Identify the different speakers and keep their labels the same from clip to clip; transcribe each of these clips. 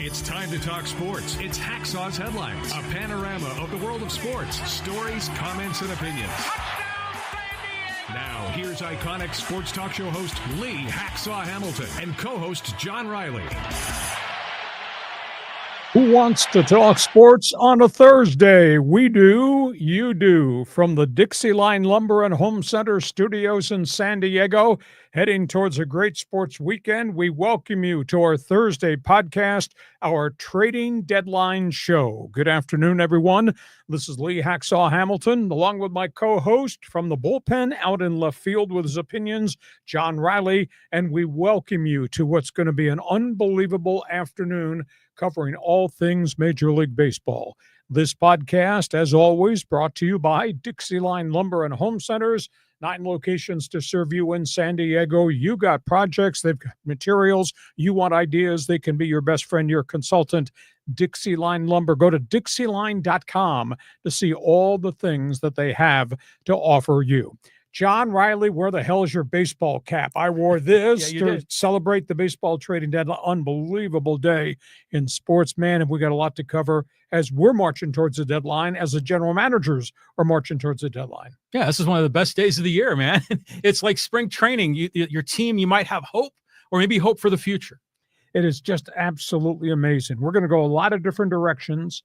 Speaker 1: It's time to talk sports. It's Hacksaw's Headlines, a panorama of the world of sports, stories, comments, and opinions. Now, here's iconic sports talk show host Lee Hacksaw Hamilton and co-host John Riley.
Speaker 2: Who wants to talk sports on a Thursday? We do, you do. From the Dixie Line Lumber and Home Center studios in San Diego, heading towards a great sports weekend, we welcome you to our Thursday podcast, our Trading Deadline Show. Good afternoon, everyone. This is Lee Hacksaw Hamilton, along with my co-host from the bullpen out in left field with his opinions, John Riley, and we welcome you to what's going to be an unbelievable afternoon covering all things Major League Baseball. This podcast, as always, brought to you by Dixie Line Lumber and Home Centers, 9 locations to serve you in San Diego. You got projects, they've got materials, you want ideas, they can be your best friend, your consultant. Dixie Line Lumber. Go to dixieline.com to see all the things that they have to offer you. John Riley, where the hell is your baseball cap? I wore this to celebrate the baseball trading deadline. Unbelievable day in sports, man, and we got a lot to cover as we're marching towards the deadline, as the general managers are marching towards the deadline.
Speaker 3: Yeah, this is one of the best days of the year, man. It's like spring training. Your team, you might have hope or maybe hope for the future.
Speaker 2: It is just absolutely amazing. We're going to go a lot of different directions.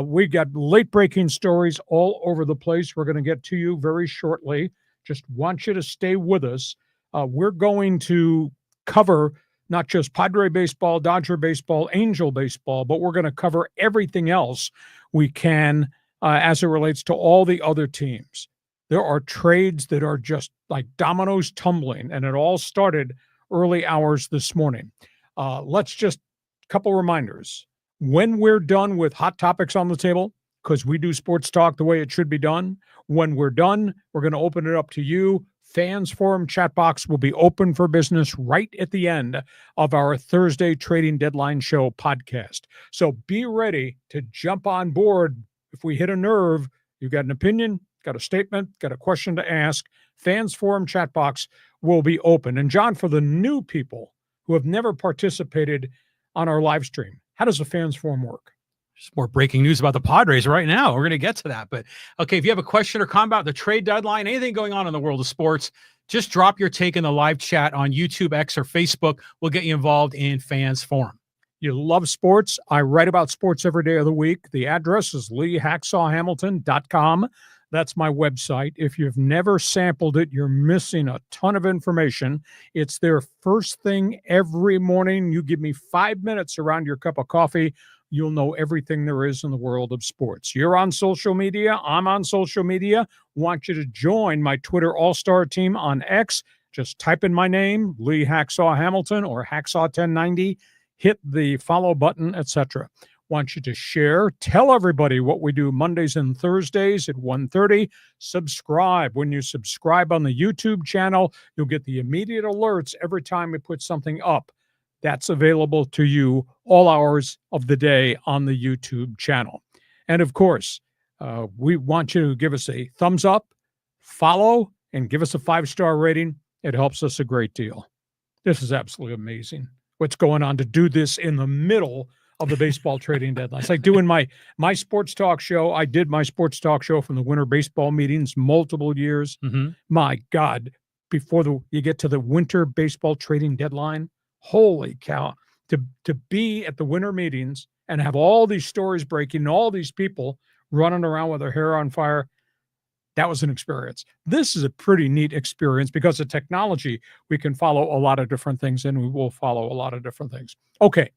Speaker 2: We got late-breaking stories all over the place. We're going to get to you very shortly. Just want you to stay with us. We're going to cover not just Padre baseball, Dodger baseball, Angel baseball, but we're going to cover everything else we can as it relates to all the other teams. There are trades that are just like dominoes tumbling, and it all started early hours this morning. Let's just a couple reminders. When we're done with hot topics on the table, because we do sports talk the way it should be done. When we're done, we're going to open it up to you. Fans Forum chat box will be open for business right at the end of our Thursday Trading Deadline Show podcast. So be ready to jump on board. If we hit a nerve, you've got an opinion, got a statement, got a question to ask, Fans Forum chat box will be open. And John, for the new people who have never participated on our live stream, how does the Fans Forum work?
Speaker 3: There's more breaking news about the Padres right now. We're going to get to that. But, okay, if you have a question or comment about the trade deadline, anything going on in the world of sports, just drop your take in the live chat on YouTube, X, or Facebook. We'll get you involved in Fans Forum.
Speaker 2: You love sports. I write about sports every day of the week. The address is leehacksawhamilton.com. That's my website. If you've never sampled it, you're missing a ton of information. It's there first thing every morning. You give me 5 minutes around your cup of coffee, you'll know everything there is in the world of sports. You're on social media. I'm on social media. Want you to join my Twitter all-star team on X. Just type in my name, Lee Hacksaw Hamilton or Hacksaw1090. Hit the follow button, etc. Want you to share. Tell everybody what we do Mondays and Thursdays at 1:30. Subscribe. When you subscribe on the YouTube channel, you'll get the immediate alerts every time we put something up. That's available to you all hours of the day on the YouTube channel. And of course, we want you to give us a thumbs up, follow, and give us a 5-star rating. It helps us a great deal. This is absolutely amazing what's going on to do this in the middle of the baseball trading deadline. It's like doing my sports talk show. I did my sports talk show from the winter baseball meetings multiple years. Mm-hmm. My God, before you get to the winter baseball trading deadline, holy cow, to be at the winter meetings and have all these stories breaking, all these people running around with their hair on fire, that was an experience. This is a pretty neat experience because of technology. We can follow a lot of different things, and we will follow a lot of different things. Okay,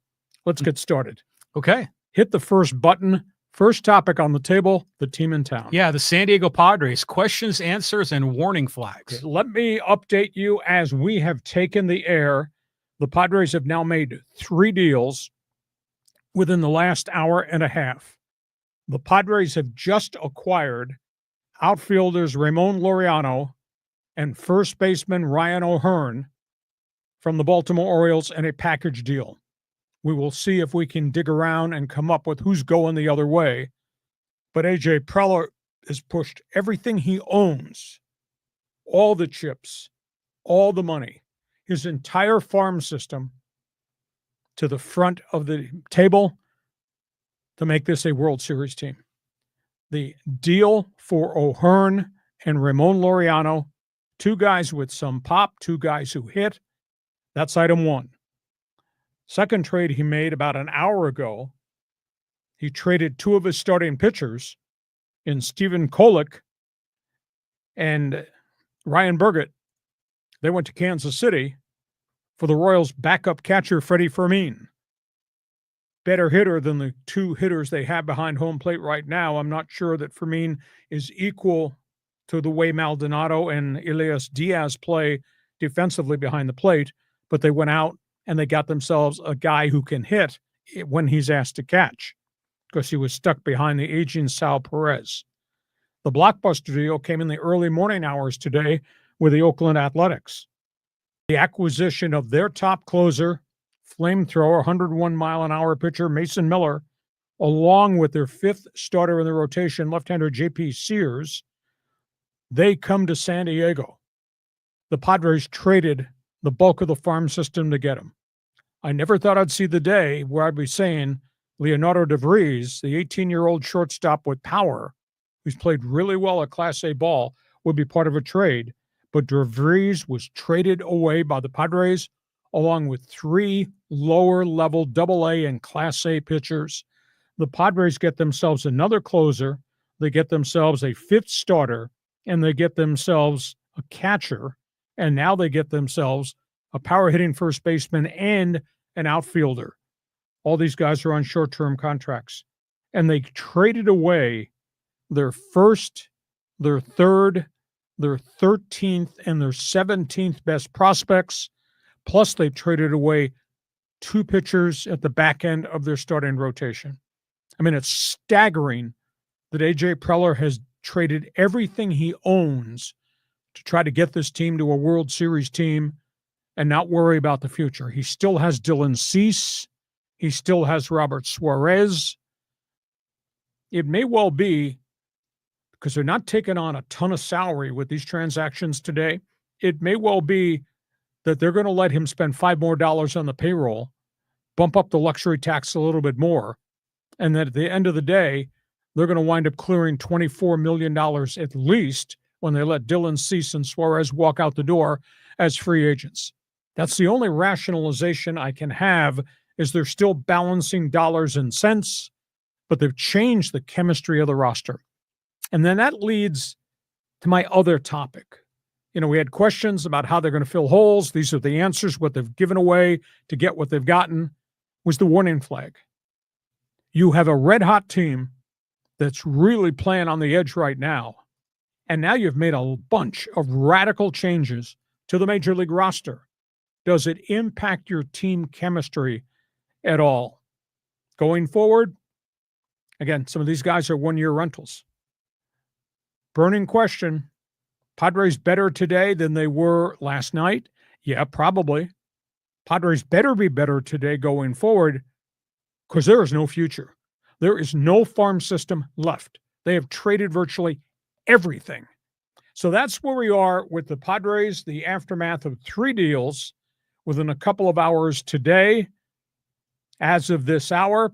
Speaker 2: let's get started.
Speaker 3: Okay.
Speaker 2: Hit the first button. First topic on the table, the team in town.
Speaker 3: Yeah, the San Diego Padres. Questions, answers, and warning flags.
Speaker 2: Okay, let me update you as we have taken the air. The Padres have now made 3 deals within the last hour and a half. The Padres have just acquired outfielders Ramon Laureano and first baseman Ryan O'Hearn from the Baltimore Orioles in a package deal. We will see if we can dig around and come up with who's going the other way. But A.J. Preller has pushed everything he owns, all the chips, all the money, his entire farm system to the front of the table to make this a World Series team. The deal for O'Hearn and Ramon Laureano, two guys with some pop, two guys who hit. That's item one. Second trade he made about an hour ago, he traded two of his starting pitchers in Stephen Kolek and Ryan Burgett. They went to Kansas City for the Royals' backup catcher, Freddie Fermin. Better hitter than the two hitters they have behind home plate right now. I'm not sure that Fermin is equal to the way Maldonado and Elias Diaz play defensively behind the plate, but they went out and they got themselves a guy who can hit when he's asked to catch, because he was stuck behind the aging Sal Perez. The blockbuster deal came in the early morning hours today with the Oakland Athletics. The acquisition of their top closer, flamethrower, 101-mile-an-hour pitcher Mason Miller, along with their fifth starter in the rotation, left-hander J.P. Sears, they come to San Diego. The Padres traded the bulk of the farm system to get him. I never thought I'd see the day where I'd be saying Leonardo DeVries, the 18-year-old shortstop with power, who's played really well at Class A ball, would be part of a trade. But DeVries was traded away by the Padres, along with three lower-level Double-A and Class A pitchers. The Padres get themselves another closer, they get themselves a fifth starter, and they get themselves a catcher, and now they get themselves a power-hitting first baseman and an outfielder. All these guys are on short-term contracts. And they traded away their first, their third, their 13th, and their 17th best prospects. Plus, they traded away two pitchers at the back end of their starting rotation. I mean, it's staggering that A.J. Preller has traded everything he owns to try to get this team to a World Series team and not worry about the future. He still has Dylan Cease. He still has Robert Suarez. It may well be, because they're not taking on a ton of salary with these transactions today, it may well be that they're going to let him spend $5 more on the payroll, bump up the luxury tax a little bit more, and that at the end of the day, they're going to wind up clearing $24 million at least when they let Dylan Cease and Suarez walk out the door as free agents. That's the only rationalization I can have, is they're still balancing dollars and cents, but they've changed the chemistry of the roster. And then that leads to my other topic. You know, we had questions about how they're going to fill holes. These are the answers. What they've given away to get what they've gotten was the warning flag. You have a red-hot team that's really playing on the edge right now, and now you've made a bunch of radical changes to the Major League roster. Does it impact your team chemistry at all? Going forward, again, some of these guys are one-year rentals. Burning question, Padres better today than they were last night? Yeah, probably. Padres better be better today going forward, because there is no future. There is no farm system left. They have traded virtually everything. So that's where we are with the Padres, the aftermath of three deals within a couple of hours today. As of this hour,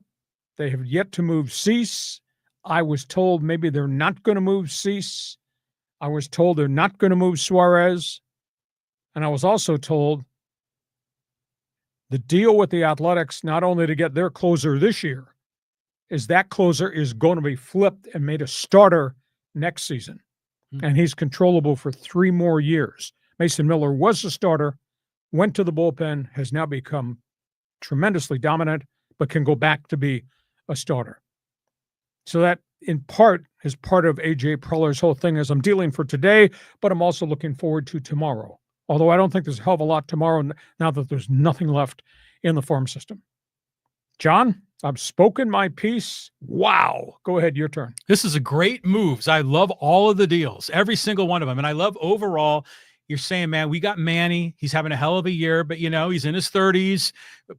Speaker 2: they have yet to move Cease. I was told maybe they're not going to move Cease. I was told they're not going to move Suarez. And I was also told the deal with the Athletics, not only to get their closer this year, is that closer is going to be flipped and made a starter next season. And he's controllable for 3 more years. Mason Miller was a starter, went to the bullpen, has now become tremendously dominant, but can go back to be a starter. So that, in part, is part of A.J. Preller's whole thing as I'm dealing for today, but I'm also looking forward to tomorrow. Although I don't think there's a hell of a lot tomorrow now that there's nothing left in the farm system. John, I've spoken my piece. Wow. Go ahead, your turn.
Speaker 3: This is a great moves. I love all of the deals, every single one of them. And I love overall, you're saying, man, we got Manny. He's having a hell of a year, but, you know, he's in his 30s.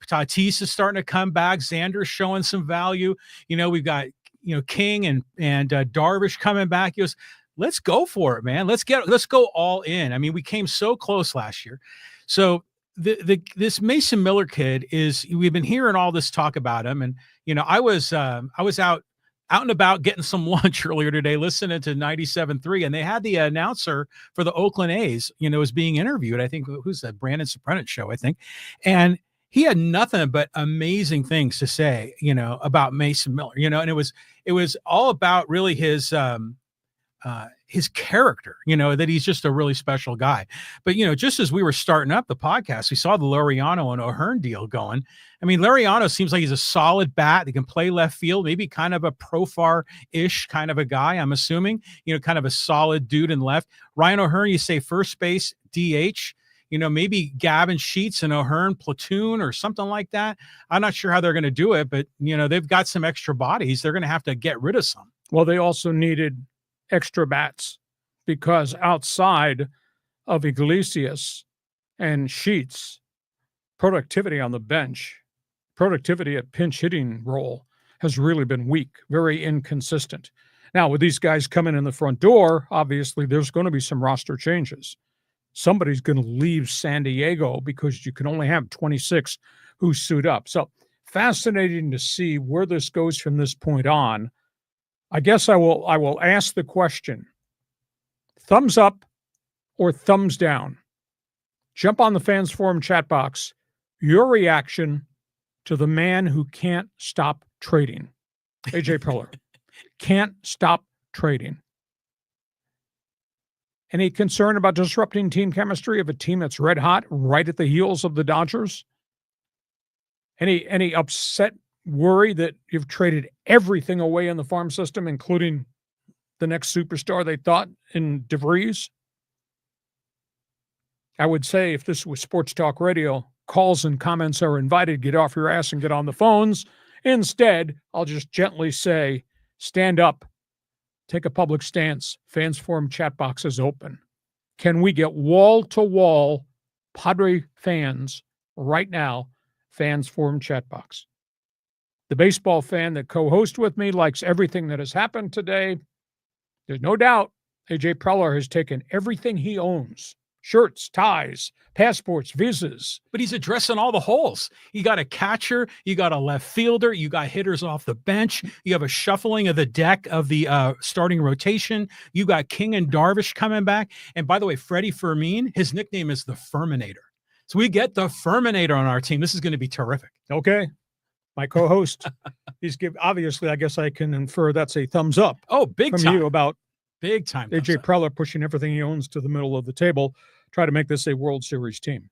Speaker 3: Tatis is starting to come back. Xander's showing some value. You know, we've got, you know, King and Darvish coming back. He goes, let's go for it, man. Let's go all in. I mean, we came so close last year. So this Mason Miller kid we've been hearing all this talk about him. And, I was out and about getting some lunch earlier today, listening to 97.3, and they had the announcer for the Oakland A's, was being interviewed. I think, who's that? Brandon Sopranet show, I think. And he had nothing but amazing things to say, about Mason Miller, and it was all about really his character, that he's just a really special guy. But, just as we were starting up the podcast, we saw the Laureano and O'Hearn deal going. I mean, Laureano seems like he's a solid bat. He can play left field, maybe kind of a profar-ish kind of a guy, I'm assuming, kind of a solid dude in left. Ryan O'Hearn, you say first base, DH, maybe Gavin Sheets and O'Hearn platoon or something like that. I'm not sure how they're going to do it, but, they've got some extra bodies. They're going to have to get rid of some.
Speaker 2: Well, they also needed extra bats because outside of Iglesias and Sheets, productivity on the bench, productivity at pinch hitting role has really been weak, very inconsistent. Now, with these guys coming in the front door, obviously there's going to be some roster changes. Somebody's going to leave San Diego because you can only have 26 who suit up. So fascinating to see where this goes from this point on. I guess I will ask the question, thumbs up or thumbs down? Jump on the Fans Forum chat box. Your reaction to the man who can't stop trading. AJ Preller can't stop trading. Any concern about disrupting team chemistry of a team that's red hot right at the heels of the Dodgers? Any upset worry that you've traded everything away in the farm system, including the next superstar they thought in DeVries? I would say if this was Sports Talk Radio, calls and comments are invited. Get off your ass and get on the phones. Instead, I'll just gently say, stand up, take a public stance. Fans Forum chat box is open. Can we get wall-to-wall Padre fans right now? Fans Forum chat box. The baseball fan that co-hosts with me likes everything that has happened today. There's no doubt AJ Preller has taken everything he owns, shirts, ties, passports, visas.
Speaker 3: But he's addressing all the holes. You got a catcher, you got a left fielder, you got hitters off the bench, you have a shuffling of the deck of the starting rotation, you got King and Darvish coming back. And by the way, Freddie Fermin, hhis nickname is the Ferminator. So we get the Ferminator on our team. This is going to be terrific.
Speaker 2: Okay. My co-host, obviously, I guess I can infer that's a thumbs up.
Speaker 3: Oh, big
Speaker 2: from
Speaker 3: time.
Speaker 2: you about
Speaker 3: big time.
Speaker 2: AJ Preller pushing everything he owns to the middle of the table, try to make this a World Series team.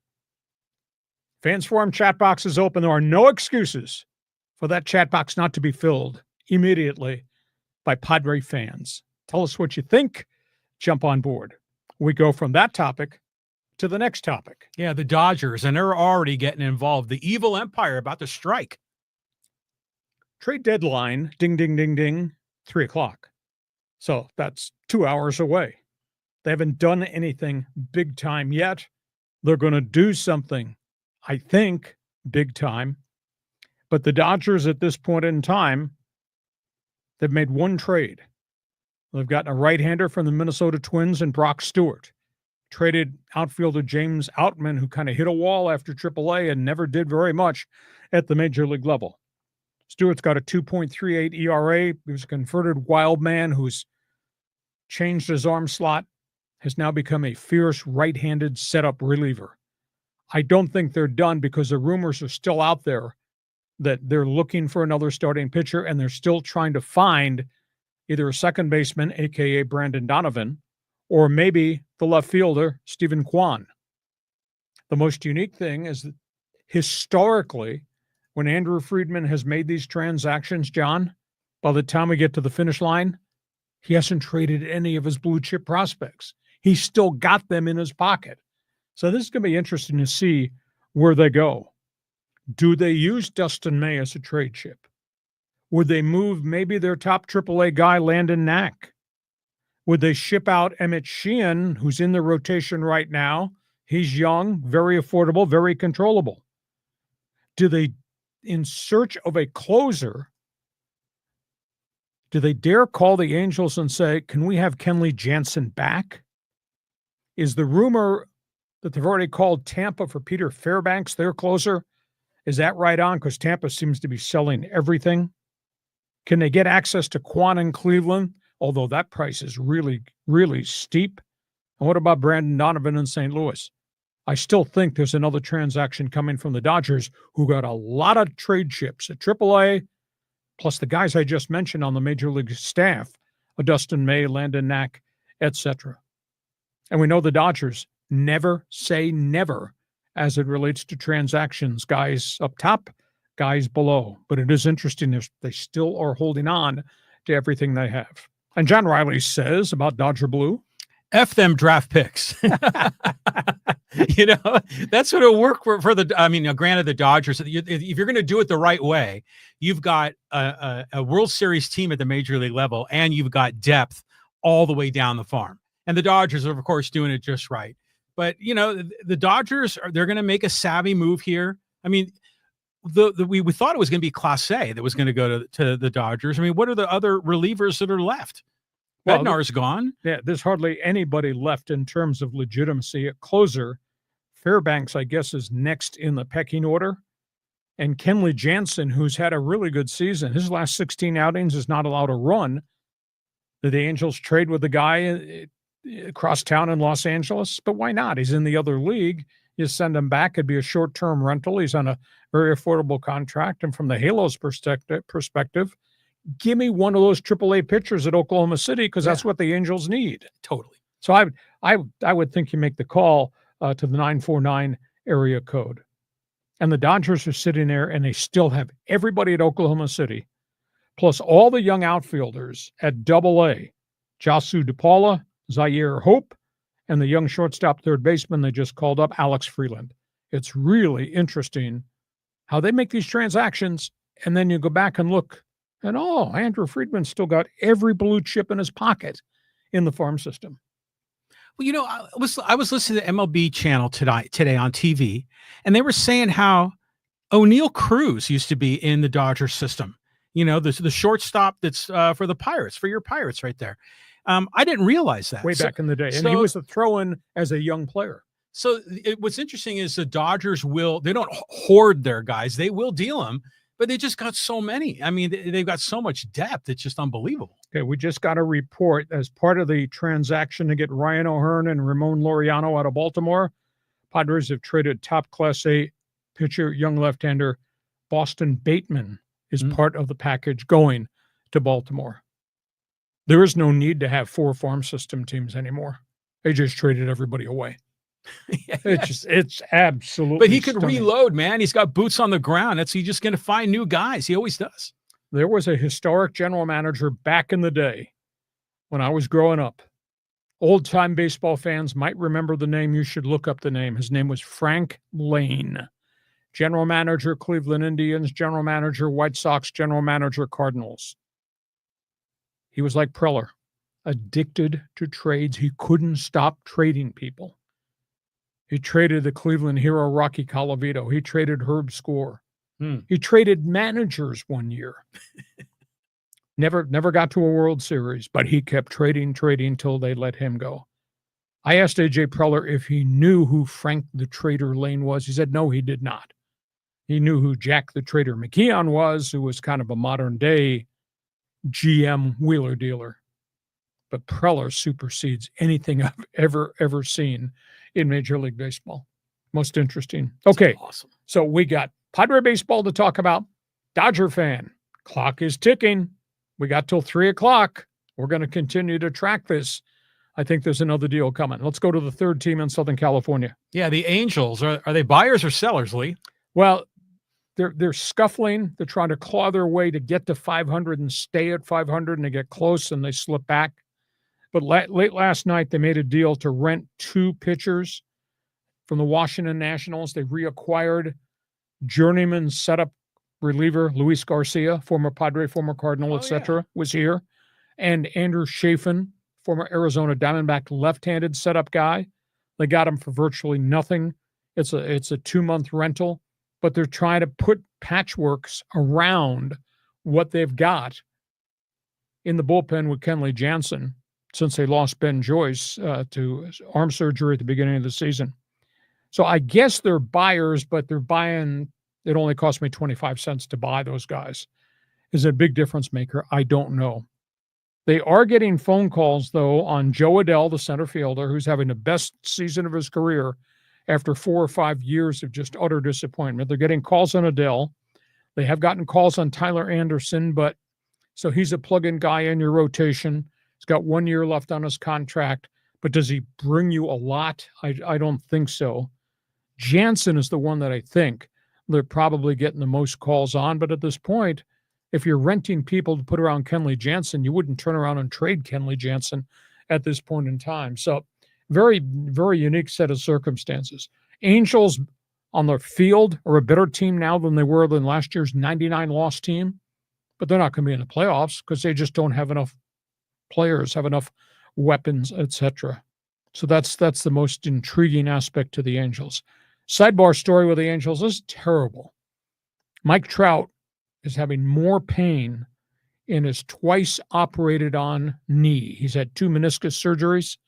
Speaker 2: Fans Forum chat box is open. There are no excuses for that chat box not to be filled immediately by Padre fans. Tell us what you think. Jump on board. We go from that topic to the next topic.
Speaker 3: Yeah, the Dodgers, and they're already getting involved. The evil empire about to strike.
Speaker 2: Trade deadline, ding, ding, ding, ding, 3 o'clock. So that's 2 hours away. They haven't done anything big time yet. They're going to do something, I think, big time. But the Dodgers at this point in time, they've made one trade. They've gotten a right-hander from the Minnesota Twins and Brock Stewart. Traded outfielder James Outman, who kind of hit a wall after AAA and never did very much at the major league level. Stewart's got a 2.38 ERA. He was a converted wild man who's changed his arm slot, has now become a fierce right-handed setup reliever. I don't think they're done because the rumors are still out there that they're looking for another starting pitcher and they're still trying to find either a second baseman, a.k.a. Brandon Donovan, or maybe the left fielder, Stephen KWAN. The most unique thing is that historically, when Andrew Friedman has made these transactions, John, by the time we get to the finish line, he hasn't traded any of his blue chip prospects. He's still got them in his pocket. So this is going to be interesting to see where they go. Do they use Dustin May as a trade chip? Would they move maybe their top AAA guy, Landon Knack? Would they ship out Emmett Sheehan, who's in the rotation right now? He's young, very affordable, very controllable. Do they, in search of a closer, do they dare call the Angels and say, can we have Kenley Jansen back? Is the rumor that they've already called Tampa for Peter Fairbanks, their closer. Is that right on? Because Tampa seems to be selling everything. Can they get access to KWAN in Cleveland? Although that price is really, really steep. And what about Brandon Donovan in St. Louis? I still think there's another transaction coming from the Dodgers, who got a lot of trade chips at AAA, plus the guys I just mentioned on the Major League staff, Dustin May, Landon Knack, etc. And we know the Dodgers never say never as it relates to transactions, guys up top, guys below. But it is interesting, they still are holding on to everything they have. And John Riley says about Dodger Blue,
Speaker 3: F them draft picks. That's what it'll work for the, granted the Dodgers, if you're going to do it the right way, you've got a World Series team at the major league level, and you've got depth all the way down the farm. And the Dodgers are, of course, doing it just right. But, the Dodgers, they're going to make a savvy move here. I mean, we thought it was going to be Clase that was going to go to the Dodgers. I mean, what are the other relievers that are left?
Speaker 2: Well,
Speaker 3: Bednar's gone.
Speaker 2: Yeah, there's hardly anybody left in terms of legitimacy at closer. Fairbanks, I guess, is next in the pecking order. And Kenley Jansen, who's had a really good season, his last 16 outings is not allowed a run. Did the Angels trade with the guy across town in Los Angeles? But why not? He's in the other league. You send him back. It'd be a short-term rental. He's on a very affordable contract. And from the Halos perspective, give me one of those AAA pitchers at Oklahoma City, because that's what the Angels need.
Speaker 3: Totally.
Speaker 2: So I would think you make the call to the 949 area code. And the Dodgers are sitting there, and they still have everybody at Oklahoma City, plus all the young outfielders at Double-A, Jasu DePaula, Zaire Hope, and the young shortstop third baseman they just called up, Alex Freeland. It's really interesting how they make these transactions, and then you go back and look, and Andrew Friedman's still got every blue chip in his pocket in the farm system.
Speaker 3: Well, I was listening to MLB channel today on TV, and they were saying how O'Neal Cruz used to be in the Dodgers system. The shortstop that's for the Pirates, for your Pirates right there. I didn't realize that.
Speaker 2: Way back in the day. And he was a throw-in as a young player.
Speaker 3: So what's interesting is the Dodgers they don't hoard their guys. They will deal them, but they just got so many. I mean, they've got so much depth. It's just unbelievable.
Speaker 2: Okay, we just got a report as part of the transaction to get Ryan O'Hearn and Ramon Laureano out of Baltimore. Padres have traded top Class A pitcher, young left-hander Boston Bateman is part of the package going to Baltimore. There is no need to have 4 farm system teams anymore. They just traded everybody away. It's absolutely.
Speaker 3: But he could
Speaker 2: stunning.
Speaker 3: reload, man. He's got boots on the ground. He's just going to find new guys. He always does.
Speaker 2: There was a historic general manager back in the day when I was growing up. Old-time baseball fans might remember the name. You should look up the name. His name was Frank Lane. General manager, Cleveland Indians, general manager, White Sox, general manager, Cardinals. He was like Preller, addicted to trades. He couldn't stop trading people. He traded the Cleveland hero Rocky Colavito. He traded Herb Score. He traded managers one year. Never got to a World Series, but he kept trading till they let him go. I asked A.J. Preller if he knew who Frank the Trader Lane was. He said, no, he did not. He knew who Jack the Trader McKeon was, who was kind of a modern-day GM wheeler dealer. But Preller supersedes anything I've ever seen in Major League Baseball. Most interesting. Okay,
Speaker 3: awesome.
Speaker 2: So we got Padre baseball to talk about. Dodger fan, clock is ticking. We got till 3 o'clock. We're going to continue to track this. I think there's another deal coming. Let's go to the third team in Southern California.
Speaker 3: Yeah, the Angels. Are they buyers or sellers, Lee?
Speaker 2: Well, they're scuffling. They're trying to claw their way to get to 500 and stay at 500, and they get close and they slip back. But late last night, they made a deal to rent 2 pitchers from the Washington Nationals. They reacquired journeyman setup reliever Luis Garcia, former Padre, former Cardinal, etc., was here. And Andrew Chafin, former Arizona Diamondback left-handed setup guy. They got him for virtually nothing. It's a 2-month rental, but they're trying to put patchworks around what they've got in the bullpen with Kenley Jansen since they lost Ben Joyce to arm surgery at the beginning of the season. So I guess they're buyers, but they're buying. It only cost me 25 cents to buy those guys. Is it a big difference maker? I don't know. They are getting phone calls, though, on Joe Adell, the center fielder, who's having the best season of his career after 4 or 5 years of just utter disappointment. They're getting calls on Adell. They have gotten calls on Tyler Anderson, but so he's a plug-in guy in your rotation. He's got 1 year left on his contract, but does he bring you a lot? I don't think so. Jansen is the one that I think they're probably getting the most calls on, but at this point, if you're renting people to put around Kenley Jansen, you wouldn't turn around and trade Kenley Jansen at this point in time. So very, very unique set of circumstances. Angels on the field are a better team now than they were than last year's 99-loss team, but they're not going to be in the playoffs because they just don't have enough players, have enough weapons, etc. So that's the most intriguing aspect to the Angels. Sidebar story with the Angels is terrible. Mike Trout is having more pain in his twice operated on knee. He's had 2 meniscus surgeries,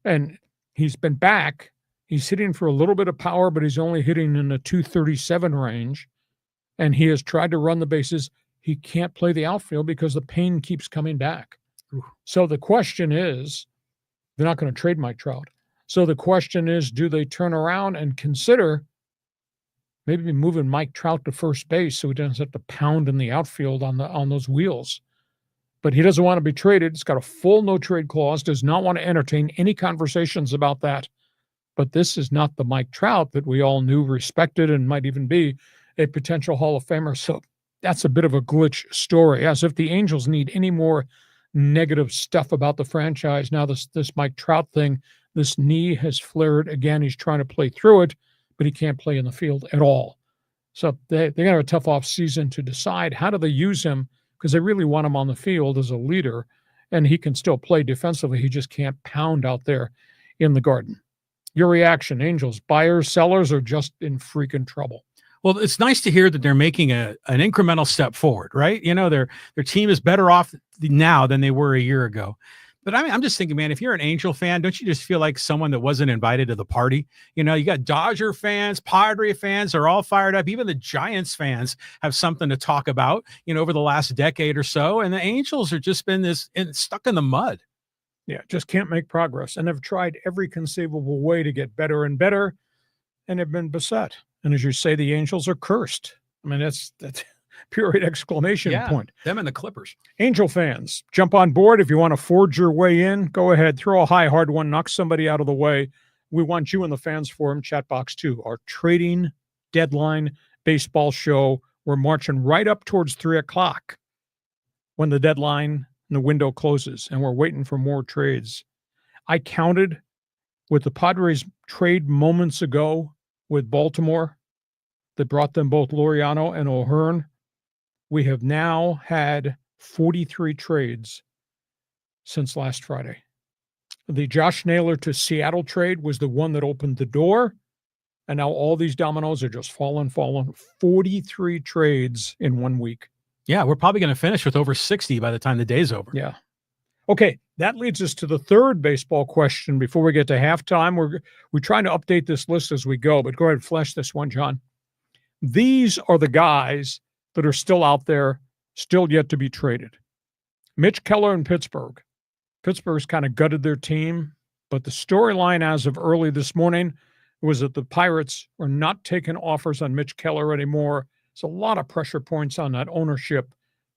Speaker 2: and he's been back. He's hitting for a little bit of power, but he's only hitting in the 237 range, and he has tried to run the bases. He can't play the outfield because the pain keeps coming back. So the question is, they're not going to trade Mike Trout. So the question is, do they turn around and consider maybe moving Mike Trout to first base so he doesn't have to pound in the outfield on those wheels? But he doesn't want to be traded. He's got a full no-trade clause, does not want to entertain any conversations about that. But this is not the Mike Trout that we all knew, respected, and might even be a potential Hall of Famer. So that's a bit of a glitch story, as if the Angels need any more negative stuff about the franchise. Now this Mike Trout thing, this knee has flared again. He's trying to play through it, but he can't play in the field at all. So they're going to have a tough off season to decide how do they use him, because they really want him on the field as a leader, and he can still play defensively. He just can't pound out there in the Garden. Your reaction, Angels, buyers, sellers, or just in freaking trouble?
Speaker 3: Well, it's nice to hear that they're making an incremental step forward, right? You know, their team is better off now than they were a year ago. But I'm just thinking, man, if you're an Angel fan, don't you just feel like someone that wasn't invited to the party? You know, you got Dodger fans, Padre fans are all fired up. Even the Giants fans have something to talk about, you know, over the last decade or so. And the Angels are just been stuck in the mud.
Speaker 2: Yeah, just can't make progress. And they've tried every conceivable way to get better and better, and have been beset. And as you say, the Angels are cursed. I mean, that's period exclamation point.
Speaker 3: Them and the Clippers.
Speaker 2: Angel fans, jump on board. If you want to forge your way in, go ahead. Throw a high, hard one. Knock somebody out of the way. We want you in the Fans Forum chat box, too. Our trading deadline baseball show. We're marching right up towards 3 o'clock when the deadline and the window closes, and we're waiting for more trades. I counted with the Padres trade moments ago with Baltimore that brought them both Laureano and O'Hearn. We have now had 43 trades since last Friday. The Josh Naylor to Seattle trade was the one that opened the door, and now all these dominoes are just falling. 43 trades in 1 week.
Speaker 3: Yeah, we're probably going to finish with over 60 by the time the day's over.
Speaker 2: Yeah. Okay, that leads us to the third baseball question before we get to halftime. We're trying to update this list as we go, but go ahead and flesh this one, John. These are the guys that are still out there, still yet to be traded. Mitch Keller in Pittsburgh. Pittsburgh's kind of gutted their team, but the storyline as of early this morning was that the Pirates are not taking offers on Mitch Keller anymore. It's a lot of pressure points on that ownership.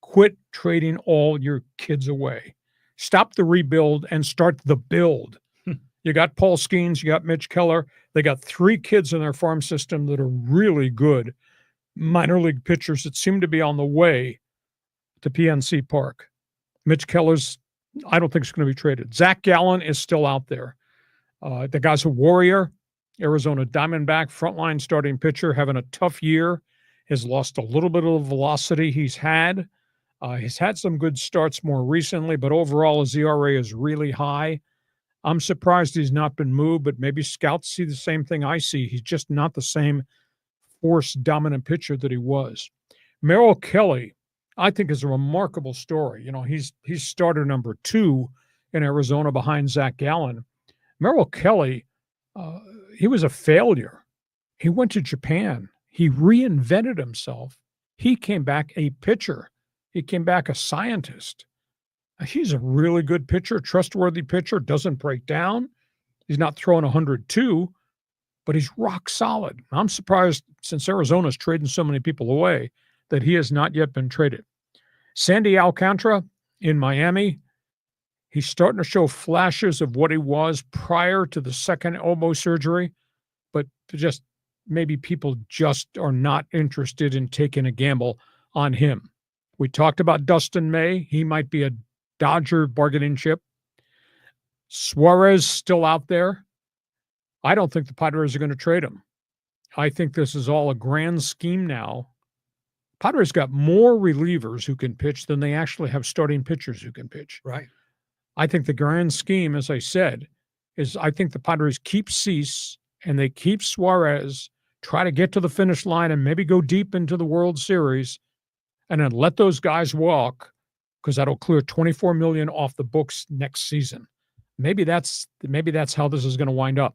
Speaker 2: Quit trading all your kids away. Stop the rebuild and start the build. You got Paul Skeens, you got Mitch Keller. They got 3 kids in their farm system that are really good minor league pitchers that seem to be on the way to PNC Park. Mitch Keller's, I don't think, is going to be traded. Zach Gallen is still out there. The guy's a warrior. Arizona Diamondback, frontline starting pitcher, having a tough year. Has lost a little bit of the velocity he's had. He's had some good starts more recently, but overall his ERA is really high. I'm surprised he's not been moved, but maybe scouts see the same thing I see. He's just not the same force-dominant pitcher that he was. Merrill Kelly, I think, is a remarkable story. You know, he's starter number 2 in Arizona behind Zach Gallen. Merrill Kelly, was a failure. He went to Japan. He reinvented himself. He came back a pitcher. He came back a scientist. He's a really good pitcher, trustworthy pitcher, doesn't break down. He's not throwing 102, but he's rock solid. I'm surprised, since Arizona's trading so many people away, that he has not yet been traded. Sandy Alcantara in Miami, he's starting to show flashes of what he was prior to the second elbow surgery, but just maybe people just are not interested in taking a gamble on him. We talked about Dustin May. He might be a Dodger bargaining chip. Suarez still out there. I don't think the Padres are going to trade him. I think this is all a grand scheme now. Padres got more relievers who can pitch than they actually have starting pitchers who can pitch.
Speaker 3: Right.
Speaker 2: I think the grand scheme, as I said, is I think the Padres keep Cease and they keep Suarez, try to get to the finish line and maybe go deep into the World Series, and then let those guys walk, because that'll clear $24 million off the books next season. Maybe that's how this is going to wind up.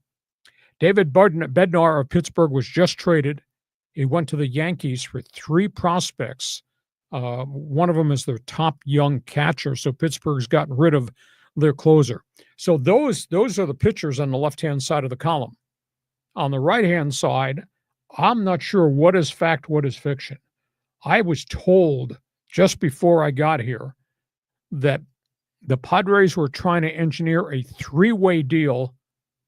Speaker 2: David Bednar of Pittsburgh was just traded. He went to the Yankees for 3 prospects. One of them is their top young catcher, so Pittsburgh's gotten rid of their closer. So those are the pitchers on the left-hand side of the column. On the right-hand side, I'm not sure what is fact, what is fiction. I was told just before I got here that the Padres were trying to engineer a 3-way deal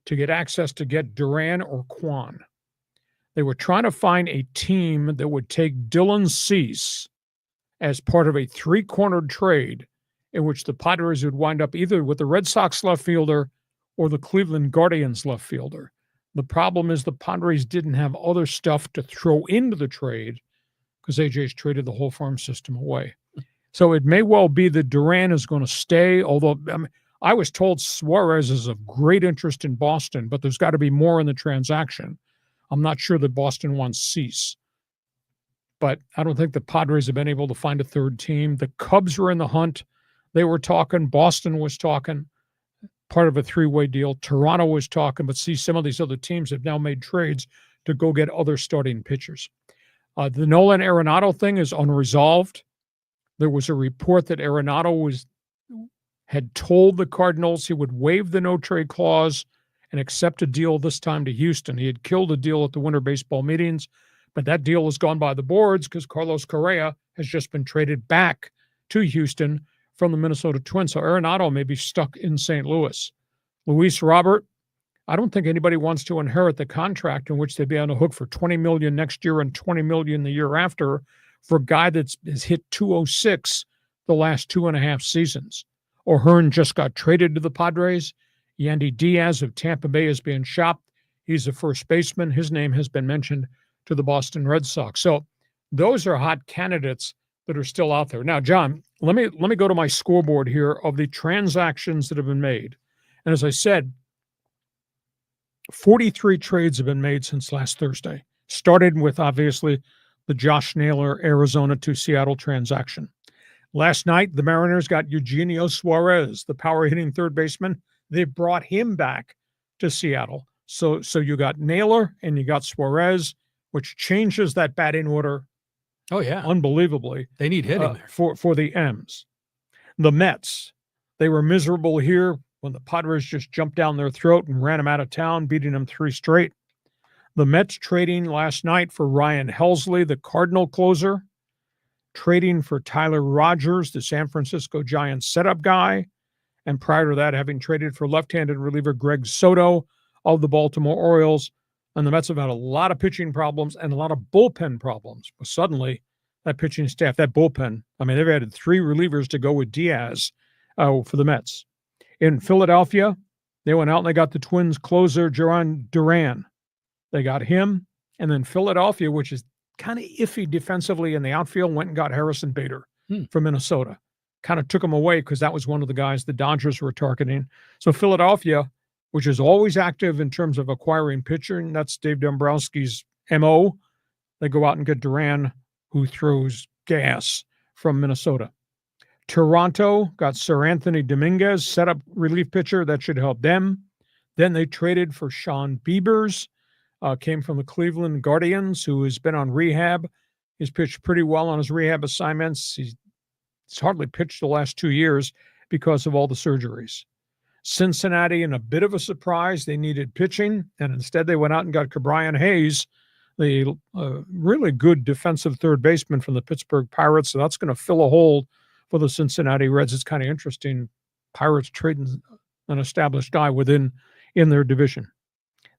Speaker 2: to get access to get DURAN or KWAN. They were trying to find a team that would take Dylan Cease as part of a 3-cornered trade in which the Padres would wind up either with the Red Sox left fielder or the Cleveland Guardians left fielder. The problem is the Padres didn't have other stuff to throw into the trade because AJ's traded the whole farm system away. So it may well be that DURAN is going to stay, although I was told Suarez is of great interest in Boston, but there's got to be more in the transaction. I'm not sure that Boston wants Cease. But I don't think the Padres have been able to find a third team. The Cubs were in the hunt. They were talking. Boston was talking. Part of a 3-way deal. Toronto was talking. But see, some of these other teams have now made trades to go get other starting pitchers. The Nolan Arenado thing is unresolved. There was a report that Arenado had told the Cardinals he would waive the no-trade clause and accept a deal this time to Houston. He had killed a deal at the winter baseball meetings, but that deal has gone by the boards because Carlos Correa has just been traded back to Houston from the Minnesota Twins. So Arenado may be stuck in St. Louis. Luis Robert, I don't think anybody wants to inherit the contract in which they'd be on the hook for $20 million next year and $20 million the year after for a guy that's has hit 206 the last 2.5 seasons. O'Hearn just got traded to the Padres. Yandy Diaz of Tampa Bay is being shopped. He's a first baseman. His name has been mentioned to the Boston Red Sox. So those are hot candidates that are still out there. Now, John, let me go to my scoreboard here of the transactions that have been made. And as I said, 43 trades have been made since last Thursday, started with, obviously, the Josh Naylor Arizona to Seattle transaction. Last night, the Mariners got Eugenio Suarez, the power-hitting third baseman. They brought him back to Seattle. So you got Naylor and you got Suarez, which changes that batting order.
Speaker 3: Oh, yeah.
Speaker 2: Unbelievably.
Speaker 3: They need hitting there.
Speaker 2: For the M's. The Mets, they were miserable here when the Padres just jumped down their throat and ran them out of town, beating them 3 straight. The Mets trading last night for Ryan Helsley, the Cardinal closer, trading for Tyler Rogers, the San Francisco Giants setup guy, and prior to that, having traded for left-handed reliever Greg Soto of the Baltimore Orioles. And the Mets have had a lot of pitching problems and a lot of bullpen problems. But suddenly, that pitching staff, that bullpen, they've added 3 relievers to go with Diaz for the Mets. In Philadelphia, they went out and they got the Twins closer, DURAN. They got him. And then Philadelphia, which is kind of iffy defensively in the outfield, went and got Harrison Bader from Minnesota. Kind of took him away because that was one of the guys the Dodgers were targeting. So Philadelphia, which is always active in terms of acquiring pitcher, and that's Dave Dombrowski's MO. They go out and get DURAN, who throws gas from Minnesota. Toronto got Sir Anthony Dominguez, setup relief pitcher. That should help them. Then they traded for Sean Bieber's, came from the Cleveland Guardians, who has been on rehab. He's pitched pretty well on his rehab assignments. He's hardly pitched the last 2 years because of all the surgeries. Cincinnati, in a bit of a surprise, they needed pitching, and instead they went out and got Brian Hayes, the really good defensive third baseman from the Pittsburgh Pirates. So that's going to fill a hole for the Cincinnati Reds. It's kind of interesting. Pirates trading an established guy in their division.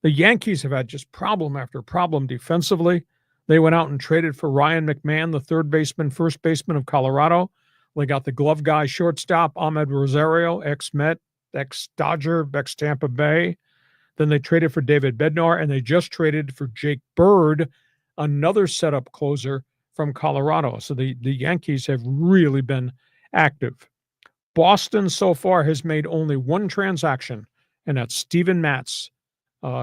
Speaker 2: The Yankees have had just problem after problem defensively. They went out and traded for Ryan McMahon, the first baseman of Colorado. They got the glove guy shortstop, Ahmed Rosario, ex-Met, ex-Dodger, ex-Tampa Bay. Then they traded for David Bednar, and they just traded for Jake Bird, another setup closer from Colorado. So the Yankees have really been active. Boston so far has made only one transaction, and that's Steven Matz.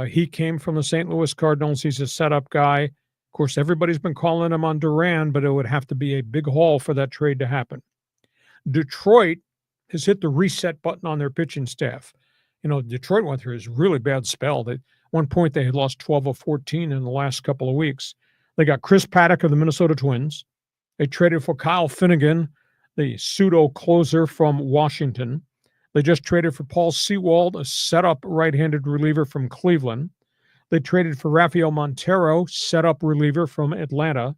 Speaker 2: He came from the St. Louis Cardinals. He's a setup guy. Of course, everybody's been calling him on Duran, but it would have to be a big haul for that trade to happen. Detroit has hit the reset button on their pitching staff. You know, Detroit went through this really bad spell. At one point, they had lost 12 of 14 in the last couple of weeks. They got Chris Paddock of the Minnesota Twins. They traded for Kyle Finnegan, the pseudo closer from Washington. They just traded for Paul Sewald, a setup right-handed reliever from Cleveland. They traded for Rafael Montero, setup reliever from Atlanta.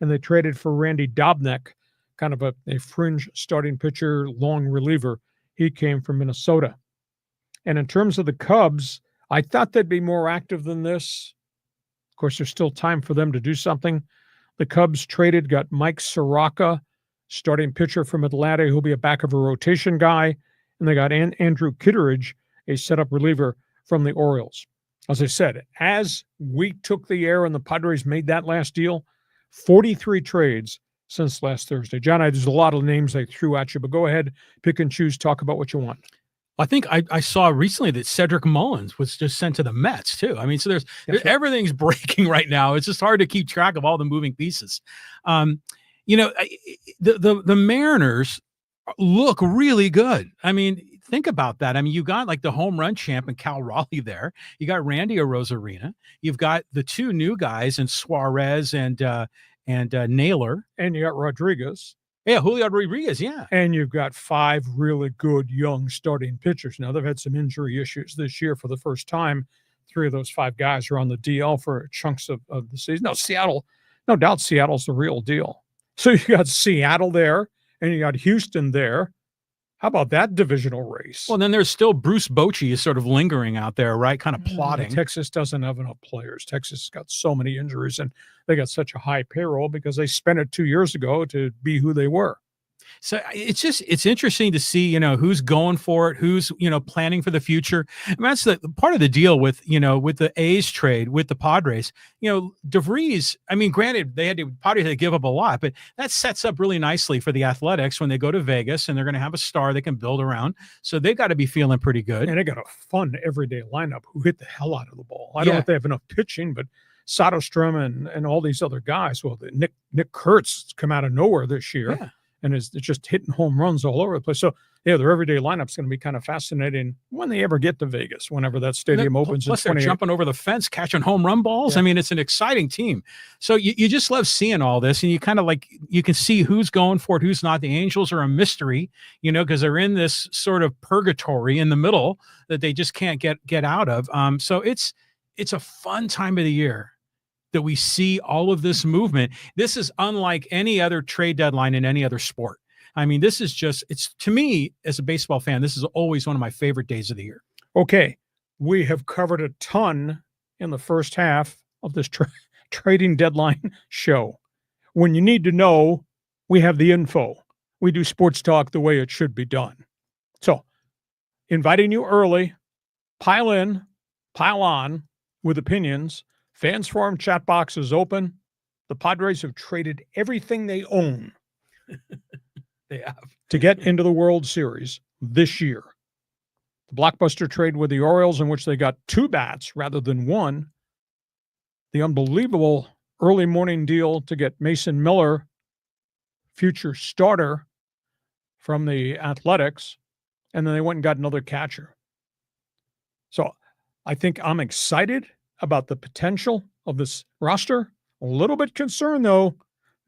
Speaker 2: And they traded for Randy Dobnak, kind of a fringe starting pitcher, long reliever. He came from Minnesota. And in terms of the Cubs, I thought they'd be more active than this. Of course, there's still time for them to do something. The Cubs got Mike Soroka, starting pitcher from Atlanta, who'll be a back of a rotation guy. And they got Andrew Kitteridge, a setup reliever from the Orioles. As I said, as we took the air and the Padres made that last deal, 43 trades since last Thursday. John, there's a lot of names I threw at you, but go ahead, pick and choose, talk about what you want.
Speaker 3: I think I saw recently that Cedric Mullins was just sent to the Mets too. I mean, so everything's breaking right now. It's just hard to keep track of all the moving pieces. You know, the Mariners look really good. I mean, think about that. I mean, you got like the home run champ and Cal Raleigh there. You got Randy Arozarena. You've got the two new guys in Suarez and Naylor.
Speaker 2: And you got Rodriguez.
Speaker 3: Yeah, Julio Rodriguez, yeah.
Speaker 2: And you've got 5 really good young starting pitchers. Now, they've had some injury issues this year for the first time. 3 of those 5 guys are on the DL for chunks of the season. No, Seattle, no doubt Seattle's the real deal. So you got Seattle there, and you got Houston there. How about that divisional race?
Speaker 3: Well, then there's still Bruce Bochy is sort of lingering out there, right? Kind of plotting.
Speaker 2: Texas doesn't have enough players. Texas has got so many injuries, and they got such a high payroll because they spent it 2 years ago to be who they were.
Speaker 3: So it's interesting to see, you know, who's going for it, who's, you know, planning for the future. I mean, that's the part of the deal with, you know, with the A's trade with the Padres. You know, DeVries, I mean, granted, Padres had to give up a lot, but that sets up really nicely for the Athletics when they go to Vegas and they're going to have a star they can build around. So they got to be feeling pretty good.
Speaker 2: And they got a fun everyday lineup who hit the hell out of the ball. I don't know if they have enough pitching, but Soderstrom and all these other guys. Well, Nick Kurtz come out of nowhere this year.
Speaker 3: Yeah.
Speaker 2: And it's just hitting home runs all over the place. So, yeah, their everyday lineup's going to be kind of fascinating when they ever get to Vegas, whenever that stadium opens.
Speaker 3: Plus, they're jumping over the fence, catching home run balls. Yeah. I mean, it's an exciting team. So you just love seeing all this, and you kind of like, you can see who's going for it, who's not. The Angels are a mystery, you know, because they're in this sort of purgatory in the middle that they just can't get out of. So it's a fun time of the year that we see all of this movement. This is unlike any other trade deadline in any other sport. I mean, this is just, it's, to me, as a baseball fan, this is always one of my favorite days of the year.
Speaker 2: Okay. We have covered a ton in the first half of this trading deadline show. When you need to know, we have the info. We do sports talk the way it should be done. So, inviting you early, pile on with opinions. Fans Forum chat box is open. The Padres have traded everything they own
Speaker 3: they have
Speaker 2: to get into the World Series this year. The blockbuster trade with the Orioles, in which they got 2 bats rather than 1. The unbelievable early morning deal to get Mason Miller, future starter from the Athletics, and then they went and got another catcher. So I think I'm excited about the potential of this roster. A little bit concerned, though.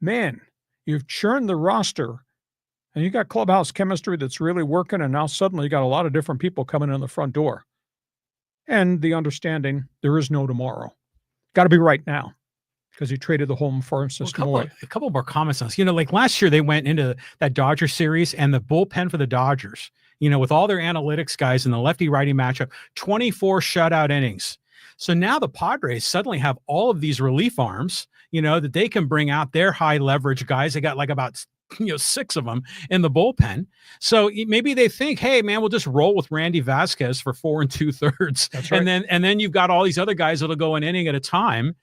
Speaker 2: Man, you've churned the roster, and you got clubhouse chemistry that's really working, and now suddenly you got a lot of different people coming in the front door. And the understanding there is no tomorrow. Got to be right now, because he traded the home farm system away.
Speaker 3: A couple more comments on this. Like last year they went into that Dodger series, and the bullpen for the Dodgers, with all their analytics guys in the lefty-righty matchup, 24 shutout innings. So now the Padres suddenly have all of these relief arms, that they can bring out their high leverage guys. They got like about 6 of them in the bullpen. So maybe they think, hey man, we'll just roll with Randy Vasquez for 4 2/3.
Speaker 2: That's right.
Speaker 3: And then you've got all these other guys that'll go an inning at a time,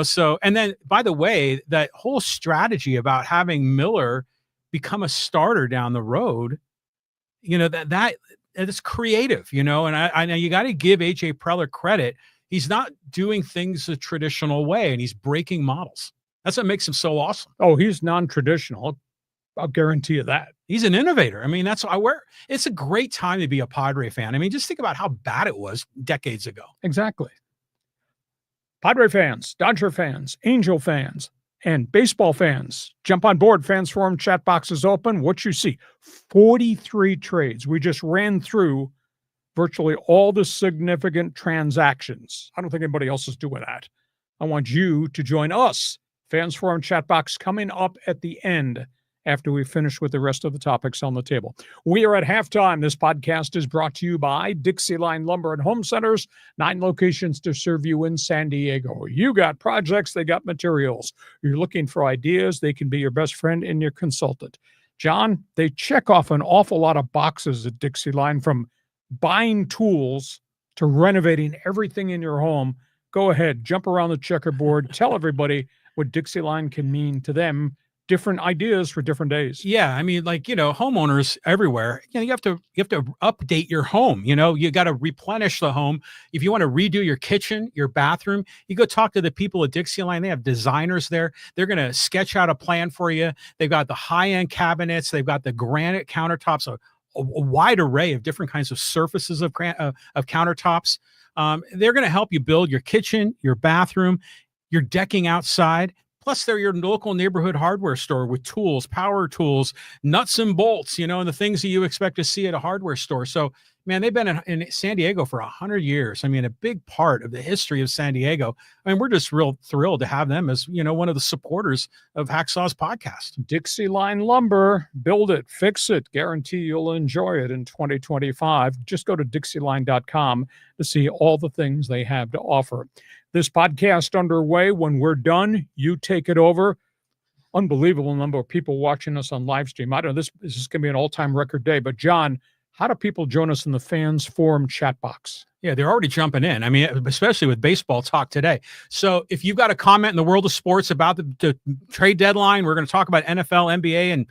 Speaker 3: so, and then by the way, that whole strategy about having Miller become a starter down the road, that it's creative, and I know you got to give AJ Preller credit. He's not doing things the traditional way, and he's breaking models. That's what makes him so awesome.
Speaker 2: Oh, he's non-traditional. I'll guarantee you that.
Speaker 3: He's an innovator. I mean, that's where it's a great time to be a Padre fan. I mean, just think about how bad it was decades ago.
Speaker 2: Exactly. Padre fans, Dodger fans, Angel fans, and baseball fans, jump on board. Fans Forum chat box is open. What you see, 43 trades. We just ran through virtually all the significant transactions. I don't think anybody else is doing that. I want you to join us. Fans Forum chat box coming up at the end after we finish with the rest of the topics on the table. We are at halftime. This podcast is brought to you by Dixie Line Lumber and Home Centers, 9 locations to serve you in San Diego. You got projects, they got materials. You're looking for ideas, they can be your best friend and your consultant. John, they check off an awful lot of boxes at Dixie Line, from buying tools to renovating everything in your home. Go ahead, jump around the checkerboard, tell everybody what Dixie Line can mean to them. Different ideas for different days.
Speaker 3: Yeah, I mean, homeowners everywhere, you have to update your home. You got to replenish the home. If you want to redo your kitchen, your bathroom, you go talk to the people at Dixie Line. They have designers there. They're going to sketch out a plan for you. They've got the high-end cabinets. They've got the granite countertops, a wide array of different kinds of surfaces of countertops. They're going to help you build your kitchen, your bathroom, your decking outside. Plus, they're your local neighborhood hardware store with tools, power tools, nuts and bolts, and the things that you expect to see at a hardware store. So, man, they've been in San Diego for 100 years. I mean, a big part of the history of San Diego. I mean, we're just real thrilled to have them as, one of the supporters of Hacksaw's podcast.
Speaker 2: Dixie Line Lumber, build it, fix it, guarantee you'll enjoy it in 2025. Just go to dixieline.com to see all the things they have to offer. This podcast underway. When we're done, you take it over. Unbelievable number of people watching us on live stream. I don't know, this is going to be an all-time record day. But John, how do people join us in the Fans Forum chat box?
Speaker 3: Yeah, they're already jumping in. I mean, especially with baseball talk today. So if you've got a comment in the world of sports about the trade deadline, we're going to talk about NFL, NBA, and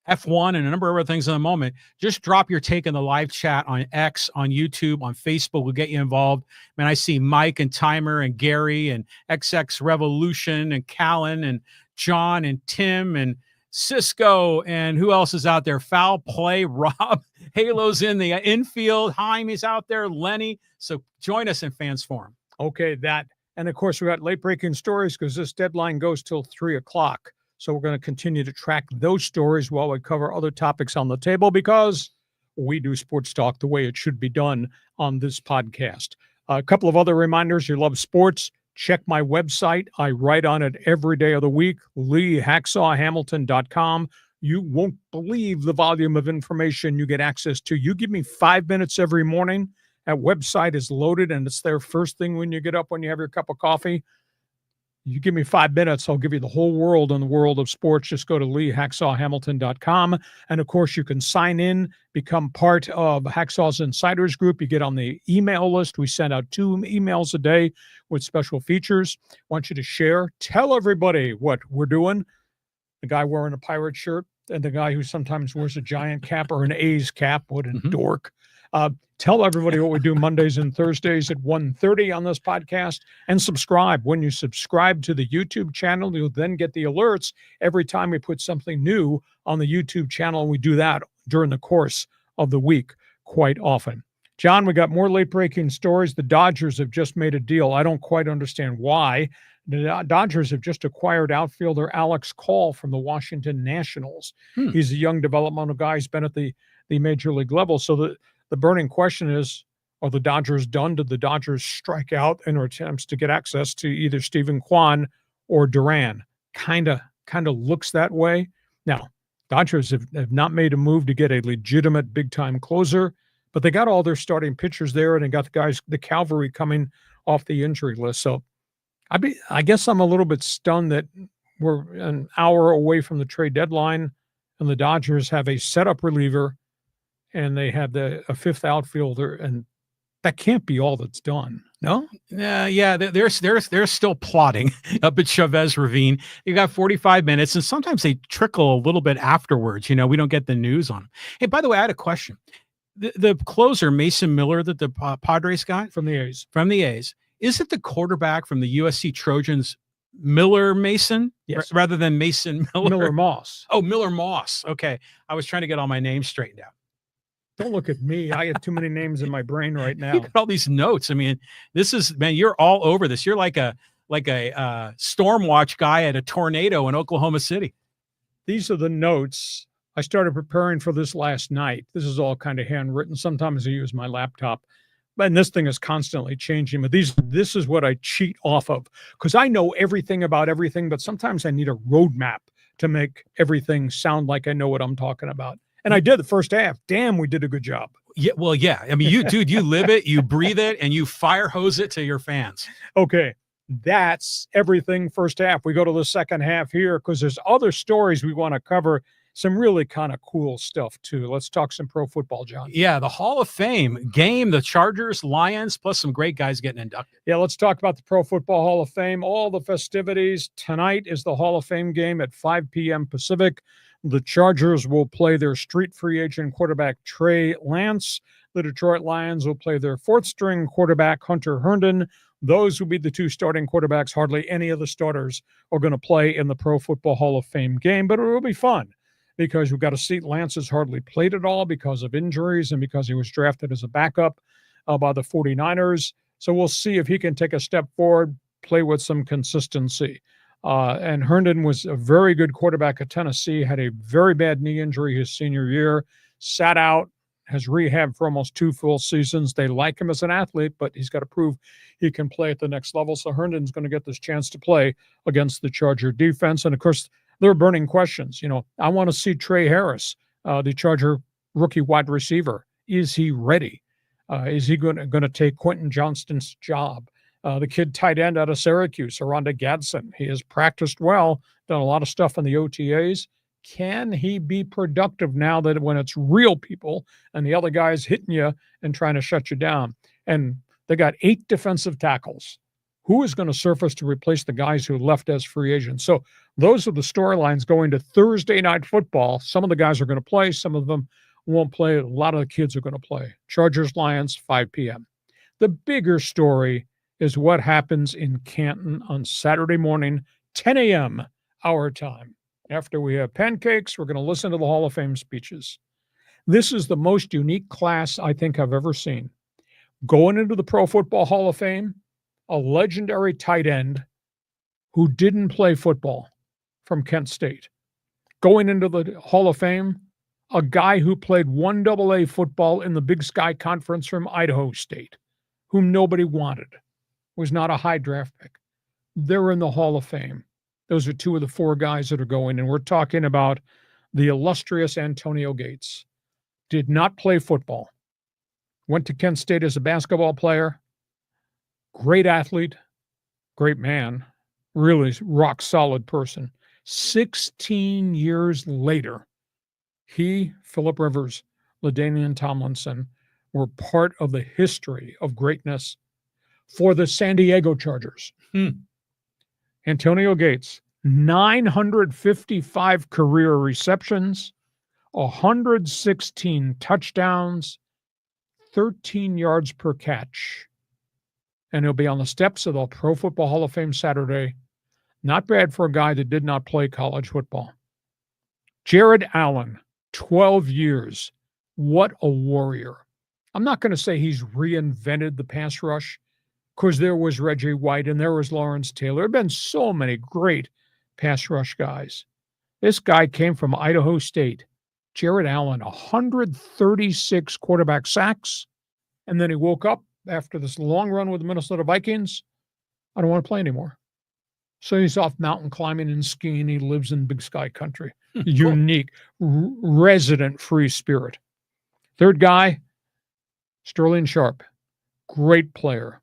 Speaker 3: F1 and a number of other things in a moment. Just drop your take in the live chat on X, on YouTube, on Facebook. We'll get you involved. Man, I see Mike and Timer and Gary and XX Revolution and Callan and John and Tim and Cisco, and who else is out there? Foul Play, Rob. Halo's in the infield. Jaime is out there. Lenny. So join us in Fans Forum.
Speaker 2: Okay, that. And, of course, we got late-breaking stories because this deadline goes till 3 o'clock. So we're going to continue to track those stories while we cover other topics on the table, because we do sports talk the way it should be done on this podcast. A couple of other reminders. You love sports, check my website. I write on it every day of the week, LeeHacksawHamilton.com. You won't believe the volume of information you get access to. You give me 5 minutes every morning. That website is loaded, and it's there first thing when you get up, when you have your cup of coffee. You give me 5 minutes, I'll give you the whole world in the world of sports. Just go to LeeHacksawHamilton.com. And, of course, you can sign in, become part of Hacksaw's Insiders Group. You get on the email list. We send out 2 emails a day with special features. I want you to share. Tell everybody what we're doing. The guy wearing a pirate shirt and the guy who sometimes wears a giant cap or an A's cap. What a dork. Tell everybody what we do Mondays and Thursdays at 1:30 on this podcast, and subscribe. When you subscribe to the YouTube channel, you'll then get the alerts every time we put something new on the YouTube channel. We do that during the course of the week quite often. John, we got more late breaking stories. The Dodgers have just made a deal. I don't quite understand why. The Dodgers have just acquired outfielder Alex Call from the Washington Nationals. He's a young developmental guy. He's been at the major league level. So the burning question is, are the Dodgers done? Did the Dodgers strike out in their attempts to get access to either Stephen KWAN or DURAN? Kind of looks that way. Now, Dodgers have not made a move to get a legitimate big-time closer, but they got all their starting pitchers there, and they got the cavalry coming off the injury list. So I guess I'm a little bit stunned that we're an hour away from the trade deadline, and the Dodgers have a setup reliever, and they have a fifth outfielder, and that can't be all that's done. No?
Speaker 3: Yeah, they're still plotting up at Chavez Ravine. You got 45 minutes, and sometimes they trickle a little bit afterwards. We don't get the news on them. Hey, by the way, I had a question. The closer, Mason Miller, that the Padres got
Speaker 2: From the A's.
Speaker 3: Is it the quarterback from the USC Trojans, Miller Mason?
Speaker 2: Yes.
Speaker 3: Rather than Mason Miller?
Speaker 2: Miller Moss.
Speaker 3: Oh, Miller Moss. Okay. I was trying to get all my names straightened out.
Speaker 2: Don't look at me. I have too many names in my brain right now.
Speaker 3: You got all these notes. I mean, you're all over this. You're like a storm watch guy at a tornado in Oklahoma City.
Speaker 2: These are the notes. I started preparing for this last night. This is all kind of handwritten. Sometimes I use my laptop, and this thing is constantly changing. But this is what I cheat off of, because I know everything about everything, but sometimes I need a roadmap to make everything sound like I know what I'm talking about. And I did the first half. Damn, we did a good job.
Speaker 3: Yeah, well, yeah. I mean, you live it, you breathe it, and you fire hose it to your fans.
Speaker 2: Okay, that's everything first half. We go to the second half here because there's other stories we want to cover. Some really kind of cool stuff, too. Let's talk some pro football, John.
Speaker 3: Yeah, the Hall of Fame game, the Chargers, Lions, plus some great guys getting inducted.
Speaker 2: Yeah, let's talk about the Pro Football Hall of Fame. All the festivities. Tonight is the Hall of Fame game at 5 p.m. Pacific. The Chargers will play their street free agent quarterback, Trey Lance. The Detroit Lions will play their fourth-string quarterback, Hunter Herndon. Those will be the two starting quarterbacks. Hardly any of the starters are going to play in the Pro Football Hall of Fame game, but it will be fun because we've got to see Lance has hardly played at all because of injuries and because he was drafted as a backup by the 49ers. So we'll see if he can take a step forward, play with some consistency. And Herndon was a very good quarterback at Tennessee, had a very bad knee injury his senior year, sat out, has rehabbed for almost 2 full seasons. They like him as an athlete, but he's got to prove he can play at the next level. So Herndon's going to get this chance to play against the Charger defense. And, of course, there are burning questions. I want to see Trey Harris, the Charger rookie wide receiver. Is he ready? Is he going to take Quentin Johnston's job? The kid tight end out of Syracuse, Aranda Gadsden. He has practiced well, done a lot of stuff in the OTAs. Can he be productive now that when it's real people and the other guy's hitting you and trying to shut you down? And they got 8 defensive tackles. Who is going to surface to replace the guys who left as free agents? So those are the storylines going to Thursday night football. Some of the guys are going to play. Some of them won't play. A lot of the kids are going to play. Chargers, Lions, 5 p.m. The bigger story is what happens in Canton on Saturday morning, 10 a.m. our time. After we have pancakes, we're going to listen to the Hall of Fame speeches. This is the most unique class I think I've ever seen. Going into the Pro Football Hall of Fame, a legendary tight end who didn't play football from Kent State. Going into the Hall of Fame, a guy who played 1AA football in the Big Sky Conference from Idaho State, whom nobody wanted. Was not a high draft pick. They're in the Hall of Fame. Those are 2 of the 4 guys that are going, and we're talking about the illustrious Antonio Gates. Did not play football. Went to Kent State as a basketball player. Great athlete. Great man. Really rock solid person. 16 years later, he, Phillip Rivers, LaDainian Tomlinson were part of the history of greatness for the San Diego Chargers. Antonio Gates, 955 career receptions, 116 touchdowns, 13 yards per catch. And he'll be on the steps of the Pro Football Hall of Fame Saturday. Not bad for a guy that did not play college football. Jared Allen, 12 years. What a warrior. I'm not going to say he's reinvented the pass rush, because there was Reggie White and there was Lawrence Taylor. There have been so many great pass rush guys. This guy came from Idaho State. Jared Allen, 136 quarterback sacks. And then he woke up after this long run with the Minnesota Vikings. I don't want to play anymore. So he's off mountain climbing and skiing. He lives in Big Sky country. Unique, resident free spirit. Third guy, Sterling Sharpe. Great player.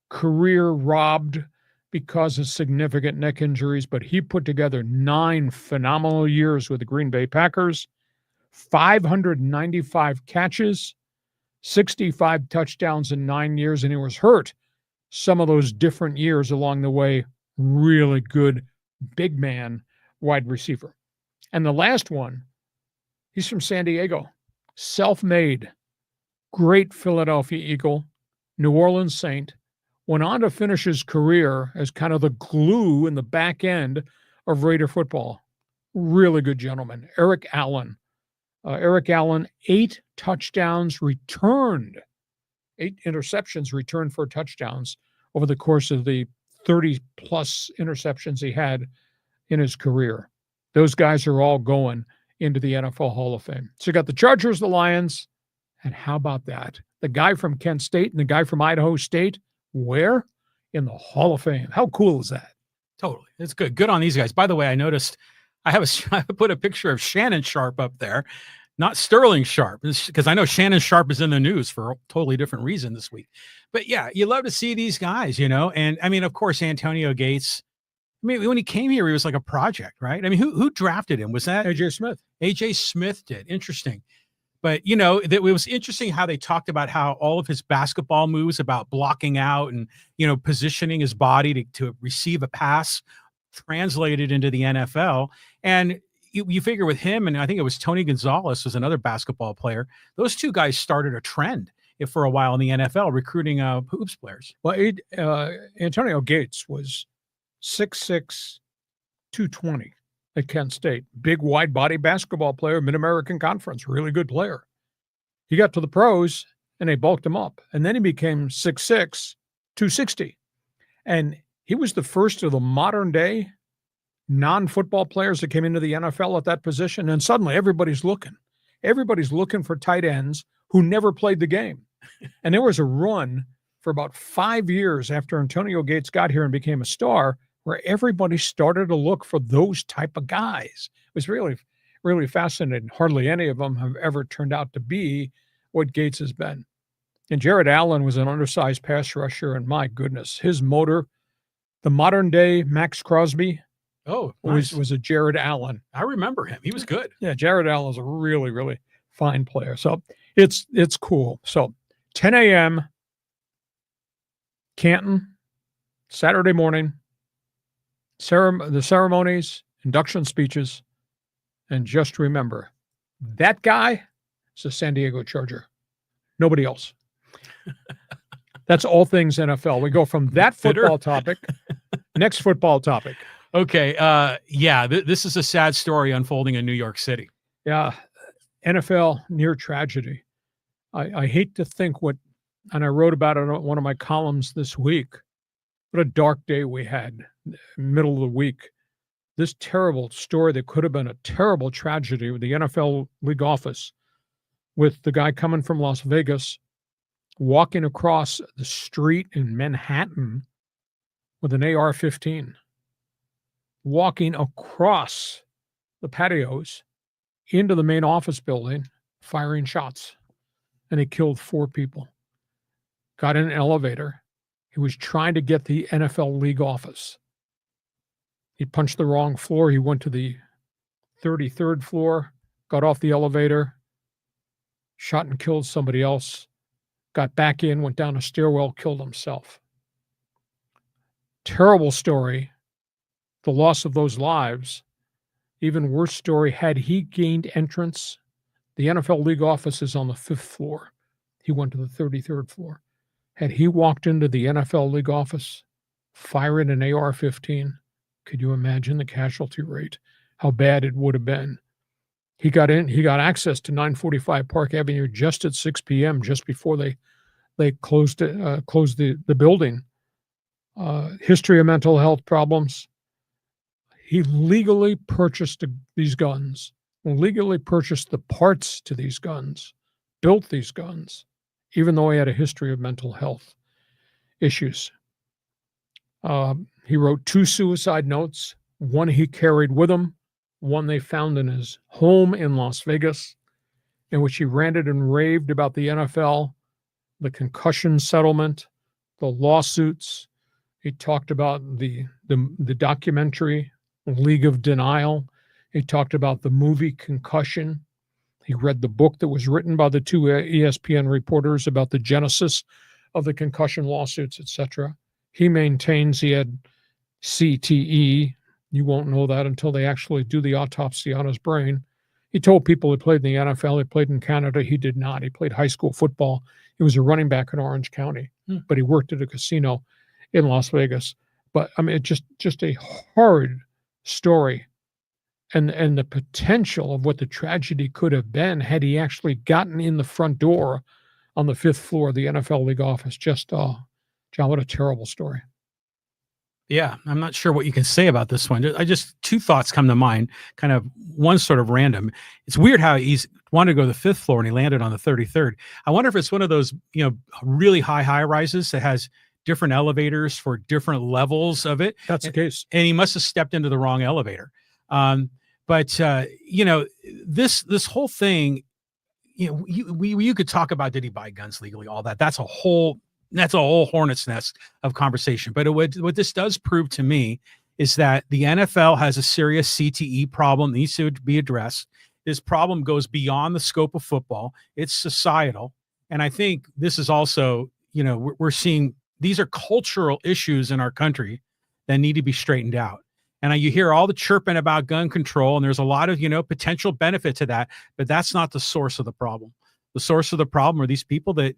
Speaker 2: Career robbed because of significant neck injuries, but he put together 9 phenomenal years with the Green Bay Packers, 595 catches, 65 touchdowns in 9 years, and he was hurt some of those different years along the way. Really good big man wide receiver. And the last one, he's from San Diego, self-made, great Philadelphia Eagle, New Orleans Saint, went on to finish his career as kind of the glue in the back end of Raider football. Really good gentleman. Eric Allen. Eric Allen, 8 touchdowns returned, 8 interceptions returned for touchdowns over the course of the 30-plus interceptions he had in his career. Those guys are all going into the NFL Hall of Fame. So you got the Chargers, the Lions, and how about that? The guy from Kent State and the guy from Idaho State, where? In the Hall of Fame. How cool is that?
Speaker 3: Totally. It's good. Good on these guys. By the way, I noticed I put a picture of Shannon Sharpe up there, not Sterling Sharpe, because I know Shannon Sharpe is in the news for a totally different reason this week. But yeah, you love to see these guys, and I mean, of course, Antonio Gates. I mean, when he came here, he was like a project, right? I mean, who drafted him? Was that
Speaker 2: A.J. Smith?
Speaker 3: A.J. Smith did. Interesting. But, it was interesting how they talked about how all of his basketball moves about blocking out and, positioning his body to receive a pass translated into the NFL. And you figure with him, and I think it was Tony Gonzalez was another basketball player. Those two guys started a trend for a while in the NFL, recruiting hoops players.
Speaker 2: Well, Antonio Gates was 6'6", 220. At Kent State. Big, wide-body basketball player, Mid-American Conference, really good player. He got to the pros, and they bulked him up. And then he became 6'6", 260. And he was the first of the modern-day non-football players that came into the NFL at that position. And suddenly, everybody's looking. Everybody's looking for tight ends who never played the game. And there was a run for about 5 years after Antonio Gates got here and became a star, where everybody started to look for those type of guys. It was really, really fascinating. Hardly any of them have ever turned out to be what Gates has been. And Jared Allen was an undersized pass rusher, and my goodness, his motor, the modern day Max Crosby,
Speaker 3: nice.
Speaker 2: was a Jared Allen.
Speaker 3: I remember him. He was good.
Speaker 2: Yeah, Jared Allen is a really, really fine player. So it's cool. So 10 a.m., Canton, Saturday morning, the ceremonies, induction speeches, and just remember, that guy is a San Diego Charger. Nobody else. That's all things NFL. We go from that football topic, next football topic.
Speaker 3: Okay. This is a sad story unfolding in New York City.
Speaker 2: Yeah. NFL near tragedy. I hate to think and I wrote about it on one of my columns this week, what a dark day we had, middle of the week. This terrible story that could have been a terrible tragedy with the NFL league office, with the guy coming from Las Vegas, walking across the street in Manhattan with an AR-15, walking across the patios into the main office building, firing shots. And he killed 4 people. Got in an elevator. He was trying to get the NFL league office. He punched the wrong floor. He went to the 33rd floor, got off the elevator, shot and killed somebody else, got back in, went down a stairwell, killed himself. Terrible story. The loss of those lives. Even worse story, had he gained entrance, the NFL league office is on the 5th floor. He went to the 33rd floor. Had he walked into the NFL league office, firing an AR-15, could you imagine the casualty rate? How bad it would have been. He got access to 945 Park Avenue just at 6 p.m., just before they closed the building. History of mental health problems. He legally purchased these guns, legally purchased the parts to these guns, built these guns, even though he had a history of mental health issues. He wrote 2 suicide notes, one he carried with him, one they found in his home in Las Vegas, in which he ranted and raved about the NFL, the concussion settlement, the lawsuits. He talked about the documentary League of Denial. He talked about the movie Concussion. He read the book that was written by the 2 ESPN reporters about the genesis of the concussion lawsuits, etc. He maintains he had CTE. You won't know that until they actually do the autopsy on his brain. He told people he played in the NFL, he played in Canada. He did not. He played high school football. He was a running back in Orange County, but he worked at a casino in Las Vegas. But I mean, it's just a horrid story. And the potential of what the tragedy could have been had he actually gotten in the front door on the 5th floor of the NFL league office. Just, John, what a terrible story.
Speaker 3: Yeah, I'm not sure what you can say about this one. 2 thoughts come to mind, kind of one sort of random. It's weird how he's wanted to go to the 5th floor and he landed on the 33rd. I wonder if it's one of those, really high rises that has different elevators for different levels of it.
Speaker 2: That's the case.
Speaker 3: And he must have stepped into the wrong elevator. But this whole thing, you could talk about, did he buy guns legally, all that. That's a whole hornet's nest of conversation. But what this does prove to me is that the NFL has a serious CTE problem, needs to be addressed. This problem goes beyond the scope of football. It's societal. And I think this is also, we're seeing these are cultural issues in our country that need to be straightened out. And you hear all the chirping about gun control, and there's a lot of, potential benefit to that, but that's not the source of the problem. The source of the problem are these people that,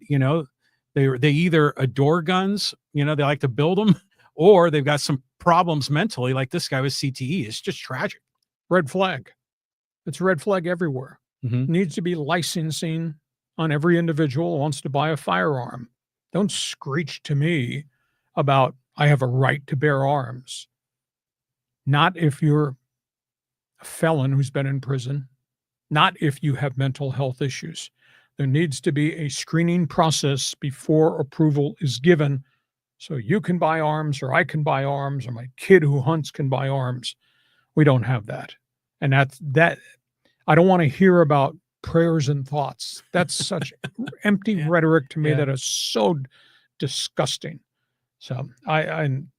Speaker 3: they either adore guns, they like to build them, or they've got some problems mentally, like this guy with CTE. It's just tragic.
Speaker 2: Red flag. It's a red flag everywhere.
Speaker 3: Mm-hmm.
Speaker 2: Needs to be licensing on every individual who wants to buy a firearm. Don't screech to me about, I have a right to bear arms. Not if you're a felon who's been in prison, not if you have mental health issues. There needs to be a screening process before approval is given, so you can buy arms, or I can buy arms, or my kid who hunts can buy arms. We don't have that. And that I don't want to hear about prayers and thoughts. That's such empty rhetoric to me that is so disgusting. So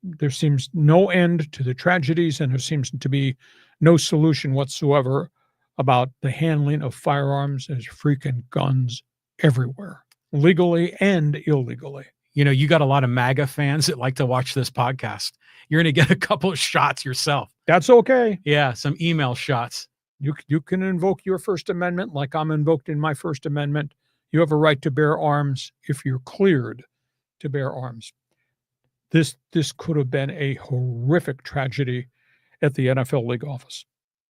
Speaker 2: there seems no end to the tragedies, and there seems to be no solution whatsoever about the handling of firearms. There's freaking guns everywhere, legally and illegally.
Speaker 3: You got a lot of MAGA fans that like to watch this podcast. You're going to get a couple of shots yourself.
Speaker 2: That's okay.
Speaker 3: Yeah, some email shots.
Speaker 2: You can invoke your First Amendment like I'm invoked in my First Amendment. You have a right to bear arms if you're cleared to bear arms. This could have been a horrific tragedy at the NFL league office.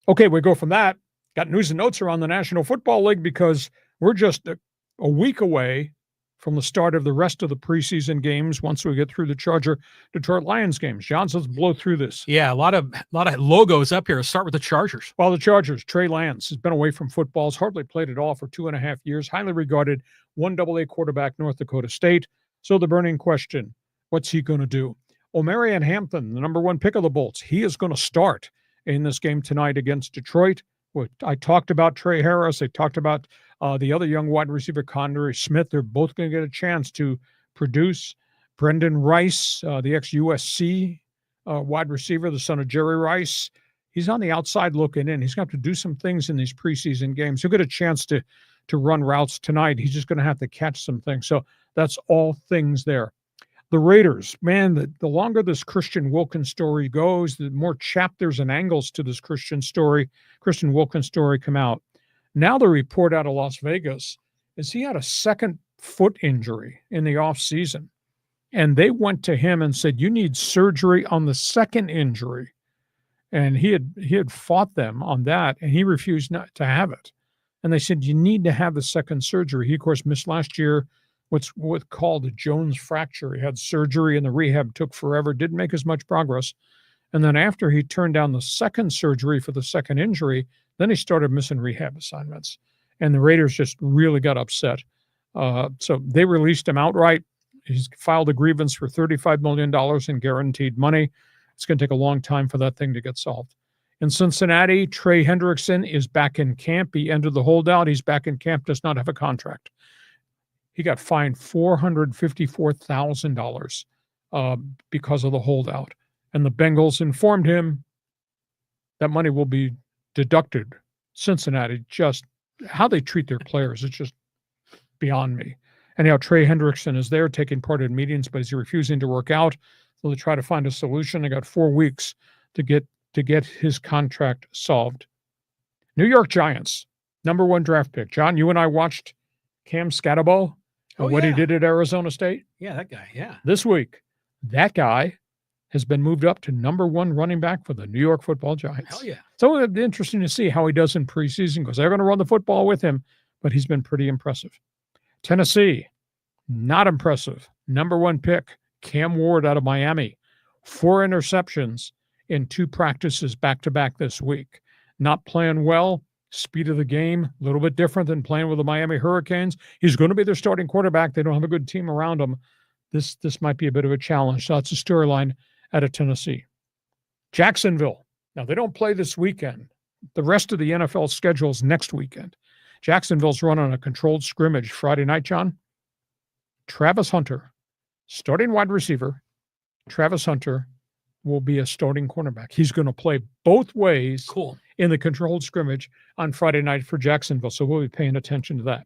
Speaker 2: Okay, we go from that. Got news and notes around the National Football League because we're just a week away from the start of the rest of the preseason games once we get through the Charger-Detroit Lions games. John, let's blow through this.
Speaker 3: Yeah, a lot of logos up here. Let's start with the Chargers.
Speaker 2: Well, the Chargers, Trey Lance has been away from football, has hardly played at all for 2.5 years, highly regarded 1AA quarterback, North Dakota State. So the burning question, what's he going to do? Omarion Hampton, the number 1 pick of the Bolts, he is going to start in this game tonight against Detroit. I talked about Trey Harris. I talked about the other young wide receiver, Connery Smith. They're both going to get a chance to produce. Brendan Rice, the ex-USC wide receiver, the son of Jerry Rice, he's on the outside looking in. He's going to have to do some things in these preseason games. He'll get a chance to run routes tonight. He's just going to have to catch some things. So that's all things there. The Raiders, man, the longer this Christian Wilkins story goes, the more chapters and angles to this Christian Wilkins story come out. Now the report out of Las Vegas is he had a second foot injury in the offseason. And they went to him and said, you need surgery on the second injury. And he had fought them on that, and he refused not to have it. And they said, you need to have the second surgery. He, of course, missed last year what's called a Jones fracture. He had surgery, and the rehab took forever, didn't make as much progress. And then after he turned down the second surgery for the second injury, then he started missing rehab assignments. And the Raiders just really got upset. So they released him outright. He's filed a grievance for $35 million in guaranteed money. It's going to take a long time for that thing to get solved. In Cincinnati, Trey Hendrickson is back in camp. He ended the holdout. He's back in camp, does not have a contract. He got fined $454,000 because of the holdout. And the Bengals informed him that money will be deducted. Cincinnati, just how they treat their players, it's just beyond me. Anyhow, Trey Hendrickson is there taking part in meetings, but he's refusing to work out. So they try to find a solution. They got 4 weeks to get his contract solved. New York Giants, #1 draft pick. John, you and I watched Cam Scatterbo and what he did at Arizona State.
Speaker 3: Yeah, that guy, yeah.
Speaker 2: This week, that guy has been moved up to #1 running back for the New York Football Giants.
Speaker 3: Hell yeah.
Speaker 2: So it'll be interesting to see how he does in preseason because they're going to run the football with him, but he's been pretty impressive. Tennessee, not impressive. #1 pick, Cam Ward out of Miami. 4 interceptions in 2 practices back-to-back this week. Not playing well. Speed of the game, a little bit different than playing with the Miami Hurricanes. He's going to be their starting quarterback. They don't have a good team around him. This might be a bit of a challenge. So that's a storyline out of Tennessee. Jacksonville. Now, they don't play this weekend. The rest of the NFL schedule is next weekend. Jacksonville's running a controlled scrimmage Friday night, John. Travis Hunter, starting wide receiver. Travis Hunter will be a starting cornerback. He's going to play both ways in the controlled scrimmage on Friday night for Jacksonville. So we'll be paying attention to that.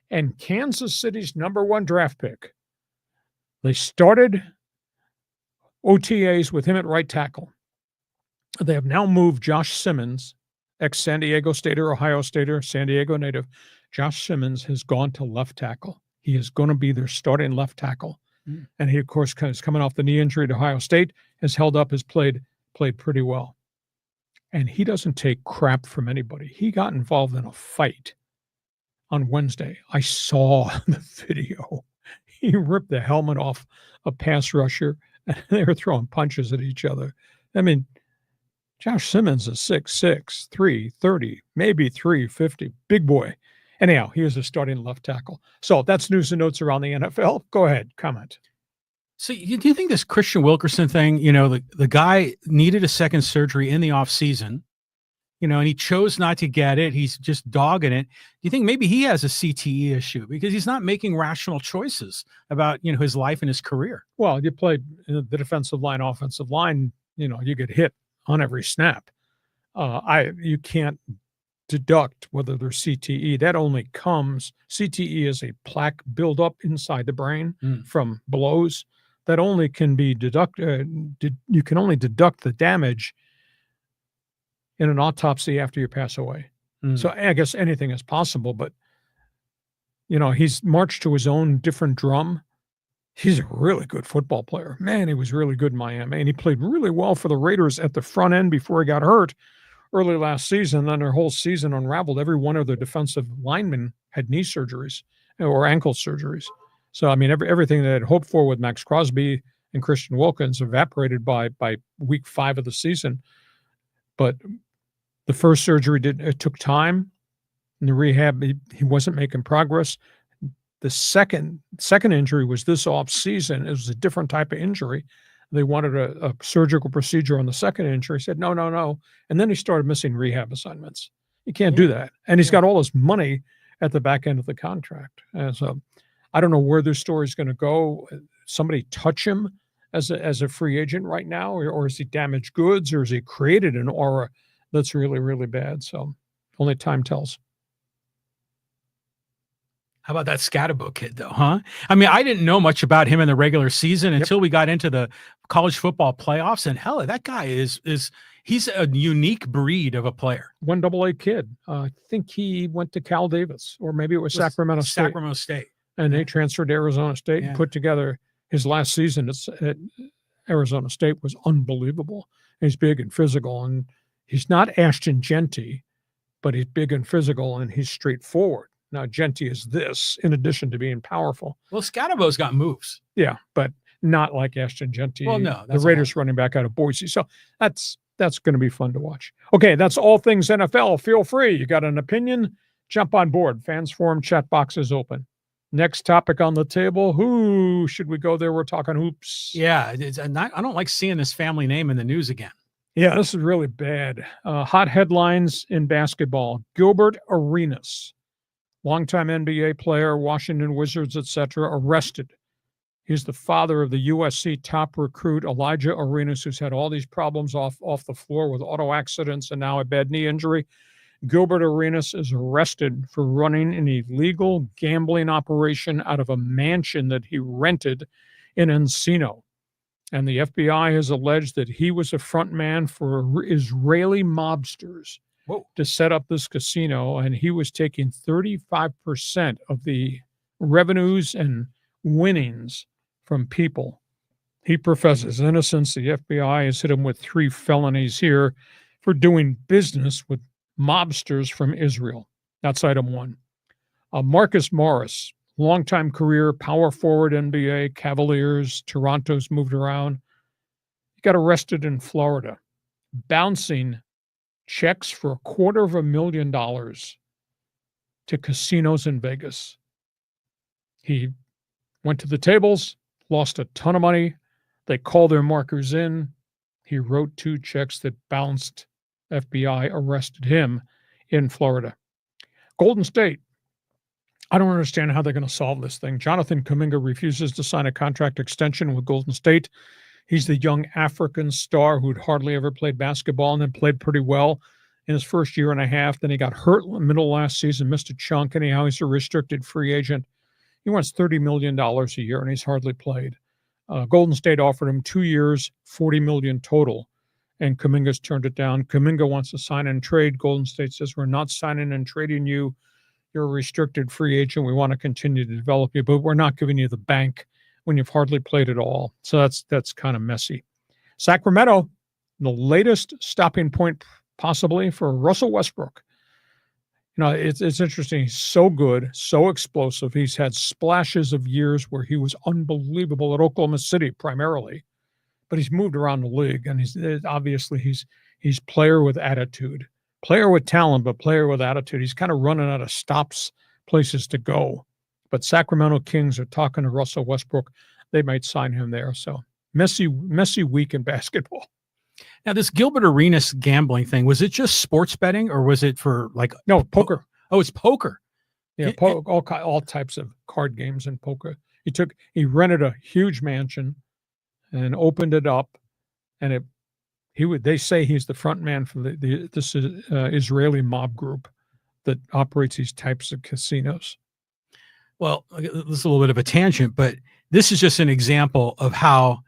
Speaker 2: And Kansas City's #1 draft pick. They started OTAs with him at right tackle. They have now moved Josh Simmons, ex-San Diego Stater, Ohio Stater, San Diego native. Josh Simmons has gone to left tackle. He is going to be their starting left tackle. And he, of course, is coming off the knee injury to Ohio State, has held up, has played pretty well. And he doesn't take crap from anybody. He got involved in a fight on Wednesday. I saw the video. He ripped the helmet off a pass rusher, and they were throwing punches at each other. I mean, Josh Simmons is 6'6", 330, maybe 350. Big boy. Anyhow, he is a starting left tackle. So that's news and notes around the NFL. Go ahead, comment.
Speaker 3: So do you think this Christian Wilkerson thing, the guy needed a second surgery in the offseason, and he chose not to get it. He's just dogging it. Do you think maybe he has a CTE issue because he's not making rational choices about, his life and his career? Well, you play the defensive line, offensive line, you get hit on every snap. You can't deduct whether there's CTE. That only comes, CTE is a plaque buildup inside the brain from blows. That only can be deducted. You can only deduct the damage in an autopsy after you pass away. So I guess anything is possible, but he's marched to his own different drum. He's a really good football player. Man, he was really good in Miami, and he played really well for the Raiders at the front end before he got hurt early last season. Then their whole season unraveled. Every one of their defensive linemen had knee surgeries or ankle surgeries. So, I mean, everything they had hoped for with Max Crosby and Christian Wilkins evaporated by week 5 of the season. But the first surgery it took time. In the rehab, he wasn't making progress. The second injury was this off season. It was a different type of injury. They wanted a surgical procedure on the second injury. He said, no. And then he started missing rehab assignments. You can't do that. And he's got all his money at the back end of the contract. And so I don't know where this story is going to go. Somebody touch him as a free agent right now, or is he damaged goods, or has he created an aura that's really, really bad? So only time tells. How about that Scatterbo kid, though, huh? I mean, I didn't know much about him in the regular season until we got into the college football playoffs. And hell, that guy he's a unique breed of a player.
Speaker 2: 1AA kid. I think he went to Cal Davis, or maybe it was Sacramento State.
Speaker 3: Sacramento State.
Speaker 2: And they transferred to Arizona State and put together his last season Arizona State was unbelievable. He's big and physical, and he's not Ashton Genty, but he's big and physical, and he's straightforward. Now, Genty is this, in addition to being powerful.
Speaker 3: Well, Scatterbo's got moves.
Speaker 2: Yeah, but not like Ashton Genty,
Speaker 3: Well, no,
Speaker 2: the Raiders running back out of Boise. So that's going to be fun to watch. Okay, that's all things NFL. Feel free. You got an opinion? Jump on board. Fans Forum chat box is open. Next topic on the table. Who should we go there? We're talking hoops.
Speaker 3: Yeah, I don't like seeing this family name in the news again.
Speaker 2: Yeah, this is really bad. Hot headlines in basketball. Gilbert Arenas, longtime NBA player, Washington Wizards, etc., arrested. He's the father of the USC top recruit, Elijah Arenas, who's had all these problems off the floor with auto accidents and now a bad knee injury. Gilbert Arenas is arrested for running an illegal gambling operation out of a mansion that he rented in Encino. And the FBI has alleged that he was a front man for Israeli mobsters to set up this casino, and he was taking 35% of the revenues and winnings from people. He professes innocence. The FBI has hit him with 3 felonies here for doing business with mobsters from Israel. That's item 1. Marcus Morris, longtime career, power forward, NBA, Cavaliers, Toronto's moved around. He got arrested in Florida, bouncing checks for $250,000 to casinos in Vegas. He went to the tables, lost a ton of money. They called their markers in. He wrote 2 checks that bounced. FBI arrested him in Florida. Golden State. I don't understand how they're going to solve this thing. Jonathan Kuminga refuses to sign a contract extension with Golden State. He's the young African star who'd hardly ever played basketball and then played pretty well in his first year and a half. Then he got hurt in the middle of last season, missed a chunk. Anyhow, he's a restricted free agent. He wants $30 million a year, and he's hardly played. Golden State offered him 2 years, $40 million total, and Kuminga's turned it down. Kuminga wants to sign and trade. Golden State says, we're not signing and trading you. You're a restricted free agent. We want to continue to develop you, but we're not giving you the bank when you've hardly played at all. So that's kind of messy. Sacramento, the latest stopping point possibly for Russell Westbrook. You know, it's interesting. He's so good, so explosive. He's had splashes of years where he was unbelievable at Oklahoma City primarily, but he's moved around the league, and he's player with attitude. Player with talent, but player with attitude. He's kind of running out of stops, places to go. But Sacramento Kings are talking to Russell Westbrook. They might sign him there. So messy week in basketball.
Speaker 3: Now, this Gilbert Arenas gambling thing, was it just sports betting, or was it for
Speaker 2: No, poker.
Speaker 3: Oh, it's poker.
Speaker 2: Yeah, all types of card games and poker. He rented a huge mansion and opened it up, and they say he's the front man for this Israeli mob group that operates these types of casinos.
Speaker 3: Well, this is a little bit of a tangent, but this is just an example of how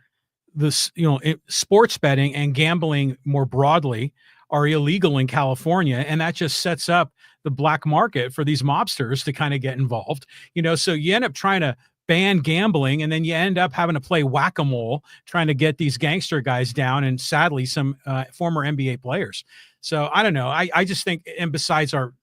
Speaker 3: sports betting and gambling more broadly are illegal in California, and that just sets up the black market for these mobsters to kind of get involved. So you end up trying to ban gambling, and then you end up having to play whack-a-mole trying to get these gangster guys down, and sadly some former NBA players. So I don't know. I just think, and besides, our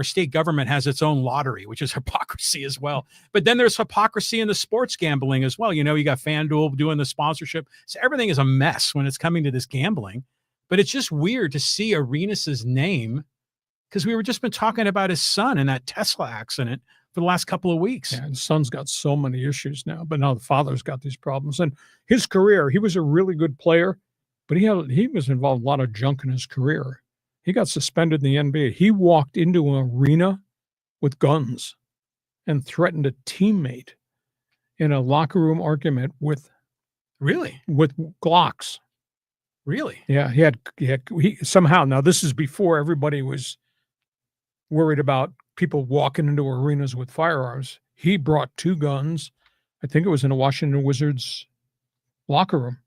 Speaker 3: state government has its own lottery, which is hypocrisy as well. But then there's hypocrisy in the sports gambling as well. You got FanDuel doing the sponsorship. So everything is a mess when it's coming to this gambling. But it's just weird to see Arenas's name, because we were just been talking about his son in that Tesla accident for the last couple of weeks.
Speaker 2: Yeah, his son's got so many issues now, but now the father's got these problems. And his career, he was a really good player, but he was involved in a lot of junk in his career. He got suspended in the NBA. He walked into an arena with guns and threatened a teammate in a locker room argument with Glocks.
Speaker 3: Really?
Speaker 2: Yeah, he somehow, now this is before everybody was worried about people walking into arenas with firearms. He brought 2 guns. I think it was in a Washington Wizards locker room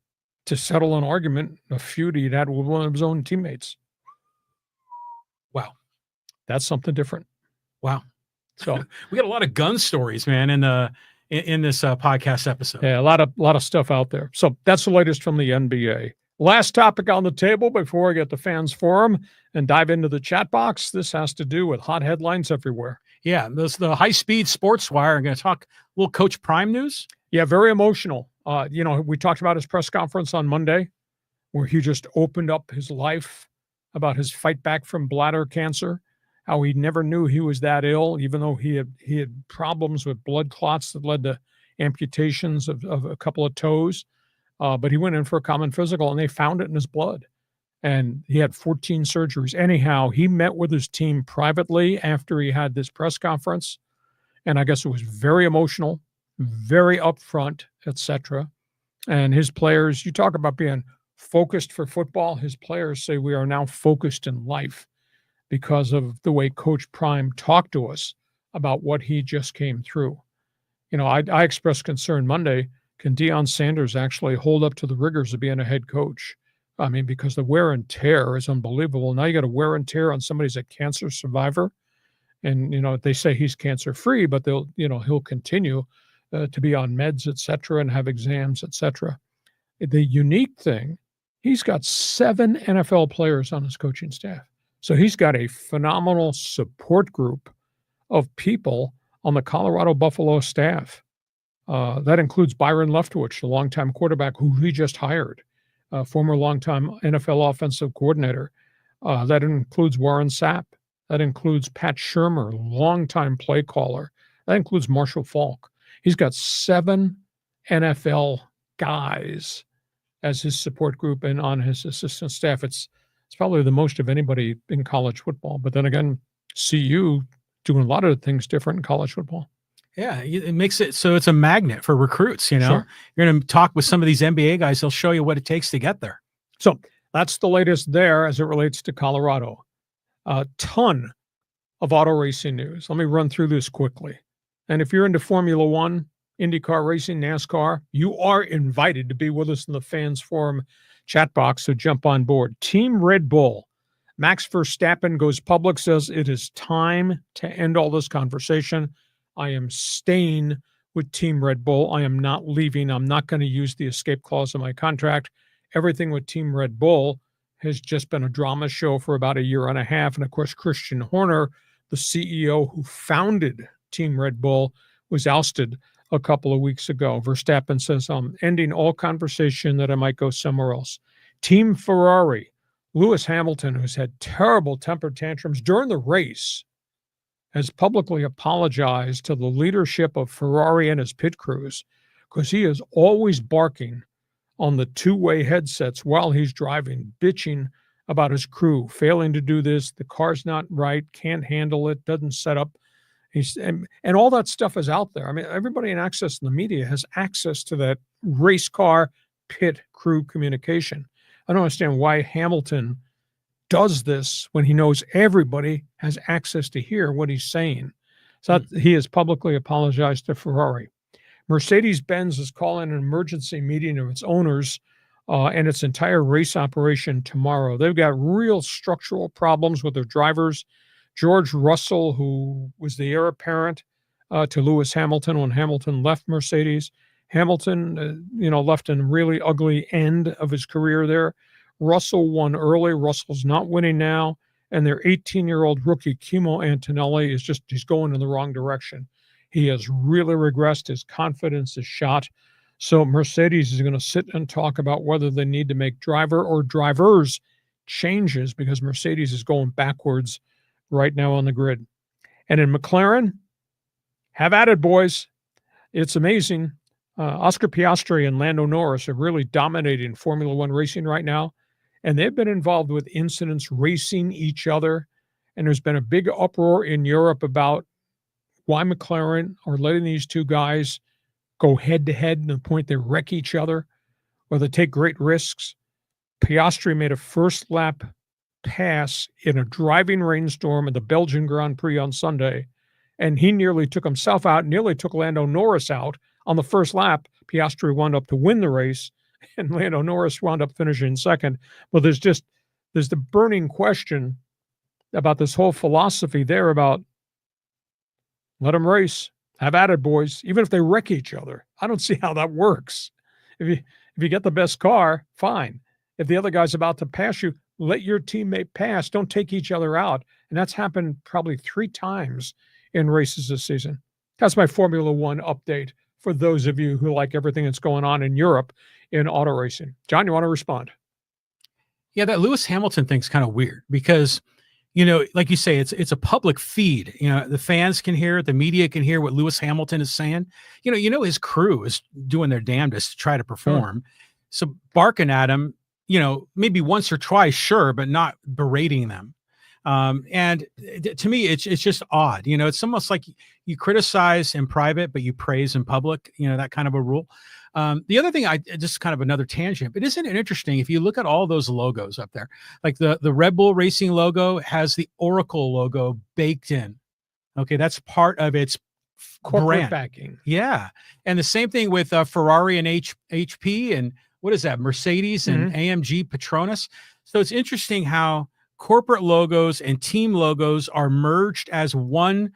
Speaker 2: to settle an argument, a feud he'd had with one of his own teammates.
Speaker 3: Wow.
Speaker 2: That's something different.
Speaker 3: Wow.
Speaker 2: So
Speaker 3: we got a lot of gun stories, man, in in this podcast episode.
Speaker 2: Yeah, a lot of stuff out there. So that's the latest from the NBA. Last topic on the table before I get the fans forum and dive into the chat box. This has to do with hot headlines everywhere.
Speaker 3: Yeah, the high-speed sports wire. I'm going to talk a little Coach Prime news.
Speaker 2: Yeah, very emotional. We talked about his press conference on Monday where he just opened up his life about his fight back from bladder cancer, how he never knew he was that ill, even though he had problems with blood clots that led to amputations of a couple of toes. But he went in for a common physical, and they found it in his blood. And he had 14 surgeries. Anyhow, he met with his team privately after he had this press conference. And I guess it was very emotional, very upfront, etc. And his players, you talk about being focused for football. His players say we are now focused in life because of the way Coach Prime talked to us about what he just came through. I expressed concern Monday. Can Deion Sanders actually hold up to the rigors of being a head coach? I mean, because the wear and tear is unbelievable. Now you got a wear and tear on somebody who's a cancer survivor. And, they say he's cancer-free, but he'll continue to be on meds, et cetera, and have exams, et cetera. The unique thing, he's got 7 NFL players on his coaching staff. So he's got a phenomenal support group of people on the Colorado Buffalo staff. That includes Byron Leftwich, the longtime quarterback who he just hired, former longtime NFL offensive coordinator. That includes Warren Sapp. That includes Pat Shurmur, longtime play caller. That includes Marshall Faulk. He's got 7 NFL guys as his support group and on his assistant staff. It's probably the most of anybody in college football. But then again, CU doing a lot of things different in college football.
Speaker 3: Yeah, it makes it so it's a magnet for recruits. Sure. You're going to talk with some of these NBA guys. They'll show you what it takes to get there.
Speaker 2: So that's the latest there as it relates to Colorado. A ton of auto racing news. Let me run through this quickly. And if you're into Formula One, IndyCar racing, NASCAR, you are invited to be with us in the Fans Forum chat box, so jump on board. Team Red Bull. Max Verstappen goes public, says it is time to end all this conversation. I am staying with Team Red Bull. I am not leaving. I'm not going to use the escape clause in my contract. Everything with Team Red Bull has just been a drama show for about 1.5 years. And of course, Christian Horner, the CEO who founded Team Red Bull, was ousted a couple of weeks ago. Verstappen says, I'm ending all conversation that I might go somewhere else. Team Ferrari, Lewis Hamilton, who's had terrible temper tantrums during the race, has publicly apologized to the leadership of Ferrari and his pit crews because he is always barking on the two-way headsets while he's driving, bitching about his crew, failing to do this, the car's not right, can't handle it, doesn't set up. And all that stuff is out there. I mean, everybody in access in the media has access to that race car pit crew communication. I don't understand why Hamilton does this when he knows everybody has access to hear what he's saying. So he has publicly apologized to Ferrari. Mercedes-Benz is calling an emergency meeting of its owners and its entire race operation tomorrow. They've got real structural problems with their drivers. George Russell, who was the heir apparent to Lewis Hamilton when Hamilton left Mercedes. Hamilton, left in a really ugly end of his career there. Russell won early. Russell's not winning now. And their 18-year-old rookie, Kimo Antonelli, he's going in the wrong direction. He has really regressed. His confidence is shot. So Mercedes is going to sit and talk about whether they need to make driver or drivers changes because Mercedes is going backwards right now on the grid. And in McLaren, have at it, boys. It's amazing. Oscar Piastri and Lando Norris are really dominating Formula One racing right now. And they've been involved with incidents racing each other. And there's been a big uproar in Europe about why McLaren are letting these two guys go head-to-head to the point they wreck each other or they take great risks. Piastri made a first-lap pass in a driving rainstorm at the Belgian Grand Prix on Sunday, and he nearly took himself out, nearly took Lando Norris out on the first lap. Piastri wound up to win the race, and Lando Norris wound up finishing second. But there's the burning question about this whole philosophy there about let them race, Have at it, boys. Even if they wreck each other, I don't see how that works. If you get the best car, fine. If the other guy's about to pass you, let your teammate pass. Don't take each other out. And that's happened probably 3 times in races this season. That's my Formula One update for those of you who like everything that's going on in Europe in auto racing. John, you want to respond?
Speaker 3: Yeah, that Lewis Hamilton thing's kind of weird because, you know, like you say, it's a public feed. You know, the fans can hear it, the media can hear what Lewis Hamilton is saying. You know, his crew is doing their damnedest to try to perform. So barking at him, you know, maybe once or twice, sure, but not berating them. And to me, it's just odd. You know, it's almost like you criticize in private, but you praise in public, you know, that kind of a rule. The other thing, just kind of another tangent, but isn't it interesting if you look at all those logos up there, like the Red Bull Racing logo has the Oracle logo baked in. Okay. That's part of its
Speaker 2: Corporate
Speaker 3: brand
Speaker 2: backing.
Speaker 3: Yeah. And the same thing with Ferrari and HP and what is that? Mercedes and AMG Petronas. So it's interesting how corporate logos and team logos are merged as one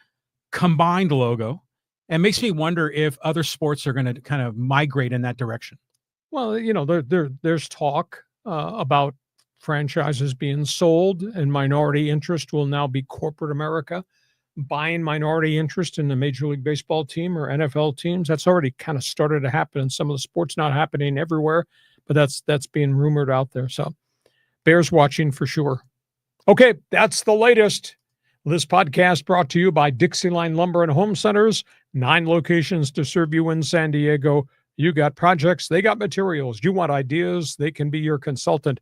Speaker 3: combined logo. And makes me wonder if other sports are going to kind of migrate in that direction.
Speaker 2: Well, you know, there's talk about franchises being sold, and minority interest will now be corporate America buying minority interest in the Major League Baseball team or NFL teams. That's already kind of started to happen in some of the sports, not happening everywhere, but that's being rumored out there. So bears watching for sure. Okay, that's the latest. This podcast brought to you by Dixie Line Lumber and Home Centers. 9 locations to serve you in San Diego. You got projects, they got materials. You want ideas, they can be your consultant.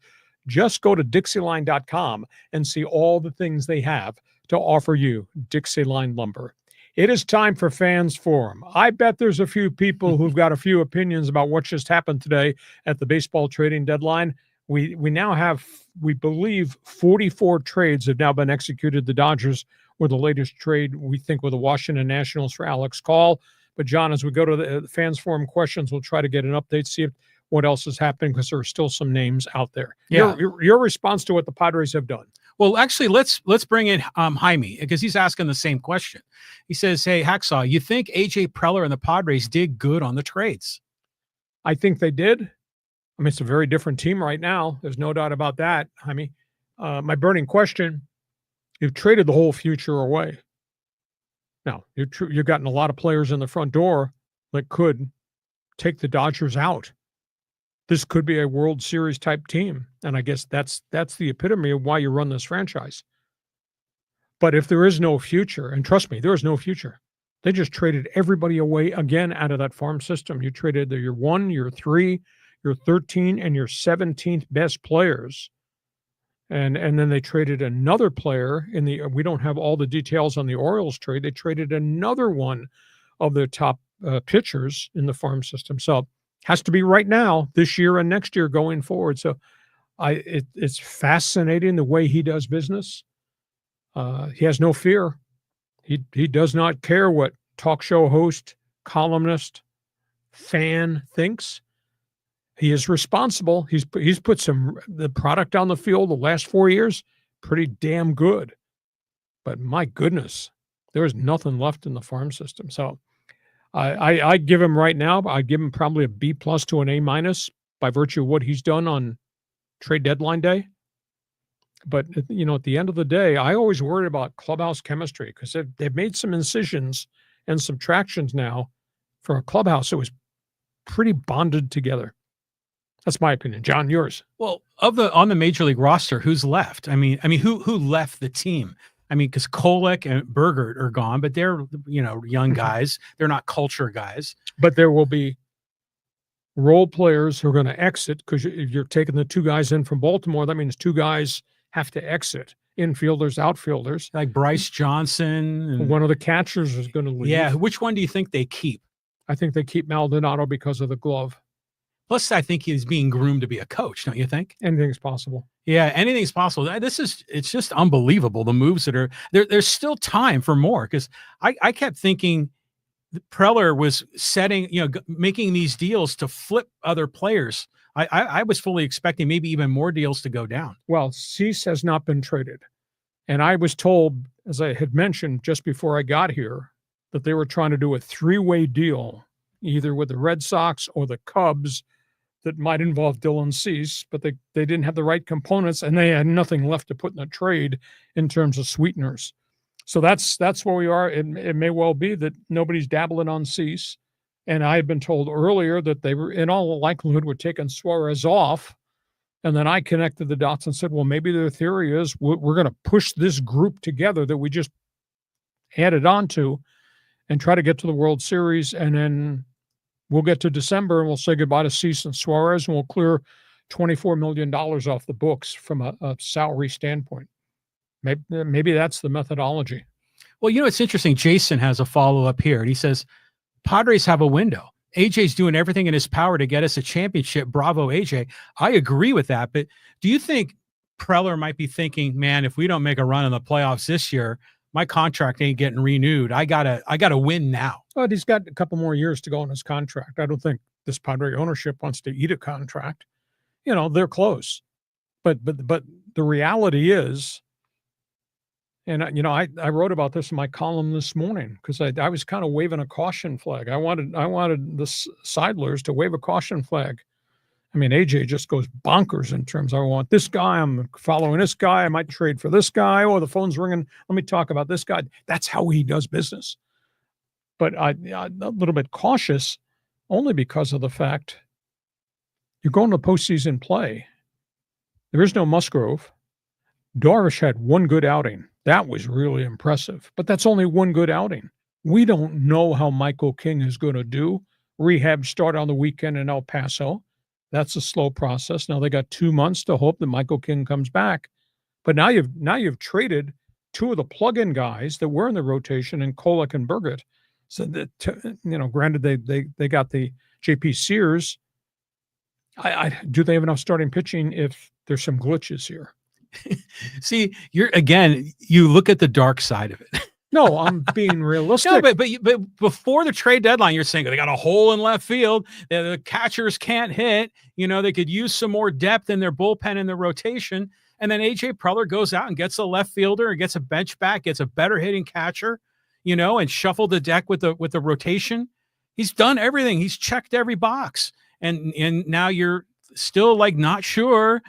Speaker 2: Just go to DixieLine.com and see all the things they have to offer you. Dixie Line Lumber. It is time for Fans Forum. I bet there's a few people who've got a few opinions about what just happened today at the baseball trading deadline. We now have, we believe, 44 trades have now been executed. The Dodgers were the latest trade, we think, with the Washington Nationals for Alex Call. But, John, as we go to the Fans Forum questions, we'll try to get an update, see what else is happening, because there are still some names out there.
Speaker 3: Yeah.
Speaker 2: Your response to what the Padres have done.
Speaker 3: Well, actually, let's bring in Jaime, because he's asking the same question. He says, hey, Hacksaw, you think A.J. Preller and the Padres did good on the trades?
Speaker 2: I think they did. I mean, it's a very different team right now. There's no doubt about that. I mean, my burning question, you've traded the whole future away. Now, you've gotten a lot of players in the front door that could take the Dodgers out. This could be a World Series type team. And I guess that's the epitome of why you run this franchise. But if there is no future, and trust me, there is no future. They just traded everybody away again out of that farm system. You traded your 1, your 3, your 13 and your 17th best players. And then they traded another player we don't have all the details on the Orioles trade. They traded another one of their top pitchers in the farm system. So it has to be right now, this year and next year going forward. So it's fascinating the way he does business. He has no fear. He does not care what talk show host, columnist, fan thinks. He is responsible. He's put the product on the field the last 4 years, pretty damn good. But my goodness, there is nothing left in the farm system. So I give him right now, I give him probably a B+ to an A- by virtue of what he's done on trade deadline day. But, you know, at the end of the day, I always worry about clubhouse chemistry because they've made some incisions and subtractions now for a clubhouse that was pretty bonded together. That's my opinion. John, yours.
Speaker 3: Well, on the major league roster, who's left? I mean, who left the team? I mean, because Kolek and Bergert are gone, but they're, you know, young guys. They're not culture guys.
Speaker 2: But there will be role players who are going to exit because if you're taking the 2 guys in from Baltimore, that means 2 guys have to exit. Infielders, outfielders.
Speaker 3: Like Bryce Johnson. And
Speaker 2: one of the catchers is going to leave.
Speaker 3: Yeah. Which one do you think they keep?
Speaker 2: I think they keep Maldonado because of the glove.
Speaker 3: Plus, I think he's being groomed to be a coach, don't you think?
Speaker 2: Anything's possible.
Speaker 3: Yeah, anything's possible. It's just unbelievable, the moves that are there. There's still time for more because I kept thinking Preller was making these deals to flip other players. I was fully expecting maybe even more deals to go down.
Speaker 2: Well, Cease has not been traded. And I was told, as I had mentioned just before I got here, that they were trying to do a three-way deal, either with the Red Sox or the Cubs, that might involve Dylan Cease, but they didn't have the right components, and they had nothing left to put in the trade in terms of sweeteners. So that's where we are. It may well be that nobody's dabbling on Cease. And I had been told earlier that they were, in all likelihood, were taking Suarez off. And then I connected the dots and said, well, maybe their theory is we're going to push this group together that we just added on to and try to get to the World Series. And then we'll get to December and we'll say goodbye to Cease and Suarez, and we'll clear $24 million off the books from a salary standpoint. Maybe that's the methodology.
Speaker 3: Well, you know, it's interesting. Jason has a follow-up here, and he says, Padres have a window. AJ's doing everything in his power to get us a championship. Bravo, AJ. I agree with that, but do you think Preller might be thinking, man, if we don't make a run in the playoffs this year, my contract ain't getting renewed. I gotta win now.
Speaker 2: But he's got a couple more years to go on his contract. I don't think this Padre ownership wants to eat a contract. You know, they're close. But the reality is, and you know, I wrote about this in my column this morning because I was kind of waving a caution flag. I wanted the Seidlers to wave a caution flag. I mean, AJ just goes bonkers in terms of, I want this guy, I'm following this guy, I might trade for this guy, or the phone's ringing, let me talk about this guy. That's how he does business. But I'm a little bit cautious only because of the fact you're going to postseason play. There is no Musgrove. Darvish had one good outing. That was really impressive, but that's only one good outing. We don't know how Michael King is going to do. Rehab start on the weekend in El Paso. That's a slow process. Now they got 2 months to hope that Michael King comes back. But now you've traded two of the plug-in guys that were in the rotation in Kolek and Burgett. So that, you know, granted they got the JP Sears. Do they have enough starting pitching if there's some glitches here?
Speaker 3: See, you look at the dark side of it.
Speaker 2: No, I'm being realistic.
Speaker 3: No, but before the trade deadline, you're saying they got a hole in left field. The catchers can't hit. You know, they could use some more depth in their bullpen and their rotation. And then AJ Preller goes out and gets a left fielder and gets a bench back, gets a better hitting catcher, you know, and shuffled the deck with the rotation. He's done everything. He's checked every box. And now you're still like not sure.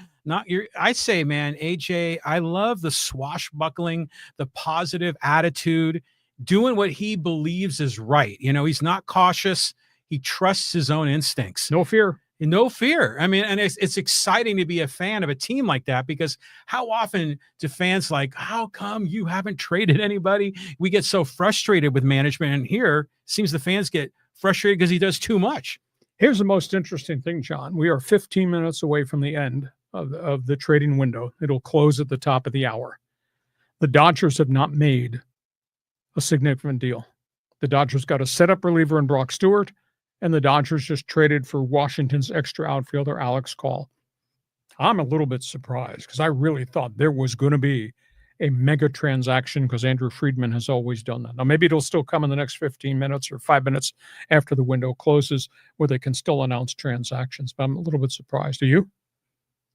Speaker 3: I say, man, AJ, I love the swashbuckling, the positive attitude, doing what he believes is right. You know, he's not cautious. He trusts his own instincts.
Speaker 2: No fear.
Speaker 3: No fear. I mean, and it's exciting to be a fan of a team like that, because how often do fans like, how come you haven't traded anybody? We get so frustrated with management, and here it seems the fans get frustrated because he does too much.
Speaker 2: Here's the most interesting thing, John. We are 15 minutes away from the end of the trading window. It'll close at the top of the hour. The Dodgers have not made a significant deal. The Dodgers got a setup reliever in Brock Stewart, and the Dodgers just traded for Washington's extra outfielder, Alex Call. I'm a little bit surprised because I really thought there was going to be a mega transaction, because Andrew Friedman has always done that. Now, maybe it'll still come in the next 15 minutes or 5 minutes after the window closes where they can still announce transactions, but I'm a little bit surprised. Are you?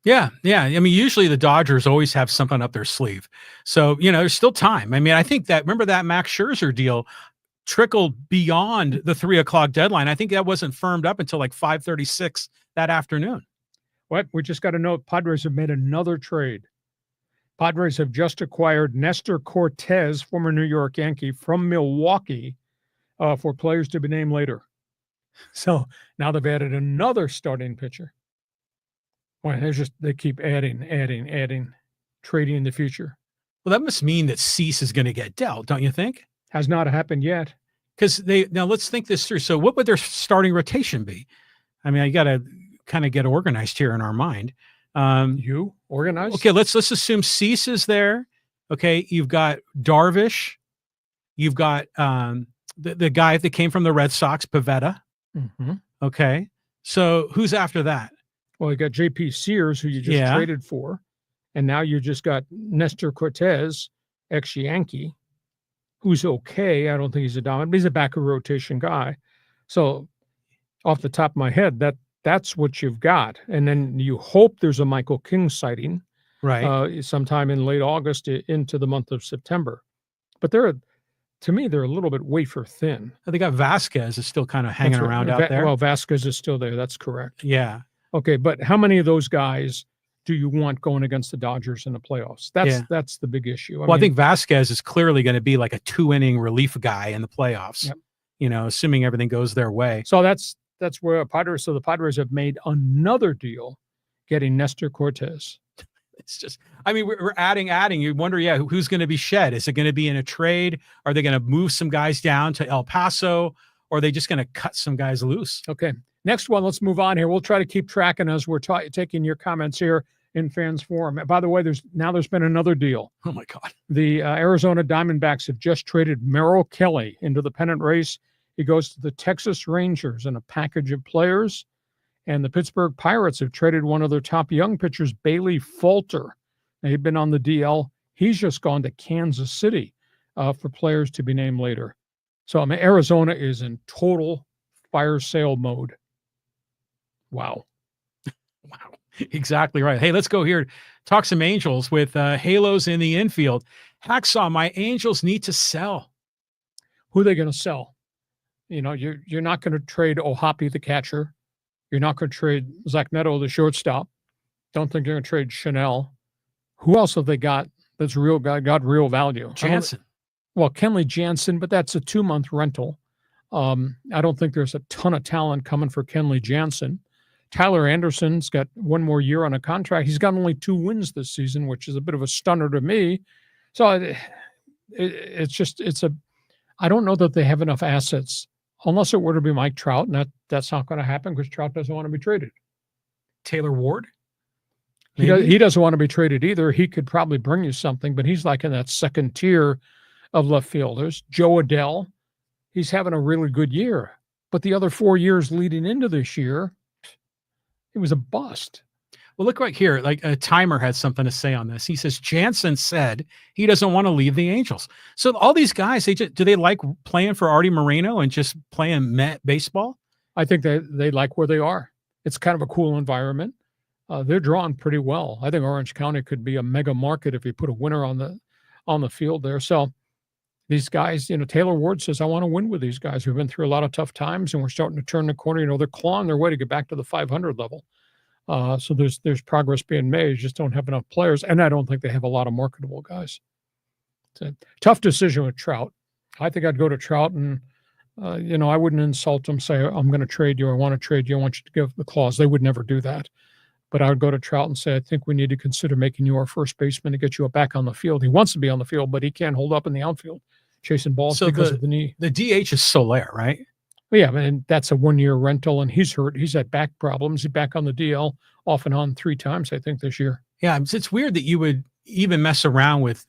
Speaker 3: Yeah. I mean, usually the Dodgers always have something up their sleeve. So, you know, there's still time. I mean, I think remember that Max Scherzer deal trickled beyond the 3 o'clock deadline. I think that wasn't firmed up until like 5:36 that afternoon.
Speaker 2: What? We just got to know Padres have made another trade. Padres have just acquired Nestor Cortez, former New York Yankee, from Milwaukee for players to be named later. So now they've added another starting pitcher. Well, they keep adding, trading in the future.
Speaker 3: Well, that must mean that Cease is going to get dealt, don't you think?
Speaker 2: Has not happened yet.
Speaker 3: Because now let's think this through. So what would their starting rotation be? I mean, I got to kind of get organized here in our mind.
Speaker 2: You organized?
Speaker 3: Okay, let's assume Cease is there. Okay, you've got Darvish. You've got the guy that came from the Red Sox, Pivetta.
Speaker 2: Mm-hmm.
Speaker 3: Okay, so who's after that?
Speaker 2: Well, you got JP Sears, who you just traded for, and now you just got Nestor Cortez, ex-Yankee, who's okay. I don't think he's a dominant, but he's a back of rotation guy. So off the top of my head, that's what you've got. And then you hope there's a Michael King sighting,
Speaker 3: right?
Speaker 2: Sometime in late August into the month of September. But To me, they're a little bit wafer thin.
Speaker 3: They got Vasquez is still kind of hanging around out there.
Speaker 2: Well, Vasquez is still there. That's correct.
Speaker 3: Yeah.
Speaker 2: Okay, but how many of those guys do you want going against the Dodgers in the playoffs? That's the big issue.
Speaker 3: I think Vasquez is clearly going to be like a 2-inning relief guy in the playoffs.
Speaker 2: Yep.
Speaker 3: You know, assuming everything goes their way.
Speaker 2: So that's where Padres. So the Padres have made another deal, getting Nestor Cortez.
Speaker 3: It's just, I mean, we're adding. You wonder, who's going to be shed? Is it going to be in a trade? Are they going to move some guys down to El Paso, or are they just going to cut some guys loose?
Speaker 2: Okay. Next one, let's move on here. We'll try to keep tracking as we're taking your comments here in Fans Forum. By the way, there's been another deal.
Speaker 3: Oh my God.
Speaker 2: The Arizona Diamondbacks have just traded Merrill Kelly into the pennant race. He goes to the Texas Rangers in a package of players. And the Pittsburgh Pirates have traded one of their top young pitchers, Bailey Falter. Now, he'd been on the DL. He's just gone to Kansas City for players to be named later. So Arizona is in total fire sale mode. Wow.
Speaker 3: Wow. Exactly right. Hey, let's go here. Talk some Angels with Halos in the infield. Hacksaw, my Angels need to sell.
Speaker 2: Who are they going to sell? You know, you're not going to trade Ohapi, the catcher. You're not going to trade Zach Neto, the shortstop. Don't think you're going to trade Chanel. Who else have they got that's got real value?
Speaker 3: Jansen.
Speaker 2: Well, Kenley Jansen, but that's a 2-month rental. I don't think there's a ton of talent coming for Kenley Jansen. Tyler Anderson's got one more year on a contract. He's got only 2 wins this season, which is a bit of a stunner to me. So I don't know that they have enough assets, unless it were to be Mike Trout, and that's not going to happen because Trout doesn't want to be traded.
Speaker 3: Taylor Ward?
Speaker 2: He doesn't want to be traded either. He could probably bring you something, but he's like in that second tier of left fielders. Joe Adell, he's having a really good year. But the other 4 years leading into this year, it was a bust.
Speaker 3: Well, look right here. Like a timer has something to say on this. He says, Jansen said he doesn't want to leave the Angels. So all these guys, do they like playing for Artie Moreno and just playing baseball? I think
Speaker 2: they like where they are. It's kind of a cool environment. They're drawn pretty well. I think Orange County could be a mega market if you put a winner on the field there. So these guys, Taylor Ward says, I want to win with these guys. We've been through a lot of tough times and we're starting to turn the corner. They're clawing their way to get back to the 500 level. So there's progress being made. You just don't have enough players. And I don't think they have a lot of marketable guys. It's a tough decision with Trout. I think I'd go to Trout and, I wouldn't insult them, say, I'm going to trade you. I want to trade you. I want you to give the clause. They would never do that. But I would go to Trout and say, I think we need to consider making you our first baseman to get you back on the field. He wants to be on the field, but he can't hold up in the outfield chasing balls because of the knee.
Speaker 3: The DH is Soler, right?
Speaker 2: Well, yeah, and that's a 1-year rental, and he's hurt. He's had back problems. He's back on the DL off and on 3 times, I think, this year.
Speaker 3: Yeah, it's weird that you would even mess around with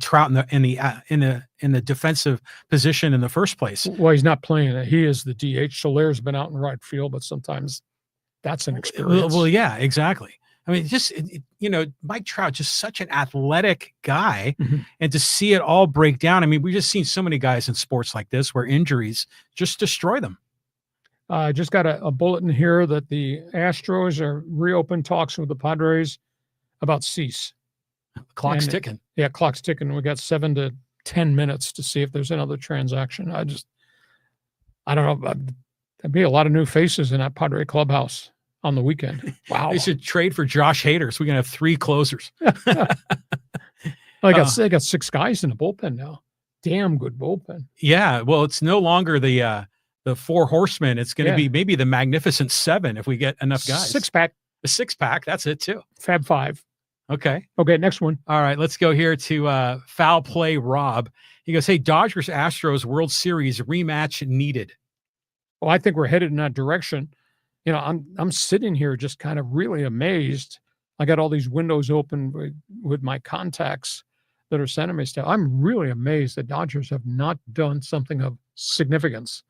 Speaker 3: Trout in the defensive position in the first place.
Speaker 2: Well, he's not playing it. He is the DH. Soler's been out in right field, but sometimes that's an experience.
Speaker 3: Well, yeah, exactly. I mean, Mike Trout, just such an athletic guy, and to see it all break down. I mean, we've just seen so many guys in sports like this where injuries just destroy them.
Speaker 2: I just got a bulletin here that the Astros are reopened talks with the Padres about Cease.
Speaker 3: Clock's ticking.
Speaker 2: Yeah, clock's ticking. We got 7 to 10 minutes to see if there's another transaction. I don't know. There'd be a lot of new faces in that Padre clubhouse on the weekend. Wow.
Speaker 3: They should trade for Josh Hader so we can have 3 closers.
Speaker 2: They got 6 guys in the bullpen now. Damn good bullpen.
Speaker 3: Yeah. Well, it's no longer the 4 horsemen. It's going to be maybe the Magnificent 7 if we get enough guys.
Speaker 2: 6-pack.
Speaker 3: The 6-pack. That's it too.
Speaker 2: Fab 5.
Speaker 3: Okay.
Speaker 2: Next one.
Speaker 3: All right. Let's go here to Foul Play Rob. He goes, hey, Dodgers Astros World Series rematch needed.
Speaker 2: Well, I think we're headed in that direction. I'm sitting here just kind of really amazed. I got all these windows open with my contacts that are sending me stuff. I'm really amazed that Dodgers have not done something of significance.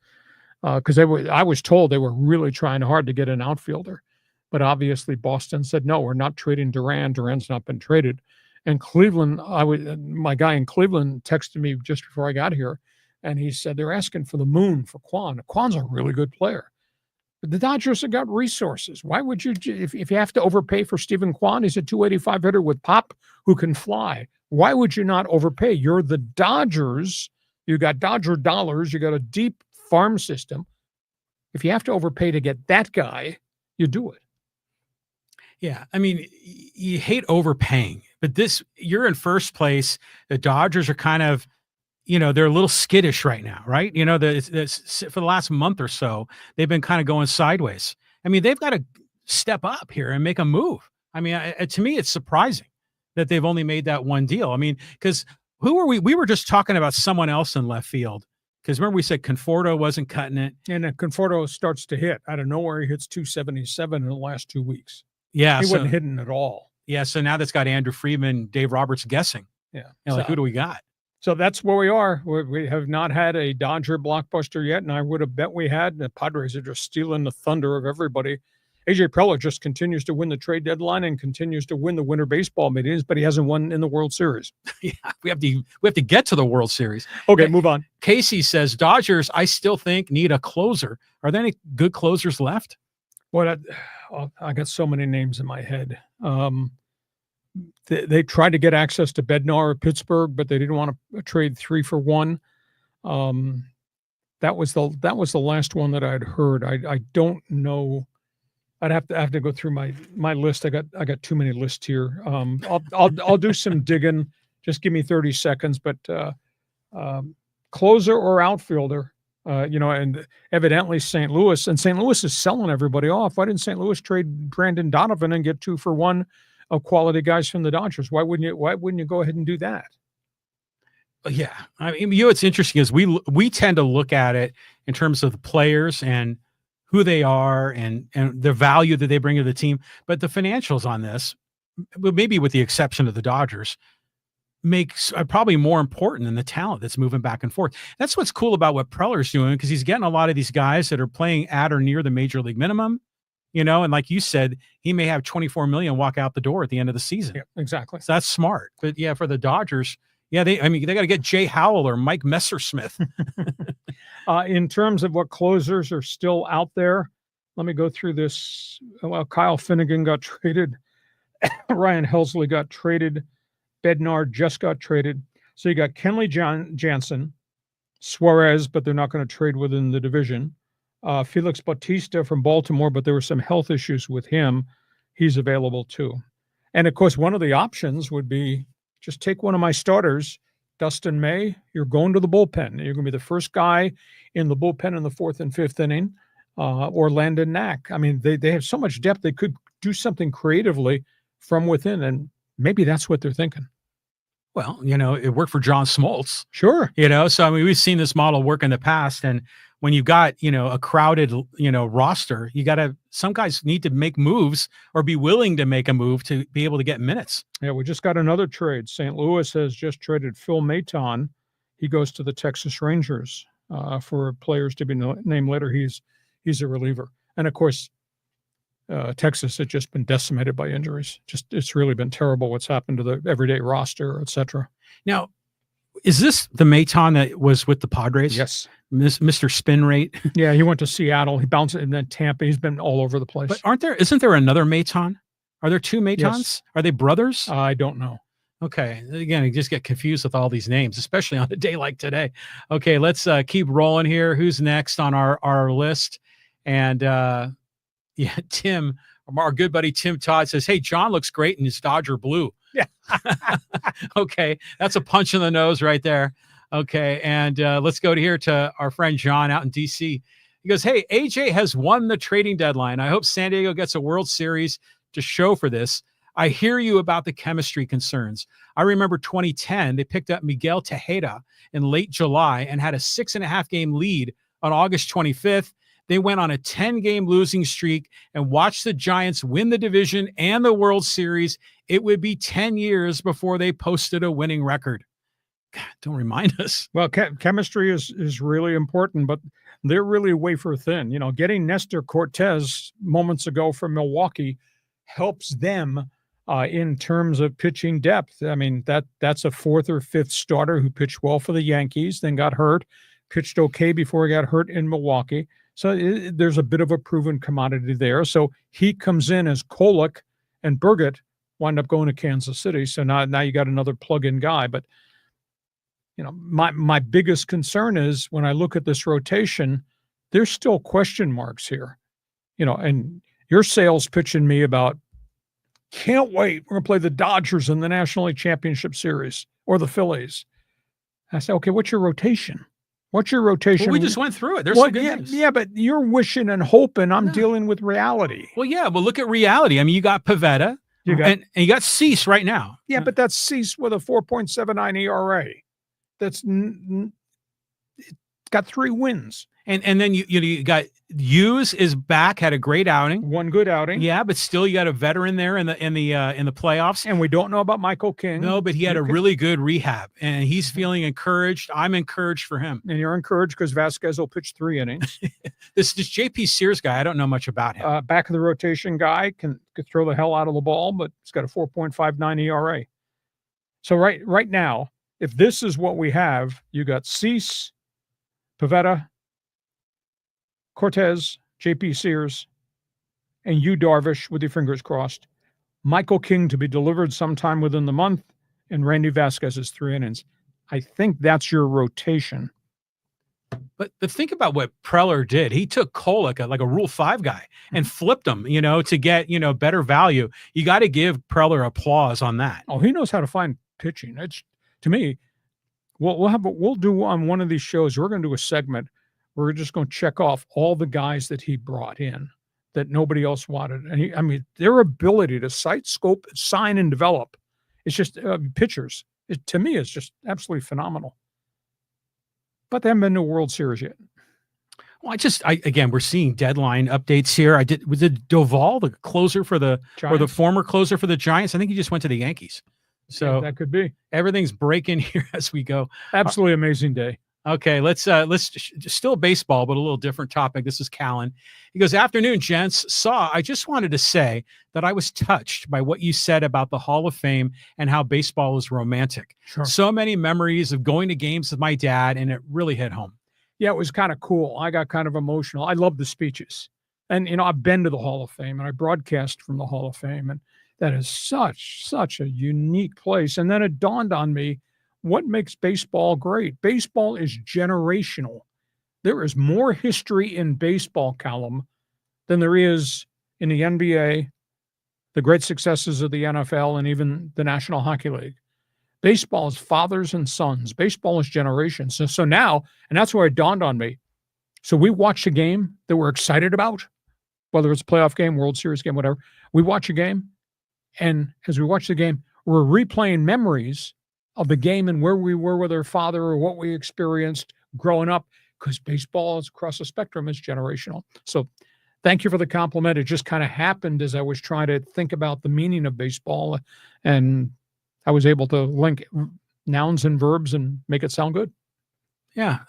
Speaker 2: Because I was told they were really trying hard to get an outfielder. But obviously Boston said, no, we're not trading Duran. Duran's not been traded. And Cleveland, my guy in Cleveland texted me just before I got here, and he said they're asking for the moon for KWAN. KWAN's a really good player. But the Dodgers have got resources. Why would you, if you have to overpay for Stephen KWAN, he's a 285 hitter with pop who can fly. Why would you not overpay? You're the Dodgers. You got Dodger dollars. You got a deep farm system. If you have to overpay to get that guy, you do it.
Speaker 3: Yeah. I mean, you hate overpaying, but you're in first place. The Dodgers are kind of, they're a little skittish right now, right? For the last month or so, they've been kind of going sideways. I mean, they've got to step up here and make a move. I mean, to me, it's surprising that they've only made that one deal. I mean, because who are we? We were just talking about someone else in left field. Because remember, we said Conforto wasn't cutting it.
Speaker 2: And then Conforto starts to hit. Out of nowhere, he hits 277 in the last 2 weeks.
Speaker 3: Yeah.
Speaker 2: He wasn't hitting at all.
Speaker 3: Yeah. So now that's got Andrew Friedman, Dave Roberts guessing.
Speaker 2: Yeah.
Speaker 3: Who do we got?
Speaker 2: So that's where we are. We have not had a Dodger blockbuster yet, and I would have bet we had. The Padres are just stealing the thunder of everybody. AJ Preller just continues to win the trade deadline and continues to win the winter baseball meetings, but he hasn't won in the World Series.
Speaker 3: Yeah, we have to get to the World Series.
Speaker 2: Okay, move on.
Speaker 3: Casey says, Dodgers, I still think, need a closer. Are there any good closers left?
Speaker 2: Well, I got so many names in my head. They tried to get access to Bednar of Pittsburgh, but they didn't want to trade 3 for 1. That was the last one that I'd heard. I don't know. I'd have to go through my list. I got too many lists here. I'll do some digging. Just give me 30 seconds. But closer or outfielder, and evidently St. Louis is selling everybody off. Why didn't St. Louis trade Brandon Donovan and get 2 for 1 of quality guys from the Dodgers? Why wouldn't you go ahead and do that?
Speaker 3: Yeah, I mean, what's interesting is we tend to look at it in terms of the players and who they are and the value that they bring to the team. But the financials on this, maybe with the exception of the Dodgers, makes probably more important than the talent that's moving back and forth. That's what's cool about what Preller's doing, because he's getting a lot of these guys that are playing at or near the major league minimum, and like you said, he may have 24 million walk out the door at the end of the season.
Speaker 2: Yeah, exactly.
Speaker 3: So that's smart. But yeah, for the Dodgers, yeah, they got to get Jay Howell or Mike Messersmith.
Speaker 2: In terms of what closers are still out there, let me go through this. Well, Kyle Finnegan got traded. Ryan Helsley got traded. Bednar just got traded. So you got Kenley Jansen, Suarez, but they're not going to trade within the division. Felix Bautista from Baltimore, but there were some health issues with him. He's available too. And of course, one of the options would be just take one of my starters, Dustin May. You're going to the bullpen. You're going to be the first guy in the bullpen in the 4th and 5th inning, or Landon Knack. I mean, they have so much depth. They could do something creatively from within, and maybe that's what they're thinking.
Speaker 3: Well, it worked for John Smoltz.
Speaker 2: Sure.
Speaker 3: So I mean, we've seen this model work in the past, and when you've got, a crowded, roster, some guys need to make moves or be willing to make a move to be able to get minutes.
Speaker 2: Yeah, we just got another trade. St. Louis has just traded Phil Maton. He goes to the Texas Rangers for players to be named later. He's a reliever. And of course, Texas has just been decimated by injuries. It's really been terrible what's happened to the everyday roster, et cetera.
Speaker 3: Now, is this the Maton that was with the Padres?
Speaker 2: Yes.
Speaker 3: Mr. Spin Rate?
Speaker 2: Yeah, he went to Seattle. He bounced it, and then Tampa. He's been all over the place.
Speaker 3: But isn't there another Maton? Are there 2 Matons?
Speaker 2: Yes.
Speaker 3: Are they brothers?
Speaker 2: I don't know.
Speaker 3: Okay. Again, you just get confused with all these names, especially on a day like today. Okay, let's keep rolling here. Who's next on our list? And Tim, our good buddy Tim Todd says, hey, John looks great in his Dodger blue.
Speaker 2: Yeah.
Speaker 3: Okay, that's a punch in the nose right there. Okay, and let's go to our friend John out in D.C. He goes, hey, AJ has won the trading deadline. I hope San Diego gets a World Series to show for this. I hear you about the chemistry concerns. I remember 2010, they picked up Miguel Tejeda in late July and had a 6.5-game lead on August 25th. They went on a 10-game losing streak and watched the Giants win the division and the World Series. It would be 10 years before they posted a winning record. God, don't remind us.
Speaker 2: Well, chemistry is really important, but they're really wafer thin. Getting Nestor Cortez moments ago from Milwaukee helps them in terms of pitching depth. I mean, that's a 4th or 5th starter who pitched well for the Yankees, then got hurt, pitched okay before he got hurt in Milwaukee. So there's a bit of a proven commodity there. So he comes in as Kolek, and Burgett wind up going to Kansas City. So now you got another plug-in guy. But my biggest concern is when I look at this rotation, there's still question marks here. And your sales pitching me about, can't wait, we're going to play the Dodgers in the National League Championship Series or the Phillies. I say, okay, what's your rotation? What's your rotation?
Speaker 3: Well, we just went through it. There's some good news.
Speaker 2: Yeah, but you're wishing and hoping. I'm dealing with reality.
Speaker 3: Well, yeah, well, look at reality. I mean, you got Pivetta and you got Cease right now.
Speaker 2: Yeah, but that's Cease with a 4.79 ERA. That's got 3 wins.
Speaker 3: And then you got Hughes is back, had a great outing.
Speaker 2: One good outing.
Speaker 3: Yeah, but still you got a veteran there in the playoffs.
Speaker 2: And we don't know about Michael King.
Speaker 3: No, but he had a really good rehab and he's feeling encouraged. I'm encouraged for him.
Speaker 2: And you're encouraged because Vasquez will pitch 3 innings.
Speaker 3: This JP Sears guy, I don't know much about him.
Speaker 2: Back of the rotation guy could throw the hell out of the ball, but he's got a 4.59 ERA. So right now, if this is what we have, you got Cease, Pivetta, Cortez, JP Sears, and Yu Darvish with your fingers crossed. Michael King to be delivered sometime within the month, and Randy Vasquez's 3 innings. I think that's your rotation.
Speaker 3: But think about what Preller did. He took Kolek, like a Rule 5 guy, and flipped him, to get, better value. You got to give Preller applause on that.
Speaker 2: Oh, he knows how to find pitching. It's, to me, we'll do on one of these shows, we're going to do a segment. We're just going to check off all the guys that he brought in that nobody else wanted. And their ability to sight, scope, sign, and develop, it's just pitchers. To me, it's just absolutely phenomenal. But they haven't been to a World Series yet.
Speaker 3: Well, again, we're seeing deadline updates here. Was it Doval, the closer for the Giants? Or the former closer for the Giants? I think he just went to the Yankees. So
Speaker 2: yeah, that could be.
Speaker 3: Everything's breaking here as we go.
Speaker 2: Absolutely amazing day.
Speaker 3: Okay, let's still baseball, but a little different topic. This is Callan. He goes, afternoon, gents. I just wanted to say that I was touched by what you said about the Hall of Fame and how baseball is romantic.
Speaker 2: Sure.
Speaker 3: So many memories of going to games with my dad, and it really hit home.
Speaker 2: Yeah, it was kind of cool. I got kind of emotional. I love the speeches. And, I've been to the Hall of Fame, and I broadcast from the Hall of Fame, and that is such a unique place. And then it dawned on me, what makes baseball great? Baseball is generational. There is more history in baseball, Callum, than there is in the NBA, the great successes of the NFL, and even the National Hockey League. Baseball is fathers and sons. Baseball is generations. So now, and that's where it dawned on me. So we watch a game that we're excited about, whether it's a playoff game, World Series game, whatever. We watch a game, and as we watch the game, we're replaying memories of the game and where we were with our father or what we experienced growing up, because baseball is across the spectrum is generational. So thank you for the compliment. It just kind of happened as I was trying to think about the meaning of baseball, and I was able to link nouns and verbs and make it sound good.
Speaker 3: Yeah.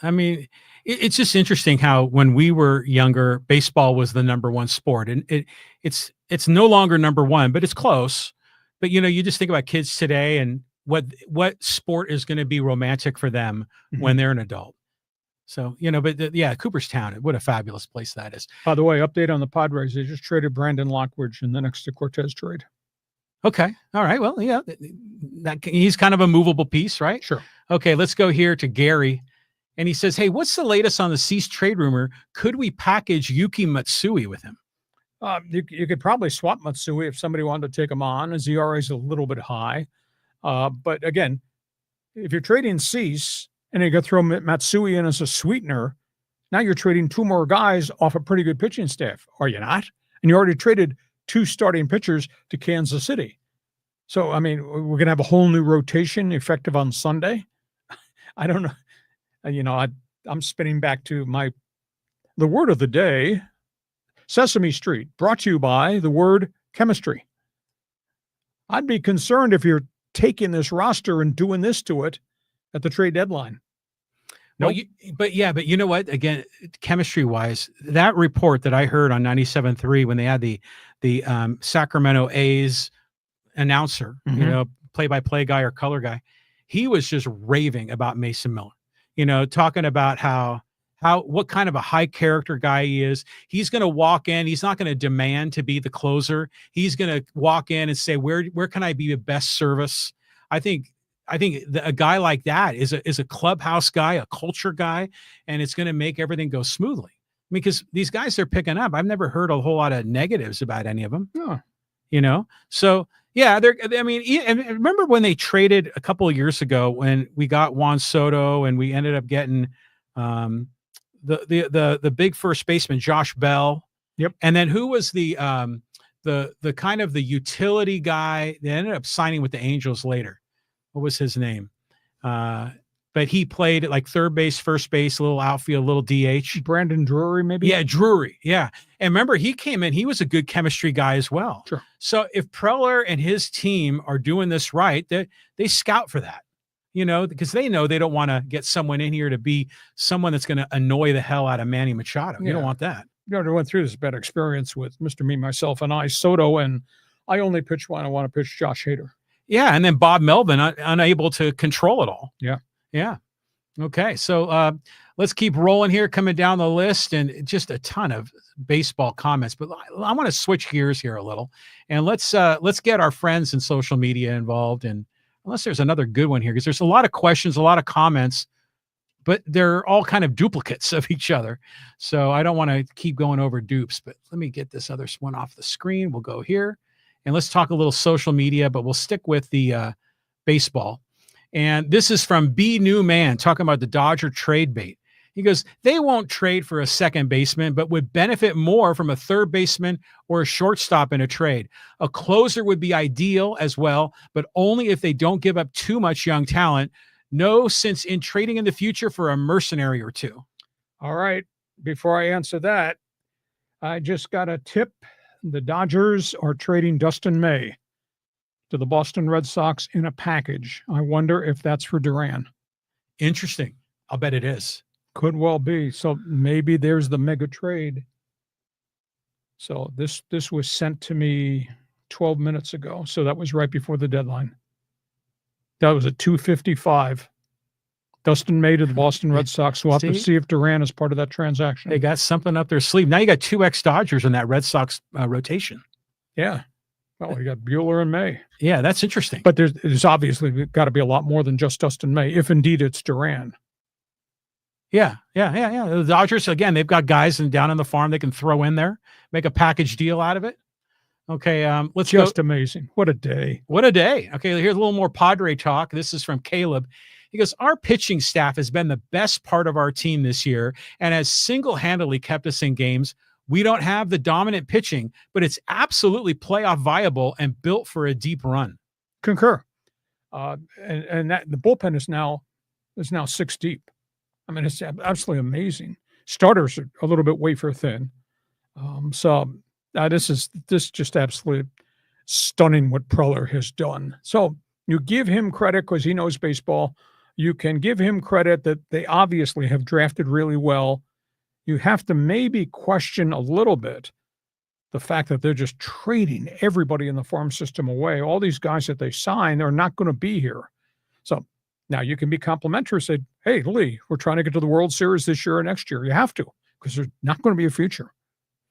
Speaker 3: It's just interesting how when we were younger, baseball was the number one sport, and it's no longer number one, but it's close. But, you just think about kids today and what sport is going to be romantic for them when they're an adult. So, but Cooperstown, what a fabulous place that is.
Speaker 2: By the way, update on the Padres. They just traded Brandon Lockwood in the next to Cortez trade.
Speaker 3: Okay. All right. Well, yeah, he's kind of a movable piece, right?
Speaker 2: Sure.
Speaker 3: Okay. Let's go here to Gary. And he says, hey, what's the latest on the Cease trade rumor? Could we package Yuki Matsui with him?
Speaker 2: You could probably swap Matsui if somebey wanted to take him on. His ERA is a little bit high. But again, if you're trading Cease and you got to throw Matsui in as a sweetener, now you're trading 2 more guys off a pretty good pitching staff, are you not? And you already traded 2 starting pitchers to Kansas City. So, we're going to have a whole new rotation effective on Sunday. I don't know. I'm spinning back to the word of the day, Sesame Street, brought to you by the word chemistry. I'd be concerned if you're taking this roster and doing this to it at the trade deadline.
Speaker 3: Nope. But you know what? Again, chemistry wise, that report that I heard on 97.3 when they had the Sacramento A's announcer, play-by-play guy or color guy, he was just raving about Mason Miller, talking about what kind of a high character guy he is. He's going to walk in. He's not going to demand to be the closer. He's going to walk in and say, where can I be the best service? I think I think a guy like that is a clubhouse guy, a culture guy, and it's going to make everything go smoothly. Because these guys they're picking up, I've never heard a whole lot of negatives about any of them.
Speaker 2: Yeah.
Speaker 3: You know, so yeah, and remember when they traded a couple of years ago when we got Juan Soto and we ended up getting the big first baseman Josh Bell.
Speaker 2: Yep.
Speaker 3: And then who was the kind of the utility guy? They ended up signing with the Angels later. What was his name? But he played at like third base, first base, a little outfield, a little DH.
Speaker 2: Brandon Drury, maybe?
Speaker 3: Yeah, Drury. Yeah. And remember, he came in, he was a good chemistry guy as well.
Speaker 2: Sure.
Speaker 3: So if Preller and his team are doing this right, they scout for that, you know, because they know they don't want to get someone in here to be someone that's going to annoy the hell out of Manny Machado. You don't want that.
Speaker 2: You know, I went through this bad experience with Mr. Me, Myself, and I, Soto, and I only pitch when I want to pitch Josh Hader.
Speaker 3: Yeah. And then Bob Melvin, unable to control it all.
Speaker 2: Yeah.
Speaker 3: Yeah. Okay. So let's keep rolling here, coming down the list, and just a ton of baseball comments. But I want to switch gears here a little, and let's get our friends in social media involved. And unless there's another good one here, because there's a lot of questions, a lot of comments, but they're all kind of duplicates of each other. So I don't want to keep going over dupes, but let me get this other one off the screen. We'll go here and let's talk a little social media, but we'll stick with the baseball. And this is from B New Man talking about the Dodger trade bait. He goes, they won't trade for a second baseman, but would benefit more from a third baseman or a shortstop in a trade. A closer would be ideal as well, but only if they don't give up too much young talent. No sense in trading in the future for a mercenary or two.
Speaker 2: All right. Before I answer that, I just got a tip. The Dodgers are trading Dustin May to the Boston Red Sox in a package. I wonder if that's for Duran.
Speaker 3: Interesting. I'll bet it is.
Speaker 2: Could well be. So maybe there's the mega trade. So this was sent to me 12 minutes ago. So that was right before the deadline. That was at 2:55. Dustin May to the Boston Red Sox. So we'll have to see if Duran is part of that transaction.
Speaker 3: They got something up their sleeve. Now you got two ex-Dodgers in that Red Sox rotation.
Speaker 2: Yeah. Well, you got Buehler and May.
Speaker 3: Yeah, that's interesting.
Speaker 2: But there's obviously got to be a lot more than just Dustin May, if indeed it's Duran.
Speaker 3: Yeah. The Dodgers, again, they've got guys down on the farm they can throw in there, make a package deal out of it. Okay, let's
Speaker 2: just amazing. What a day.
Speaker 3: What a day. Okay, here's a little more Padre talk. This is from Caleb. He goes, our pitching staff has been the best part of our team this year and has single-handedly kept us in games. We don't have the dominant pitching, but it's absolutely playoff viable and built for a deep run.
Speaker 2: Concur. And that the bullpen is now 6 deep. I mean, it's absolutely amazing. Starters are a little bit wafer thin. This is just absolutely stunning what Preller has done. So you give him credit because he knows baseball. You can give him credit that they obviously have drafted really well. You have to maybe question a little bit the fact that they're just trading everybody in the farm system away. All these guys that they sign, they're not going to be here. So now you can be complimentary, say, hey, Lee, we're trying to get to the World Series this year or next year. You have to, because there's not going to be a future.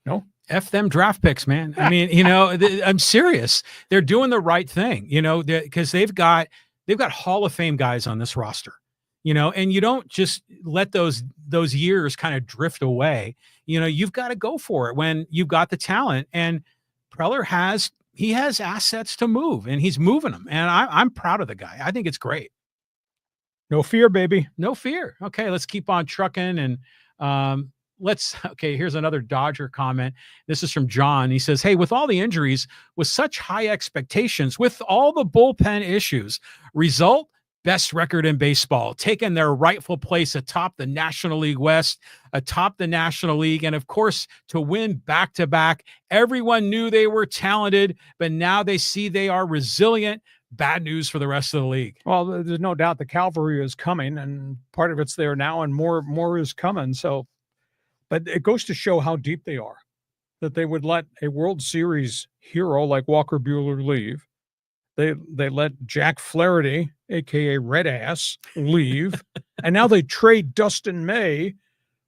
Speaker 2: No?
Speaker 3: F them draft picks, man. I mean, you know, I'm serious. They're doing the right thing, you know, because they've got Hall of Fame guys on this roster. You know, and you don't just let those years kind of drift away. You know, you've got to go for it when you've got the talent. And Preller has assets to move, and he's moving them. And I'm proud of the guy. I think it's great.
Speaker 2: No fear, baby.
Speaker 3: No fear. Okay, let's keep on trucking. And here's another Dodger comment. This is from John. He says, hey, with all the injuries, with such high expectations, with all the bullpen issues, result, best record in baseball, taking their rightful place atop the National League West, atop the National League, and of course, to win back-to-back. Everyone knew they were talented, but now they see they are resilient. Bad news for the rest of the league.
Speaker 2: Well, there's no doubt the cavalry is coming, and part of it's there now, and more is coming. So, but it goes to show how deep they are, that they would let a World Series hero like Walker Buehler leave. They let Jack Flaherty, a.k.a. Red Ass, leave. And now they trade Dustin May,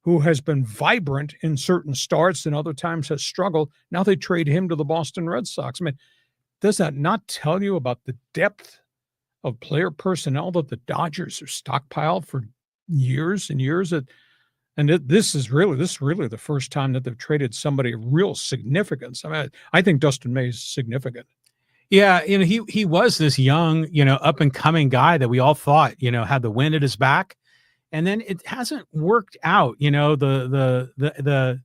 Speaker 2: who has been vibrant in certain starts and other times has struggled. Now they trade him to the Boston Red Sox. I mean, does that not tell you about the depth of player personnel that the Dodgers have stockpiled for years and years. This is really the first time that they've traded somebody of real significance. I mean, I think Dustin May is significant.
Speaker 3: Yeah, he was this young, up and coming guy that we all thought, had the wind at his back, and then it hasn't worked out. The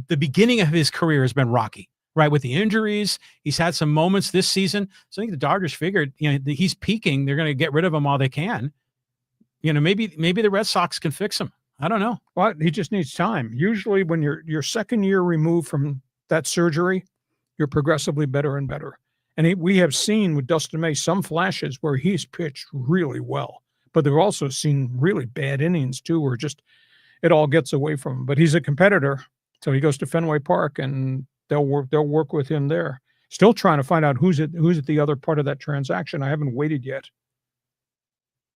Speaker 3: beginning of his career has been rocky, right? With the injuries, he's had some moments this season. So I think the Dodgers figured, he's peaking. They're going to get rid of him while they can. Maybe the Red Sox can fix him. I don't know.
Speaker 2: Well, he just needs time. Usually, when you're second year removed from that surgery, you're progressively better and better. And we have seen with Dustin May some flashes where he's pitched really well, but they've also seen really bad innings too, where just it all gets away from him. But he's a competitor, so he goes to Fenway Park, and they'll work with him there. Still trying to find out who's at the other part of that transaction. I haven't waited yet.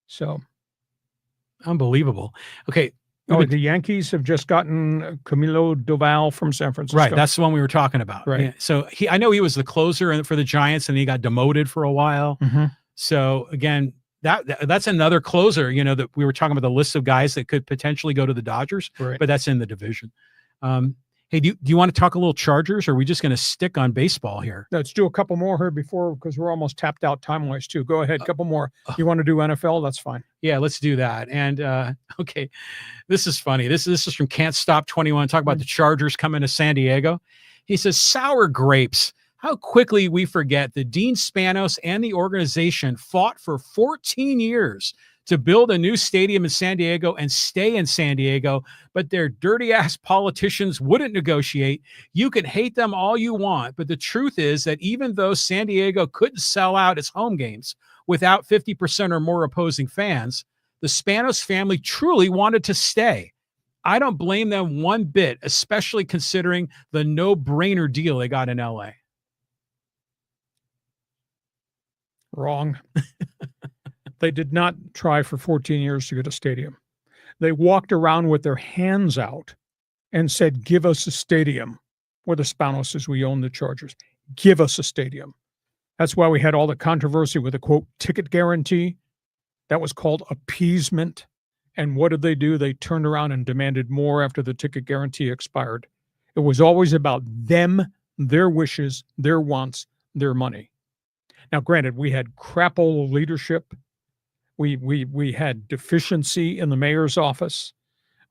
Speaker 2: So
Speaker 3: unbelievable. Okay.
Speaker 2: Oh, the Yankees have just gotten Camilo Doval from San Francisco.
Speaker 3: Right, that's the one we were talking about.
Speaker 2: Right.
Speaker 3: Yeah. So I know he was the closer for the Giants, and he got demoted for a while.
Speaker 2: Mm-hmm.
Speaker 3: So again, that's another closer. That we were talking about the list of guys that could potentially go to the Dodgers,
Speaker 2: right.
Speaker 3: But that's in the division. Hey, do you want to talk a little Chargers, or are we just going to stick on baseball here?
Speaker 2: Let's do a couple more here because we're almost tapped out time-wise too. Go ahead, a couple more. You want to do NFL? That's fine.
Speaker 3: Yeah, let's do that. And okay, this is funny. This is from Can't Stop 21. Talk about the Chargers coming to San Diego. He says, sour grapes. How quickly we forget that Dean Spanos and the organization fought for 14 years to build a new stadium in San Diego and stay in San Diego, but their dirty-ass politicians wouldn't negotiate. You can hate them all you want, but the truth is that even though San Diego couldn't sell out its home games without 50% or more opposing fans, the Spanos family truly wanted to stay. I don't blame them one bit, especially considering the no-brainer deal they got in LA.
Speaker 2: Wrong. They did not try for 14 years to get a stadium. They walked around with their hands out and said, give us a stadium. We're the Spanoses. We own the Chargers. Give us a stadium. That's why we had all the controversy with the, quote, ticket guarantee. That was called appeasement. And what did they do? They turned around and demanded more after the ticket guarantee expired. It was always about them, their wishes, their wants, their money. Now, granted, we had crapola leadership. We had deficiency in the mayor's office.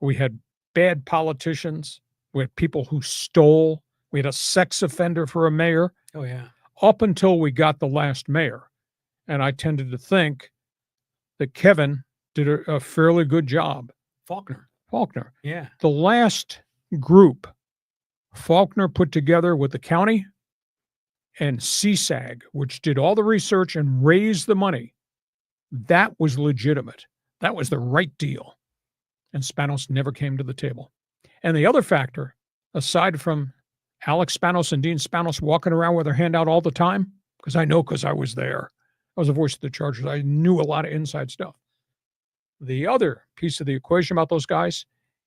Speaker 2: We had bad politicians. We had people who stole. We had a sex offender for a mayor.
Speaker 3: Oh, yeah.
Speaker 2: Up until we got the last mayor. And I tended to think that Kevin did a fairly good job.
Speaker 3: Faulkner.
Speaker 2: Yeah. The last group Faulkner put together with the county and CSAG, which did all the research and raised the money, that was legitimate. That was the right deal. And Spanos never came to the table. And the other factor, aside from Alex Spanos and Dean Spanos walking around with their hand out all the time, because I was there. I was the voice of the Chargers. I knew a lot of inside stuff. The other piece of the equation about those guys,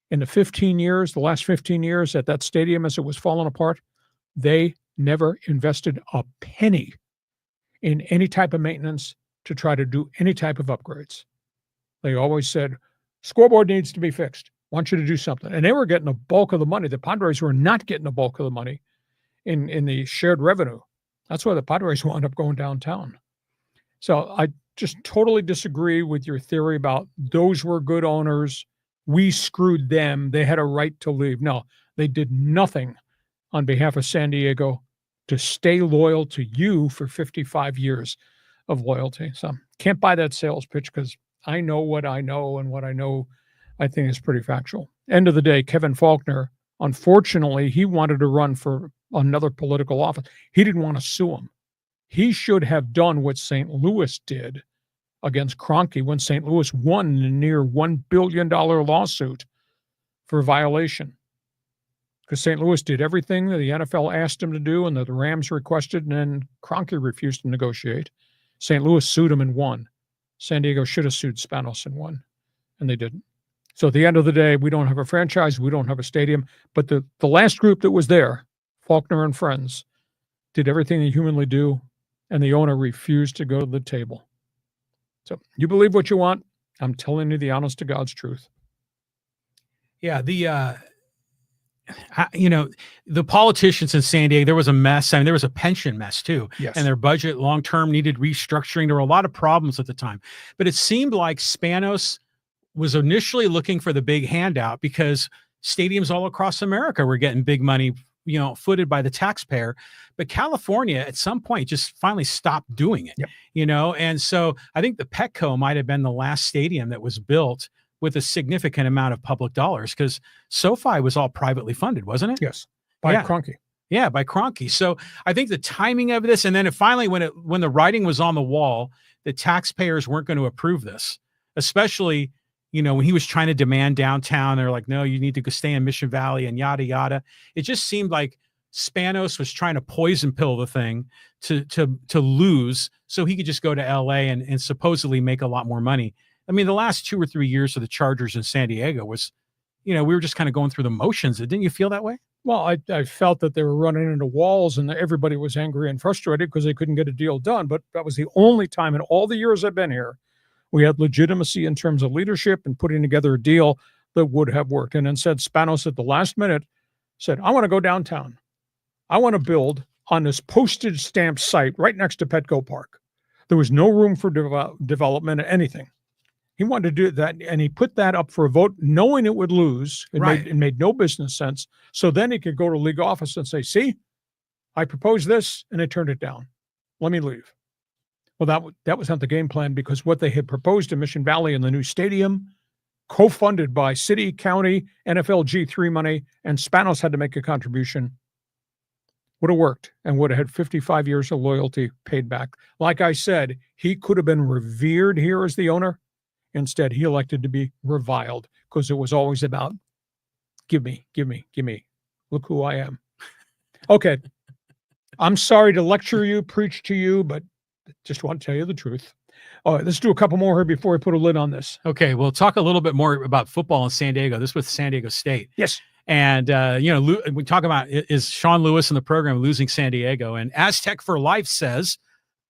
Speaker 2: in the last 15 years at that stadium as it was falling apart, they never invested a penny in any type of maintenance to try to do any type of upgrades. They always said, scoreboard needs to be fixed. I want you to do something. And they were getting the bulk of the money. The Padres were not getting the bulk of the money in the shared revenue. That's why the Padres wound up going downtown. So I just totally disagree with your theory about those were good owners. We screwed them. They had a right to leave. No, they did nothing on behalf of San Diego to stay loyal to you for 55 years of loyalty. So can't buy that sales pitch because I know what I know, and what I know I think is pretty factual. End of the day, Kevin Faulkner, unfortunately, he wanted to run for another political office. He didn't want to sue him. He should have done what St. Louis did against Kroenke when St. Louis won a near $1 billion lawsuit for violation. Because St. Louis did everything that the NFL asked him to do and that the Rams requested, and then Kroenke refused to negotiate. St. Louis sued him and won. San Diego should have sued Spanos and won, and they didn't. So at the end of the day, we don't have a franchise, we don't have a stadium, but the last group that was there, Faulkner and friends, did everything they humanly do, and the owner refused to go to the table. So you believe what you want. I'm telling you the honest to God's truth.
Speaker 3: Yeah, the politicians in San Diego, there was a mess. I mean, there was a pension mess too.
Speaker 2: Yes.
Speaker 3: And their budget long-term needed restructuring. There were a lot of problems at the time. But it seemed like Spanos was initially looking for the big handout because stadiums all across America were getting big money, footed by the taxpayer. But California at some point just finally stopped doing it,
Speaker 2: yep.
Speaker 3: And so I think the Petco might have been the last stadium that was built with a significant amount of public dollars, because SoFi was all privately funded, wasn't it?
Speaker 2: Yes. By Kroenke.
Speaker 3: Yeah, by Kroenke. So I think the timing of this, and then finally when the writing was on the wall, the taxpayers weren't going to approve this, especially, when he was trying to demand downtown. They're like, no, you need to go stay in Mission Valley and yada, yada. It just seemed like Spanos was trying to poison pill the thing to lose so he could just go to LA and supposedly make a lot more money. I mean, the last 2 or 3 years of the Chargers in San Diego was, we were just kind of going through the motions. Didn't you feel that way?
Speaker 2: Well, I felt that they were running into walls and everybody was angry and frustrated because they couldn't get a deal done. But that was the only time in all the years I've been here we had legitimacy in terms of leadership and putting together a deal that would have worked. And instead, Spanos at the last minute said, I want to go downtown. I want to build on this postage stamp site right next to Petco Park. There was no room for development or anything. He wanted to do that, and he put that up for a vote, knowing it would lose. It made no business sense. So then he could go to league office and say, see, I proposed this, and they turned it down. Let me leave. Well, that was not the game plan, because what they had proposed in Mission Valley in the new stadium, co-funded by city, county, NFL G3 money, and Spanos had to make a contribution, would have worked and would have had 55 years of loyalty paid back. Like I said, he could have been revered here as the owner. Instead, he elected to be reviled because it was always about, give me. Look who I am. Okay. I'm sorry to lecture you, preach to you, but just want to tell you the truth. All right, let's do a couple more here before we put a lid on this.
Speaker 3: Okay, we'll talk a little bit more about football in San Diego. This with San Diego State.
Speaker 2: Yes.
Speaker 3: And, we talk about, is Sean Lewis in the program losing San Diego? And Aztec for Life says,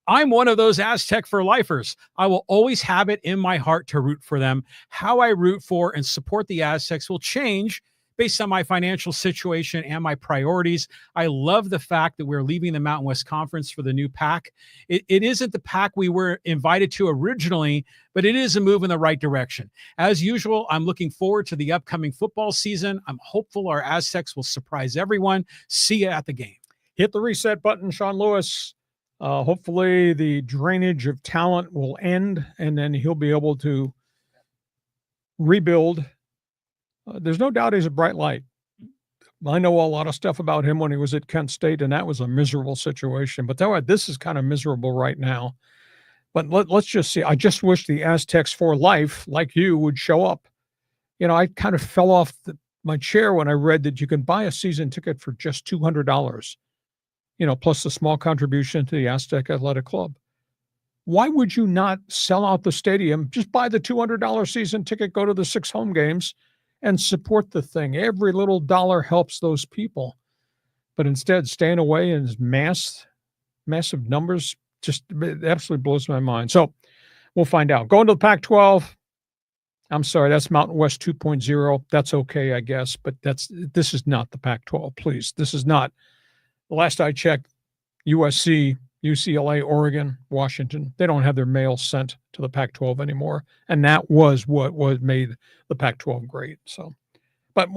Speaker 3: I'm one of those Aztec for lifers. I will always have it in my heart to root for them. How I root for and support the Aztecs will change based on my financial situation and my priorities. I love the fact that we're leaving the Mountain West Conference for the new pack. It isn't the pack we were invited to originally, but it is a move in the right direction. As usual, I'm looking forward to the upcoming football season. I'm hopeful our Aztecs will surprise everyone. See you at the game.
Speaker 2: Hit the reset button, Sean Lewis. Hopefully the drainage of talent will end, and then he'll be able to rebuild. There's no doubt he's a bright light. I know a lot of stuff about him when he was at Kent State, and that was a miserable situation. But this is kind of miserable right now. But let's just see. I just wish the Aztecs for Life, like you, would show up. I kind of fell off my chair when I read that you can buy a season ticket for just $200. Plus the small contribution to the Aztec Athletic Club. Why would you not sell out the stadium? Just buy the $200 season ticket, go to the 6 home games, and support the thing. Every little dollar helps those people. But instead, staying away in massive numbers just absolutely blows my mind. So we'll find out. Going to the Pac-12, I'm sorry, that's Mountain West 2.0. That's okay, I guess, but this is not the Pac-12, please. This is not. The last I checked, USC, UCLA, Oregon, Washington, they don't have their mail sent to the Pac-12 anymore. And that was what made the Pac-12 great. So, but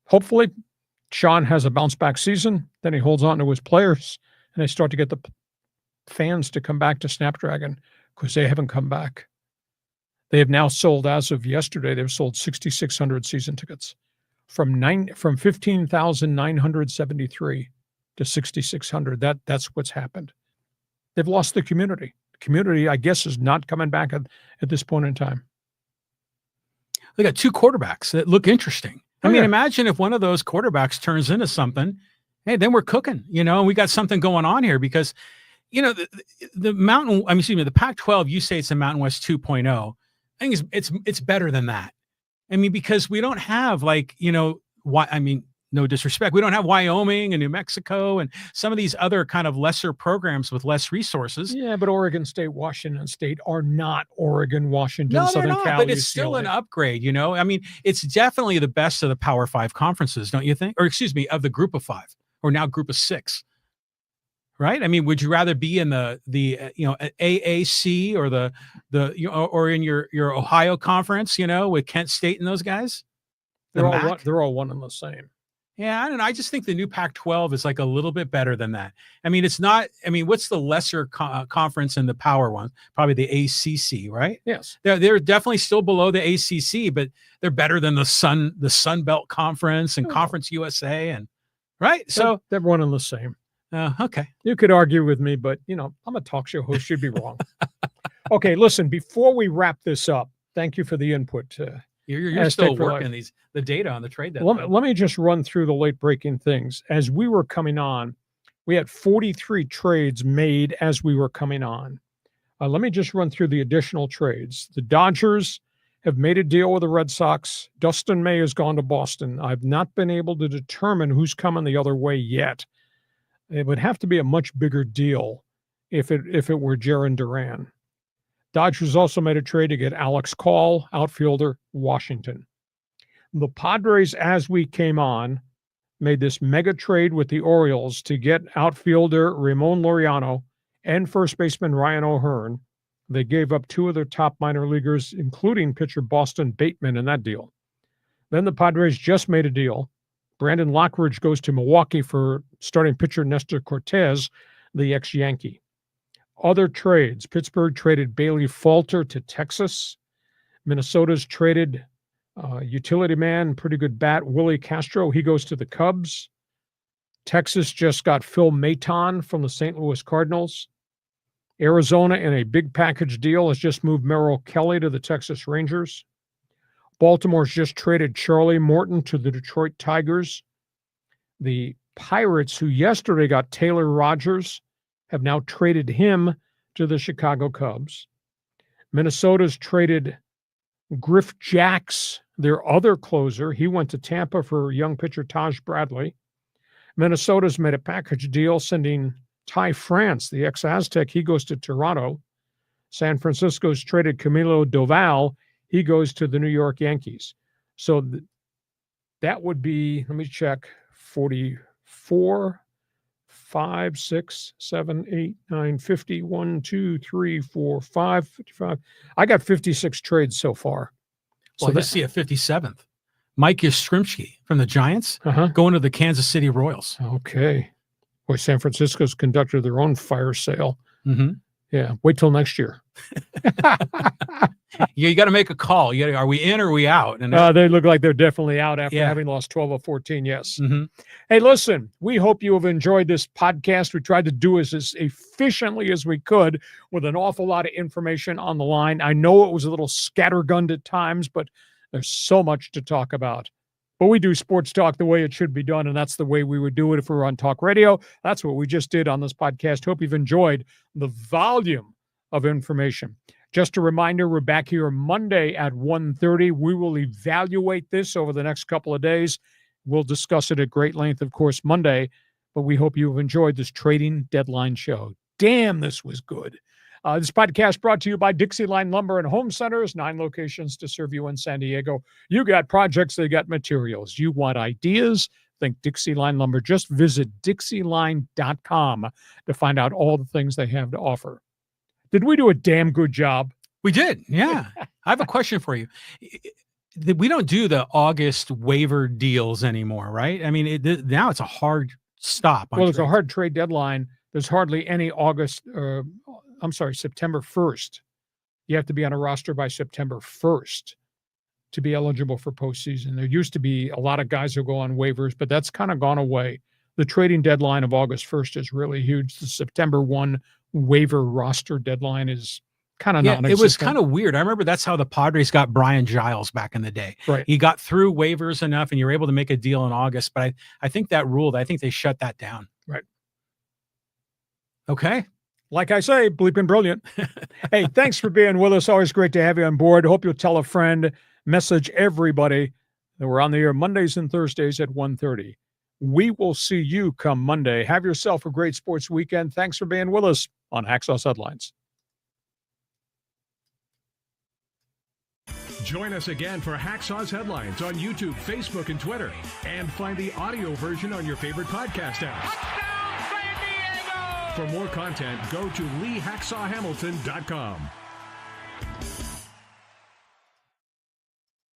Speaker 2: hopefully Sean has a bounce back season. Then he holds on to his players and they start to get the fans to come back to Snapdragon, because they haven't come back. They have now sold, as of yesterday, they've sold 6,600 season tickets from 15,973 to 6,600. That's what's happened. They've lost the community. The community, I guess, is not coming back at this point in time.
Speaker 3: They got 2 quarterbacks that look interesting. I mean, imagine if one of those quarterbacks turns into something. Hey, then we're cooking, and we got something going on here, because, the Pac-12, you say it's a Mountain West 2.0. I think it's better than that. I mean, because we don't have No disrespect. We don't have Wyoming and New Mexico and some of these other kind of lesser programs with less resources.
Speaker 2: Yeah, but Oregon State, Washington State are not Oregon, Washington,
Speaker 3: No,
Speaker 2: Southern
Speaker 3: they're not,
Speaker 2: Cal,
Speaker 3: but it's still
Speaker 2: UCLA.
Speaker 3: an upgrade, you know? I mean, it's definitely the best of the Power 5 conferences, don't you think? Or excuse me, of the Group of 5, or now Group of 6. Right? I mean, would you rather be in the AAC or or in your Ohio conference, with Kent State and those guys?
Speaker 2: They're all one and the same.
Speaker 3: Yeah, I don't know. I just think the new Pac-12 is like a little bit better than that. I mean, it's not. I mean, what's the lesser conference in the power one? Probably the ACC, right?
Speaker 2: Yes,
Speaker 3: they're definitely still below the ACC, but they're better than the Sun Belt Conference and Conference USA, and right. So
Speaker 2: they're one and the same.
Speaker 3: Okay,
Speaker 2: you could argue with me, but I'm a talk show host. You'd be wrong. Okay, listen. Before we wrap this up, thank you for the input.
Speaker 3: You're still working the data on the trade deadline.
Speaker 2: Let me just run through the late breaking things. As we were coming on, we had 43 trades made as we were coming on. Let me just run through the additional trades. The Dodgers have made a deal with the Red Sox. Dustin May has gone to Boston. I've not been able to determine who's coming the other way yet. It would have to be a much bigger deal if it were Jarren Duran. Dodgers also made a trade to get Alex Call, outfielder, Washington. The Padres, as we came on, made this mega trade with the Orioles to get outfielder Ramon Laureano and first baseman Ryan O'Hearn. They gave up 2 of their top minor leaguers, including pitcher Boston Bateman, in that deal. Then the Padres just made a deal. Brandon Lockridge goes to Milwaukee for starting pitcher Nestor Cortez, the ex-Yankee. Other trades: Pittsburgh traded Bailey Falter to Texas. Minnesota's traded utility man, pretty good bat, Willie Castro. He goes to the Cubs. Texas just got Phil Maton from the St. Louis Cardinals. Arizona, in a big package deal, has just moved Merrill Kelly to the Texas Rangers. Baltimore's just traded Charlie Morton to the Detroit Tigers. The Pirates, who yesterday got Taylor Rogers, have now traded him to the Chicago Cubs. Minnesota's traded Griff Jacks, their other closer. He went to Tampa for young pitcher Taj Bradley. Minnesota's made a package deal sending Ty France, the ex-Aztec. He goes to Toronto. San Francisco's traded Camilo Doval. He goes to the New York Yankees. So that would be, let me check, 44, 5, 6, 7, 8, 9, 50, 1, 2, 3, 4, 5, 55. I got 56 trades so far.
Speaker 3: Well, so let's see a 57th. Mike Yastrzemski from the Giants going to the Kansas City Royals.
Speaker 2: Okay. Boy, San Francisco's conducted their own fire sale.
Speaker 3: Mm-hmm.
Speaker 2: Yeah. Wait till next year.
Speaker 3: You got to make a call. Are we in or are we out? And
Speaker 2: they look like they're definitely out after having lost 12 of 14. Yes.
Speaker 3: Mm-hmm.
Speaker 2: Hey, listen, we hope you have enjoyed this podcast. We tried to do this as efficiently as we could with an awful lot of information on the line. I know it was a little scattergunned at times, but there's so much to talk about. But we do sports talk the way it should be done, and that's the way we would do it if we were on talk radio. That's what we just did on this podcast. Hope you've enjoyed the volume of information. Just a reminder, we're back here Monday at 1:30. We will evaluate this over the next couple of days. We'll discuss it at great length, of course, Monday, but we hope you've enjoyed this trading deadline show. Damn, this was good. This podcast brought to you by Dixie Line Lumber and Home Centers, 9 locations to serve you in San Diego. You got projects, they got materials. You want ideas? Think Dixie Line Lumber. Just visit DixieLine.com to find out all the things they have to offer. Did we do a damn good job?
Speaker 3: We did, yeah. I have a question for you. We don't do the August waiver deals anymore, right? I mean, now it's a hard stop.
Speaker 2: Well, it's a hard trade deadline. There's hardly any September 1st. You have to be on a roster by September 1st to be eligible for postseason. There used to be a lot of guys who go on waivers, but that's kind of gone away. The trading deadline of August 1st is really huge. The September 1 waiver roster deadline is kind of non-existent.
Speaker 3: It was kind of weird. I remember that's how the Padres got Brian Giles back in the day.
Speaker 2: Right.
Speaker 3: He got through waivers enough and you were able to make a deal in August, but I think that ruled. I think they shut that down.
Speaker 2: Right.
Speaker 3: Okay.
Speaker 2: Like I say, bleeping brilliant. Hey, thanks for being with us. Always great to have you on board. Hope you'll tell a friend, message everybody that we're on the air Mondays and Thursdays at 1:30. We will see you come Monday. Have yourself a great sports weekend. Thanks for being with us on Hacksaw's Headlines.
Speaker 1: Join us again for Hacksaw's Headlines on YouTube, Facebook, and Twitter. And find the audio version on your favorite podcast apps. For more content, go to LeeHacksawHamilton.com.